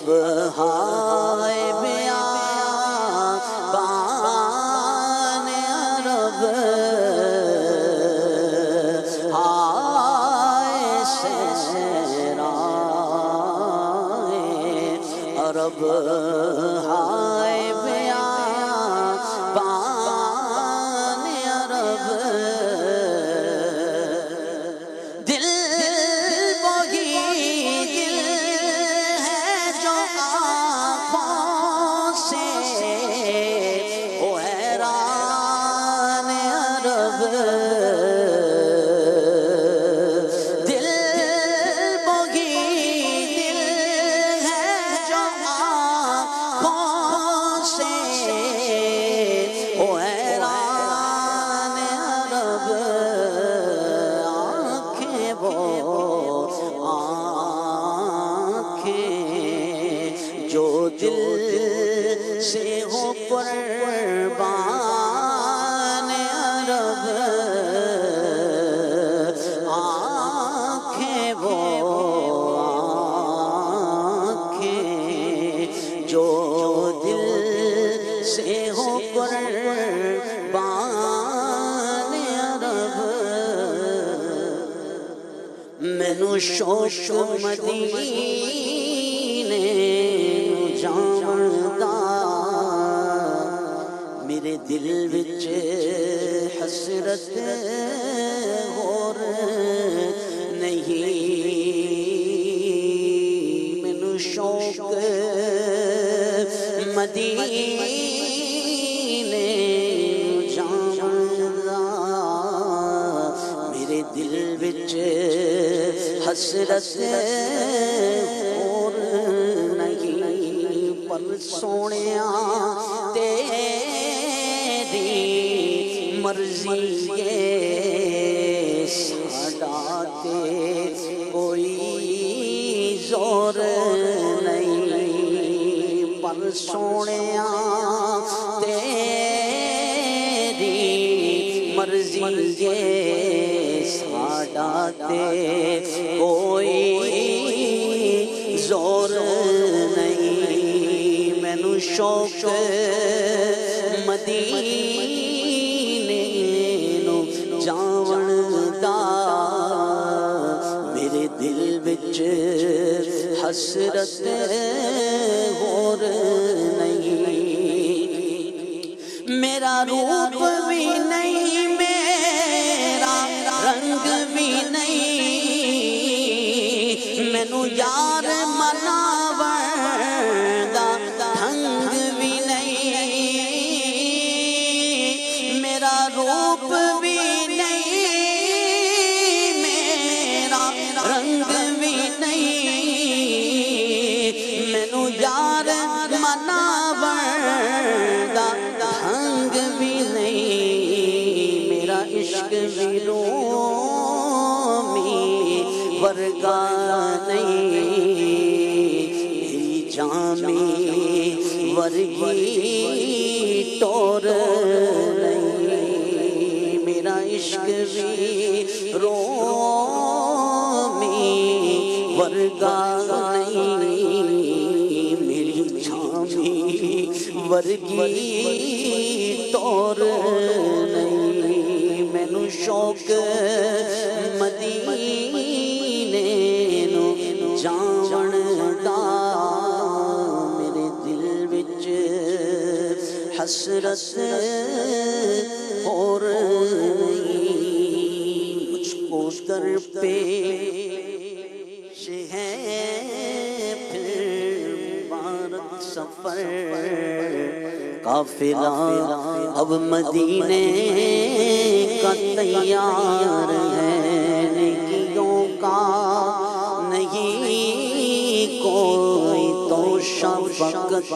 عرب ہائے بیابان عرب ہائے صحرائے عرب ہائے بیابان عرب دل وہی دل ہے جو آنکھوں سے وہ حیران عرب دل وہی دل ہے جو آنکھوں سے وہ حیران عرب آنکھیں وہ آنکھیں جو دل سے ہو قربان عرب آنکھیں وہ آنکھیں جو دل سے ہو قربان عرب مینو شوق مدینے جاندا میرے دل وچ حسرت اور نہیں مینو شوق مدینے جاندا میرے دل وچ حسرت اور نہیں پر سونیا تیری مرضی ہے ساڈا تے کوئی زور نہیں پر سونیا تیری مرضی ہے ساڈا تے کوئی زور نہیں مینو شوق مدینے نو جاون دا میرے دل وچ حسرت اور نہیں میرا روپ بھی نہیں میرا رنگ بھی نہیں مینو یار مناون دا ڈھنگ بھی نہیں میرا روپ بھی نہیں میرا رنگ بھی نہیں مینو یار مناون دا ڈھنگ بھی نہیں میرا عشق بھی رومی ورگا نہیں میری جامی ورگی ٹور نہیں میرا عشق بھی رومی ورگا نہیں میری جامی ورگی ٹور نہیں مینو شوق مدینے نو جاون دا میرے دل وچ حسرت اور نہیں مجھ کو در پیش ہے پھر مبارک سفر قافلہ اب مدینے کا تیار ہے نیکیوں کا نہیں کوئی تو شفقت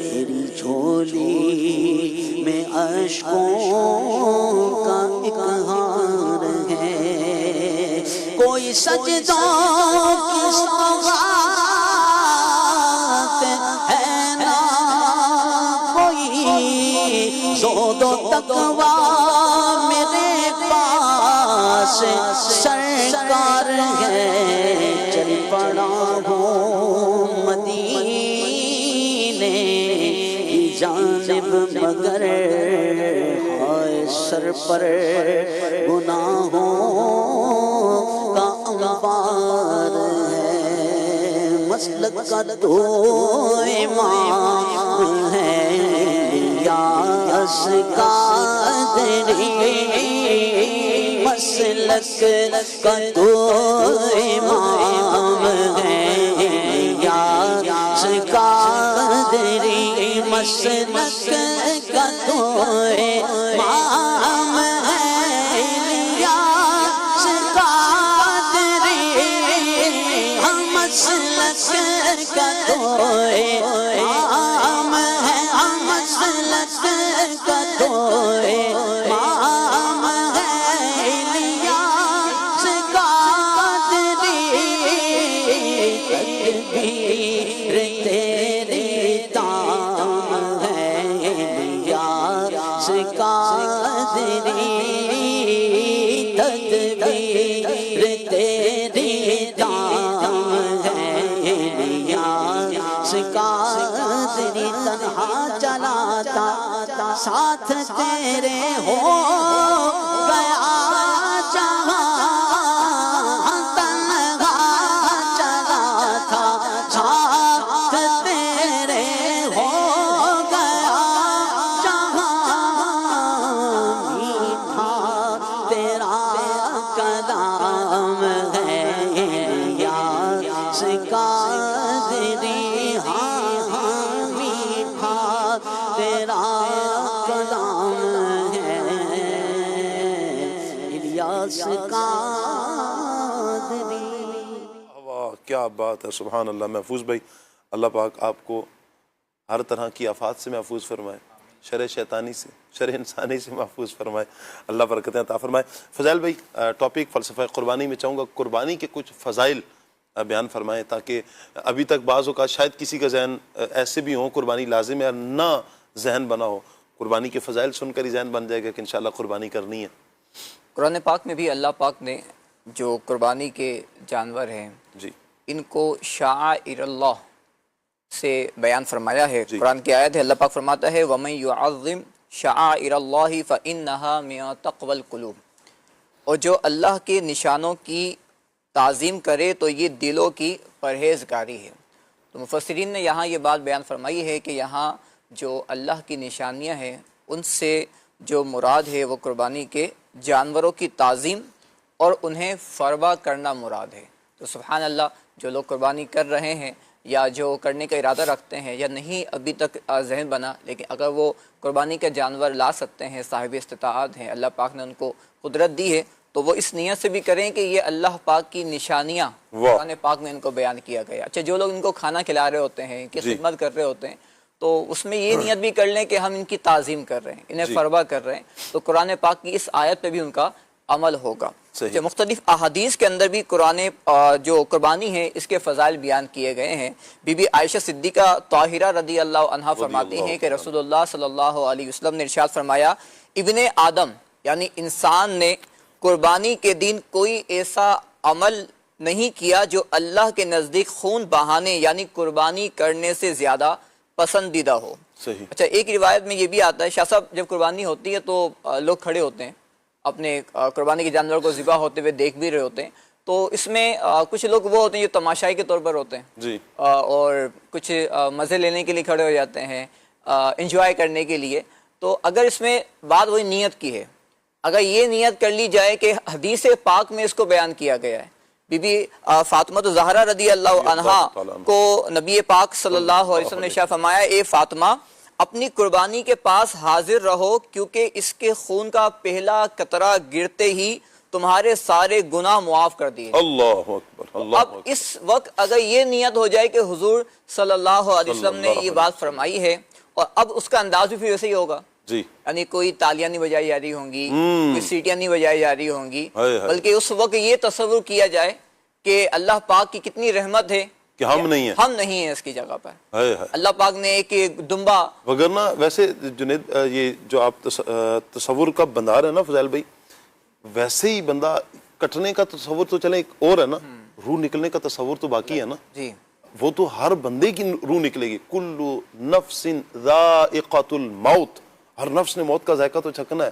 میری جھولی میں اشکوں کا اقہار ہے کوئی سجدوں کی سوغات ہے نا کوئی زہد و تقویٰ میرے پاس سرکار ہے چل پڑا ہوں سر پر گناہوں کا انبار ہے، مسلک کا تو امام ہے، الیاس قادری مسلک کا تو امام ہے، الیاس قادری مسلک کا تو امام ہے، الیاس قادری مسلک کا تو امام ہے، مسلک کا تو امام ہے، الیاس قادری تدبیر تیری تام ہے، الیاس قادری تدبیر تیری تام ہے، الیاس قادری تنہا چلاتا ساتھ تیرے ہو گیا جہاں، تنہا چلا تھا ساتھ تیرے ہو گیا جہاں، میٹھا تیرا کلام ہے، الیاس قادری ہاں میٹھا تیرا کلام ہے، الیاس قادری۔
واہ کیا بات ہے، سبحان اللہ۔ محفوظ بھائی، اللہ پاک آپ کو ہر طرح کی آفات سے محفوظ فرمائے، شر شیطانی سے، شر انسانی سے محفوظ فرمائے، اللہ برکتیں عطا فرمائے۔ فضائل بھائی، ٹاپک فلسفہ قربانی میں چاہوں گا قربانی کے کچھ فضائل بیان فرمائیں، تاکہ ابھی تک بعض اوقات شاید کسی کا ذہن ایسے بھی ہوں قربانی لازم ہے نہ ذہن بنا ہو، قربانی کے فضائل سن کر ہی ذہن بن جائے گا کہ انشاءاللہ قربانی کرنی ہے۔
قرآن پاک میں بھی اللہ پاک نے جو قربانی کے جانور ہیں
جی
ان کو شعائر اللہ سے بیان فرمایا ہے۔ قرآن کی آیت ہے، اللہ پاک فرماتا ہے وَمَن يُعَظِّمْ شَعَائِرَ اللَّهِ فَإِنَّهَا مِن تَقْوَى الْقُلُوبِ، اور جو اللہ کے نشانوں کی تعظیم کرے تو یہ دلوں کی پرہیزگاری ہے۔ تو مفسرین نے یہاں یہ بات بیان فرمائی ہے کہ یہاں جو اللہ کی نشانیاں ہیں ان سے جو مراد ہے وہ قربانی کے جانوروں کی تعظیم اور انہیں فربہ کرنا مراد ہے۔ تو سبحان اللہ، جو لوگ قربانی کر رہے ہیں یا جو کرنے کا ارادہ رکھتے ہیں یا نہیں ابھی تک ذہن بنا، لیکن اگر وہ قربانی کا جانور لا سکتے ہیں، صاحب استطاعت ہیں، اللہ پاک نے ان کو قدرت دی ہے، تو وہ اس نیت سے بھی کریں کہ یہ اللہ پاک کی نشانیاں قرآن پاک میں ان کو بیان کیا گیا۔ اچھا، جو لوگ ان کو کھانا کھلا رہے ہوتے ہیں، ان کی خدمت کر رہے ہوتے ہیں، تو اس میں یہ نیت بھی کر لیں کہ ہم ان کی تعظیم کر رہے ہیں، انہیں فربہ کر رہے ہیں، تو قرآن پاک کی اس آیت پہ بھی ان کا عمل ہوگا۔ جو مختلف احادیث کے اندر بھی قرآن جو قربانی ہے اس کے فضائل بیان کیے گئے ہیں۔ بی بی عائشہ صدیقہ طاہرہ رضی اللہ عنہا فرماتی ہیں کہ رسول اللہ صلی اللہ علیہ وسلم نے ارشاد فرمایا، ابن آدم یعنی انسان نے قربانی کے دن کوئی ایسا عمل نہیں کیا جو اللہ کے نزدیک خون بہانے یعنی قربانی کرنے سے زیادہ پسندیدہ ہو۔ اچھا، ایک روایت میں یہ بھی آتا ہے، شاہ صاحب جب قربانی ہوتی ہے تو لوگ کھڑے ہوتے ہیں، اپنے قربانی کے جانور کو ذبح ہوتے ہوئے دیکھ بھی رہے ہوتے ہیں، تو اس میں کچھ لوگ وہ ہوتے ہیں جو تماشائی کے طور پر ہوتے ہیں اور کچھ مزے لینے کے لیے کھڑے ہو جاتے ہیں، انجوائے کرنے کے لیے۔ تو اگر اس میں بات وہی نیت کی ہے، اگر یہ نیت کر لی جائے کہ حدیث پاک میں اس کو بیان کیا گیا ہے، بی بی فاطمہ زہرا رضی اللہ عنہا کو نبی پاک صلی اللہ علیہ وسلم نے ارشاد فرمایا، اے فاطمہ اپنی قربانی کے پاس حاضر رہو، کیونکہ اس کے خون کا پہلا قطرہ گرتے ہی تمہارے سارے گناہ معاف کر دیے۔ اللہ اکبر۔ اب اس وقت اگر یہ نیت ہو جائے کہ حضور صلی اللہ علیہ وسلم نے یہ بات فرمائی ہے، اور اب اس کا انداز بھی پھر ویسے ہی ہوگا، یعنی کوئی تالیاں نہیں بجائی جا رہی ہوں گی، کوئی سیٹیاں نہیں بجائی جا رہی ہوں گی، بلکہ اس وقت یہ تصور کیا جائے کہ اللہ پاک کی کتنی رحمت ہے کہ ہم نہیں ہیں اس کی جگہ پر، اللہ پاک نے ایک دمبا۔
وگرنہ ویسے جنید، یہ جو آپ تصور کا بندہ رہے ہیں نا فضائل بھائی، ویسے ہی بندہ کٹنے کا تصور تو چلے ایک اور ہے نا، روح نکلنے کا تصور تو باقی ہے نا، وہ تو ہر بندے کی روح نکلے گی۔ کل نفس ذائقۃ الموت، ہر نفس نے موت کا ذائقہ تو چکھنا ہے،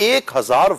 1000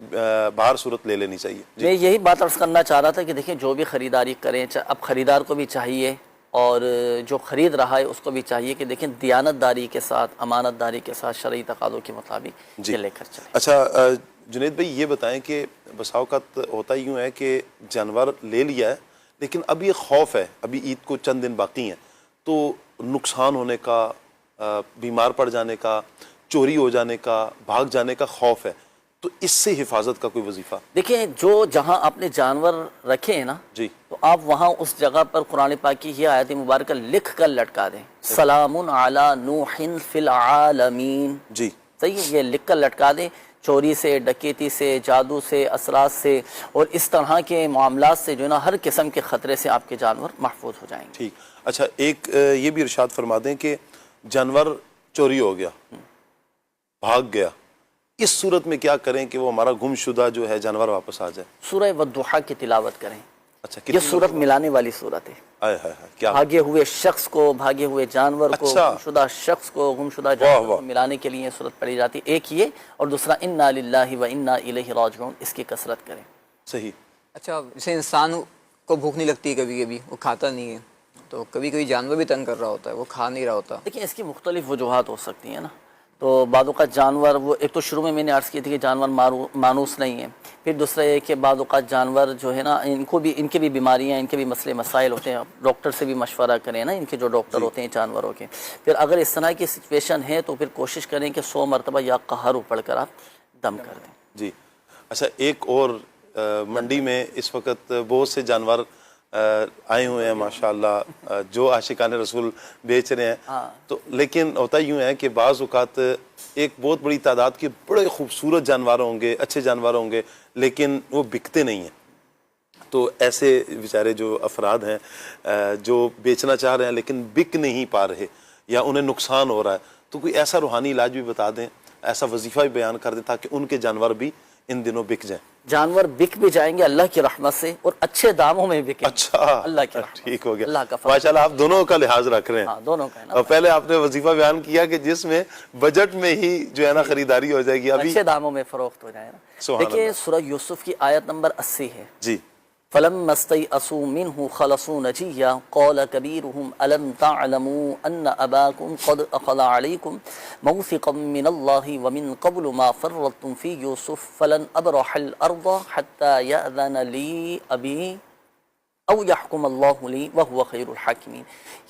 باہر صورت لے لینی چاہیے.
میں یہی بات عرض کرنا چاہ رہا تھا کہ دیکھیں جو بھی خریداری کریں اب خریدار کو بھی چاہیے اور جو خرید رہا ہے اس کو بھی چاہیے کہ دیکھیں دیانت داری کے ساتھ امانت داری کے ساتھ شرعی تقاضوں کے مطابق یہ لے کر چلیں.
اچھا جنید بھائی یہ بتائیں کہ بسا اوقات ہوتا یوں ہے کہ جانور لے لیا ہے لیکن اب یہ خوف ہے، ابھی عید کو چند دن باقی ہیں تو نقصان ہونے کا، بیمار پڑ جانے کا، چوری ہو جانے کا، بھاگ جانے کا خوف ہے، تو اس سے حفاظت کا کوئی وظیفہ؟
دیکھیں جو جہاں آپ نے جانور رکھے ہیں نا
جی
تو آپ وہاں اس جگہ پر قرآن پاک کی یہ آیت مبارکہ لکھ کر لٹکا دیں، سلام علی نوح فی العالمین.
جی
صحیح ہے، یہ لکھ کر لٹکا دیں. چوری سے، ڈکیتی سے، جادو سے، اثرات سے اور اس طرح کے معاملات سے جو ہے نا ہر قسم کے خطرے سے آپ کے جانور محفوظ ہو جائیں گے.
ٹھیک. اچھا ایک یہ بھی ارشاد فرما دیں کہ جانور چوری ہو گیا، بھاگ گیا، اس صورت میں کیا کریں کہ وہ ہمارا گم شدہ جو ہے جانور واپس آ جائے؟
سورہ والضحیٰ کی تلاوت کریں.
اچھا
یہ صورت ملانے والی صورت ہے.
کیا
بھاگے ہوئے شخص کو، بھاگے ہوئے جانور کو،
اچھا.
گم شدہ شخص کو، گم شدہ جانور کو ملانے کے لیے یہ صورت پڑھی جاتی. ایک یہ اور دوسرا انا للہ و انا الیہ راجعون، اس کی کثرت کریں.
صحیح.
اچھا جیسے انسان کو بھوک نہیں لگتی کبھی کبھی، وہ کھاتا نہیں ہے، تو کبھی کبھی جانور بھی تنگ کر رہا ہوتا ہے، وہ کھا نہیں رہا ہوتا.
لیکن اس کی مختلف وجوہات ہو سکتی ہیں نا. تو بعض اوقات جانور وہ ایک تو شروع میں نے عرض کی تھی کہ جانور مانوس نہیں ہیں. پھر دوسرا یہ کہ بعض اوقات جانور جو ہے نا ان کے بھی بیماریاں، ان کے بھی مسئلے مسائل ہوتے ہیں. ڈاکٹر سے بھی مشورہ کریں نا، ان کے جو ڈاکٹر ہوتے ہیں جانوروں کے. پھر اگر اس طرح کی سچویشن ہے تو پھر کوشش کریں کہ 100 مرتبہ یا قہر پڑھ کر آپ دم کر دیں.
جی. اچھا ایک اور منڈی میں اس وقت بہت سے جانور آئے ہوئے ہیں ماشاءاللہ جو عاشقان رسول بیچ رہے ہیں. تو لیکن ہوتا یوں ہے کہ بعض اوقات ایک بہت بڑی تعداد کے بڑے خوبصورت جانور ہوں گے، اچھے جانور ہوں گے، لیکن وہ بکتے نہیں ہیں. تو ایسے بیچارے جو افراد ہیں جو بیچنا چاہ رہے ہیں لیکن بک نہیں پا رہے یا انہیں نقصان ہو رہا ہے، تو کوئی ایسا روحانی علاج بھی بتا دیں، ایسا وظیفہ بھی بیان کر دیں تاکہ ان کے جانور بھی ان دنوں بک جائیں.
جانور بک بھی جائیں گے اللہ کی رحمت سے اور اچھے داموں میں بکیں.
اچھا
اللہ کی رحمت.
ٹھیک ہو گیا.
اللہ کا فضل.
ماشاءاللہ آپ دونوں کا لحاظ رکھ رہے ہیں.
ہاں دونوں کا ہے نا.
اور پہلے آپ نے وظیفہ بیان کیا کہ جس میں بجٹ میں ہی جو ہے نا خریداری ہو جائے گی، ابھی
اچھے داموں میں فروخت ہو جائے نا. دیکھیں سورہ یوسف کی آیت نمبر 80 ہے.
جی.
فَلَمَّا اسْتَيْأَسُوا مِنْهُ خَلَصُوا نَجِيًّا قَالَ كَبِيرُهُمْ أَلَمْ تَعْلَمُوا أَنَّ أَبَاكُمْ قَدْ أَخَذَ عَلَيْكُمْ مَوْثِقًا مِّنَ اللَّهِ وَمِن قَبْلُ مَا فَرَّطْتُمْ فِي يُوسُفَ فَلَنْ أَبْرَحَ الْأَرْضَ حَتَّى يَأْذَنَ لِي أَبِي أَوْ يَحْكُمَ اللَّهُ لِي وَهُوَ خَيْرُ الْحَاكِمِينَ.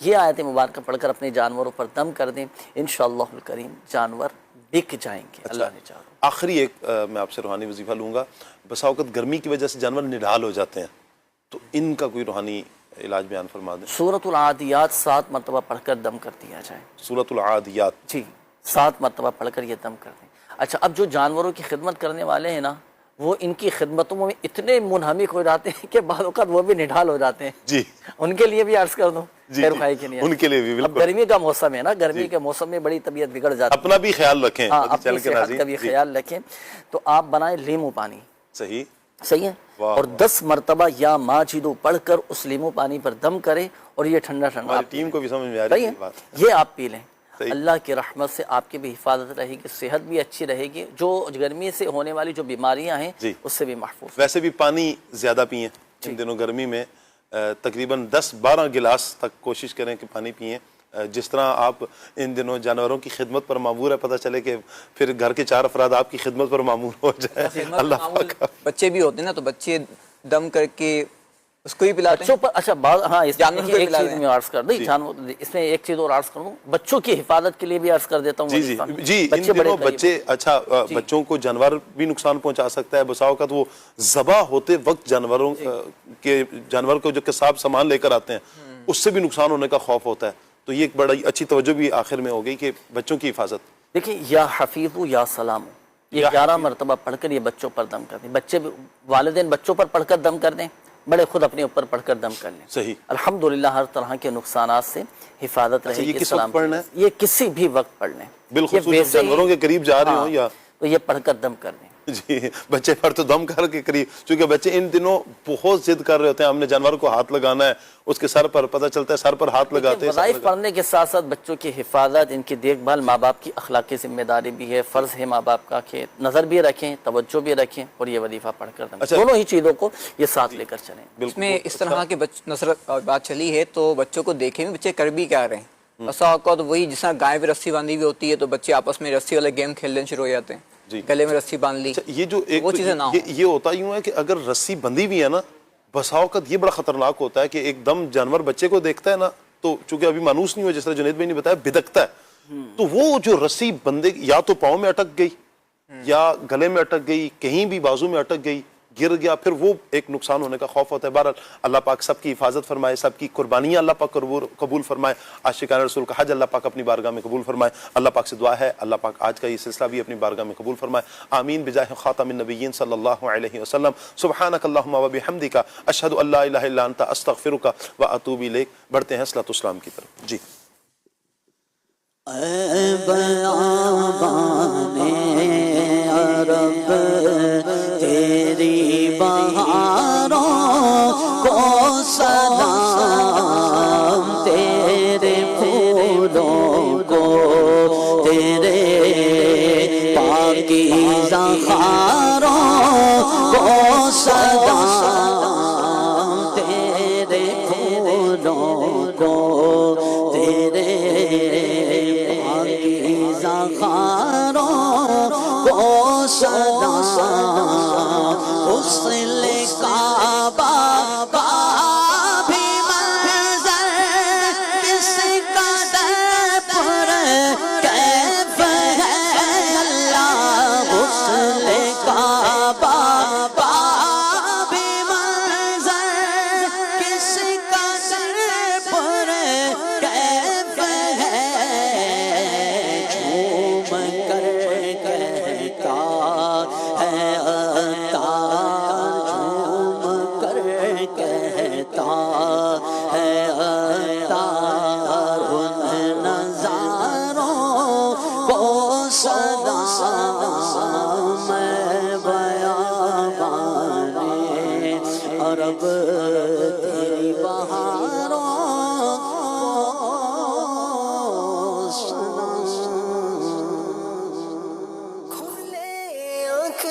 یہ آیت مبارکہ پڑھ کر اپنے جانوروں پر دم کر دیں، انشاءاللہ الکریم جانور بک جائیں گے. اللہ نے چاہا.
آخری ایک میں آپ سے روحانی وظیفہ لوں گا. بسا اوقات گرمی کی وجہ سے جانور نڈھال ہو جاتے ہیں، تو ان کا کوئی روحانی علاج بیان فرما دیں.
سورۃ العادیات 7 مرتبہ پڑھ کر دم کر دیا جائے.
سورۃ العادیات
جی 7 مرتبہ پڑھ کر یہ دم کر دیں. اچھا اب جو جانوروں کی خدمت کرنے والے ہیں نا وہ ان کی خدمتوں میں اتنے منہمک ہو جاتے ہیں کہ بعض اوقات وہ بھی نڈھال ہو جاتے ہیں.
جی
ان کے لیے بھی عرض کر دوں خیر خواہی کے لیے.
ان کے لیے بھی
اب
بالکل.
گرمی کا موسم ہے نا، گرمی کے موسم میں بڑی طبیعت بگڑ جاتی ہے.
اپنا بھی خیال رکھیں.
ہاں اپنی صحت کا بھی خیال رکھیں. تو آپ بنائیں لیمو پانی. صحیح ہے. اور 10 مرتبہ یا ماجدو پڑھ کر اس لیمو پانی پر دم کریں اور یہ ٹھنڈا ٹھنڈا
ٹیم کو بھی سمجھ میں آ رہی ہے بات.
یہ آپ پی لیں. اللہ کی رحمت سے آپ کی بھی حفاظت رہے گی، صحت بھی اچھی رہے گی، جو گرمی سے ہونے والی جو بیماریاں ہیں اس سے بھی محفوظ.
ویسے بھی پانی زیادہ پئیں ان دنوں گرمی میں، تقریباً 10-12 گلاس تک کوشش کریں کہ پانی پئیں. جس طرح آپ ان دنوں جانوروں کی خدمت پر معمور ہے، پتہ چلے کہ پھر گھر کے 4 افراد آپ کی خدمت پر معمور ہو جائے. اللہ پاک.
بچے بھی ہوتے ہیں نا، تو بچے دم کر کے اس کو ہی پلاتے ہیں.
اچھا ہاں اس میں ایک چیز میں عرض کر دوں، اس میں ایک چیز اور عرض کر دوں، بچوں کی حفاظت کے لیے بھی عرض کر دیتا ہوں.
جی ان دنوں بچے اچھا بچوں کو جانور بھی نقصان پہنچا سکتا ہے. بسا اوقات وہ ذبح ہوتے وقت جانور کو جو قصاب سامان لے کر آتے ہیں اس سے بھی نقصان ہونے کا خوف ہوتا ہے. تو یہ ایک بڑی اچھی توجہ بھی آخر میں ہو گئی کہ بچوں کی حفاظت.
دیکھیں یا حفیظ یا سلام، یہ 11 مرتبہ پڑھ کر یہ بچوں پر دم کر دیں. بچے والدین بچوں پر پڑھ کر دم کر دیں، بڑے خود اپنے اوپر پڑھ کر دم کر لیں.
صحیح.
الحمدللہ ہر طرح کے نقصانات سے حفاظت رہے گی.
یہ کس وقت پڑھنا ہے؟
یہ کسی بھی وقت پڑھ لیں،
بالخصوص جانوروں کے قریب جا رہے ہوں یا
تو یہ پڑھ کر دم کر دیں.
جی بچے پر تو دم کر کے قریب، چونکہ بچے ان دنوں بہت ضد کر رہے ہوتے ہیں، ہم نے جانور کو ہاتھ لگانا ہے، اس کے سر پر پتہ چلتا ہے سر پر ہاتھ لگاتے ہیں.
وظائف پڑھنے کے ساتھ ساتھ بچوں کی حفاظت، ان کی دیکھ بھال ماں باپ کی اخلاقی ذمہ داری بھی ہے، فرض ہے ماں باپ کا کہ نظر بھی رکھیں، توجہ بھی رکھیں اور یہ وظیفہ پڑھ کر دیں. دونوں ہی چیزوں کو یہ ساتھ لے کر چلیں.
اس میں اس طرح کے نظر بات چلی ہے تو بچوں کو دیکھیں بھی بچے کر بھی کیا رہے ہیں. ایسا اوقات وہی جس طرح گائے پہ رسی باندھی ہوئی ہوتی ہے تو بچے آپس میں رسی والے گیم کھیلنے شروع ہو جاتے ہیں، گلے میں رسی باندھ لی.
یہ جو ایک
وہ چیزیں نہ ہوں.
یہ ہوتا یوں ہے کہ اگر رسی بندھی بھی ہے نا، بسا اوقات یہ بڑا خطرناک ہوتا ہے کہ ایک دم جانور بچے کو دیکھتا ہے نا تو چونکہ ابھی مانوس نہیں ہوا، جس طرح جنید بھائی نے بتایا، بدکتا ہے. تو وہ جو رسی بندے یا تو پاؤں میں اٹک گئی یا گلے میں اٹک گئی، کہیں بھی بازو میں اٹک گئی، گر گیا، پھر وہ ایک نقصان ہونے کا خوف ہوتا ہے. بہرحال اللہ پاک سب کی حفاظت فرمائے، سب کی قربانیاں اللہ پاک قبول فرمائے، عاشقان رسول کا حج اللہ پاک اپنی بارگاہ میں قبول فرمائے. اللہ پاک سے دعا ہے اللہ پاک آج کا یہ سلسلہ بھی اپنی بارگاہ میں قبول فرمائے. آمین بجاہ خاتم النبیین صلی اللہ علیہ وسلم. سبحانک اللہم و بحمدک، اشہد ان لا الہ الا انت، استغفرک و اتوب الیک. بڑھتے ہیں صلاۃ السلام کی طرف. جی
اے بیابان عرب تیری بہاروں کو سلام، تیرے پھولوں کو تیرے پاکیزہ خاروں کو سلام، تیرے پھولوں کو تیرے خاروں کو سلام. غسل کعبہ کا بھی منظر کس قدر پر کیف ہے اللہ. غسل کعبہ کا بھی منظر کس قدر پر کیف ہے. عرب تیری بہاروں
کھلے آنکھ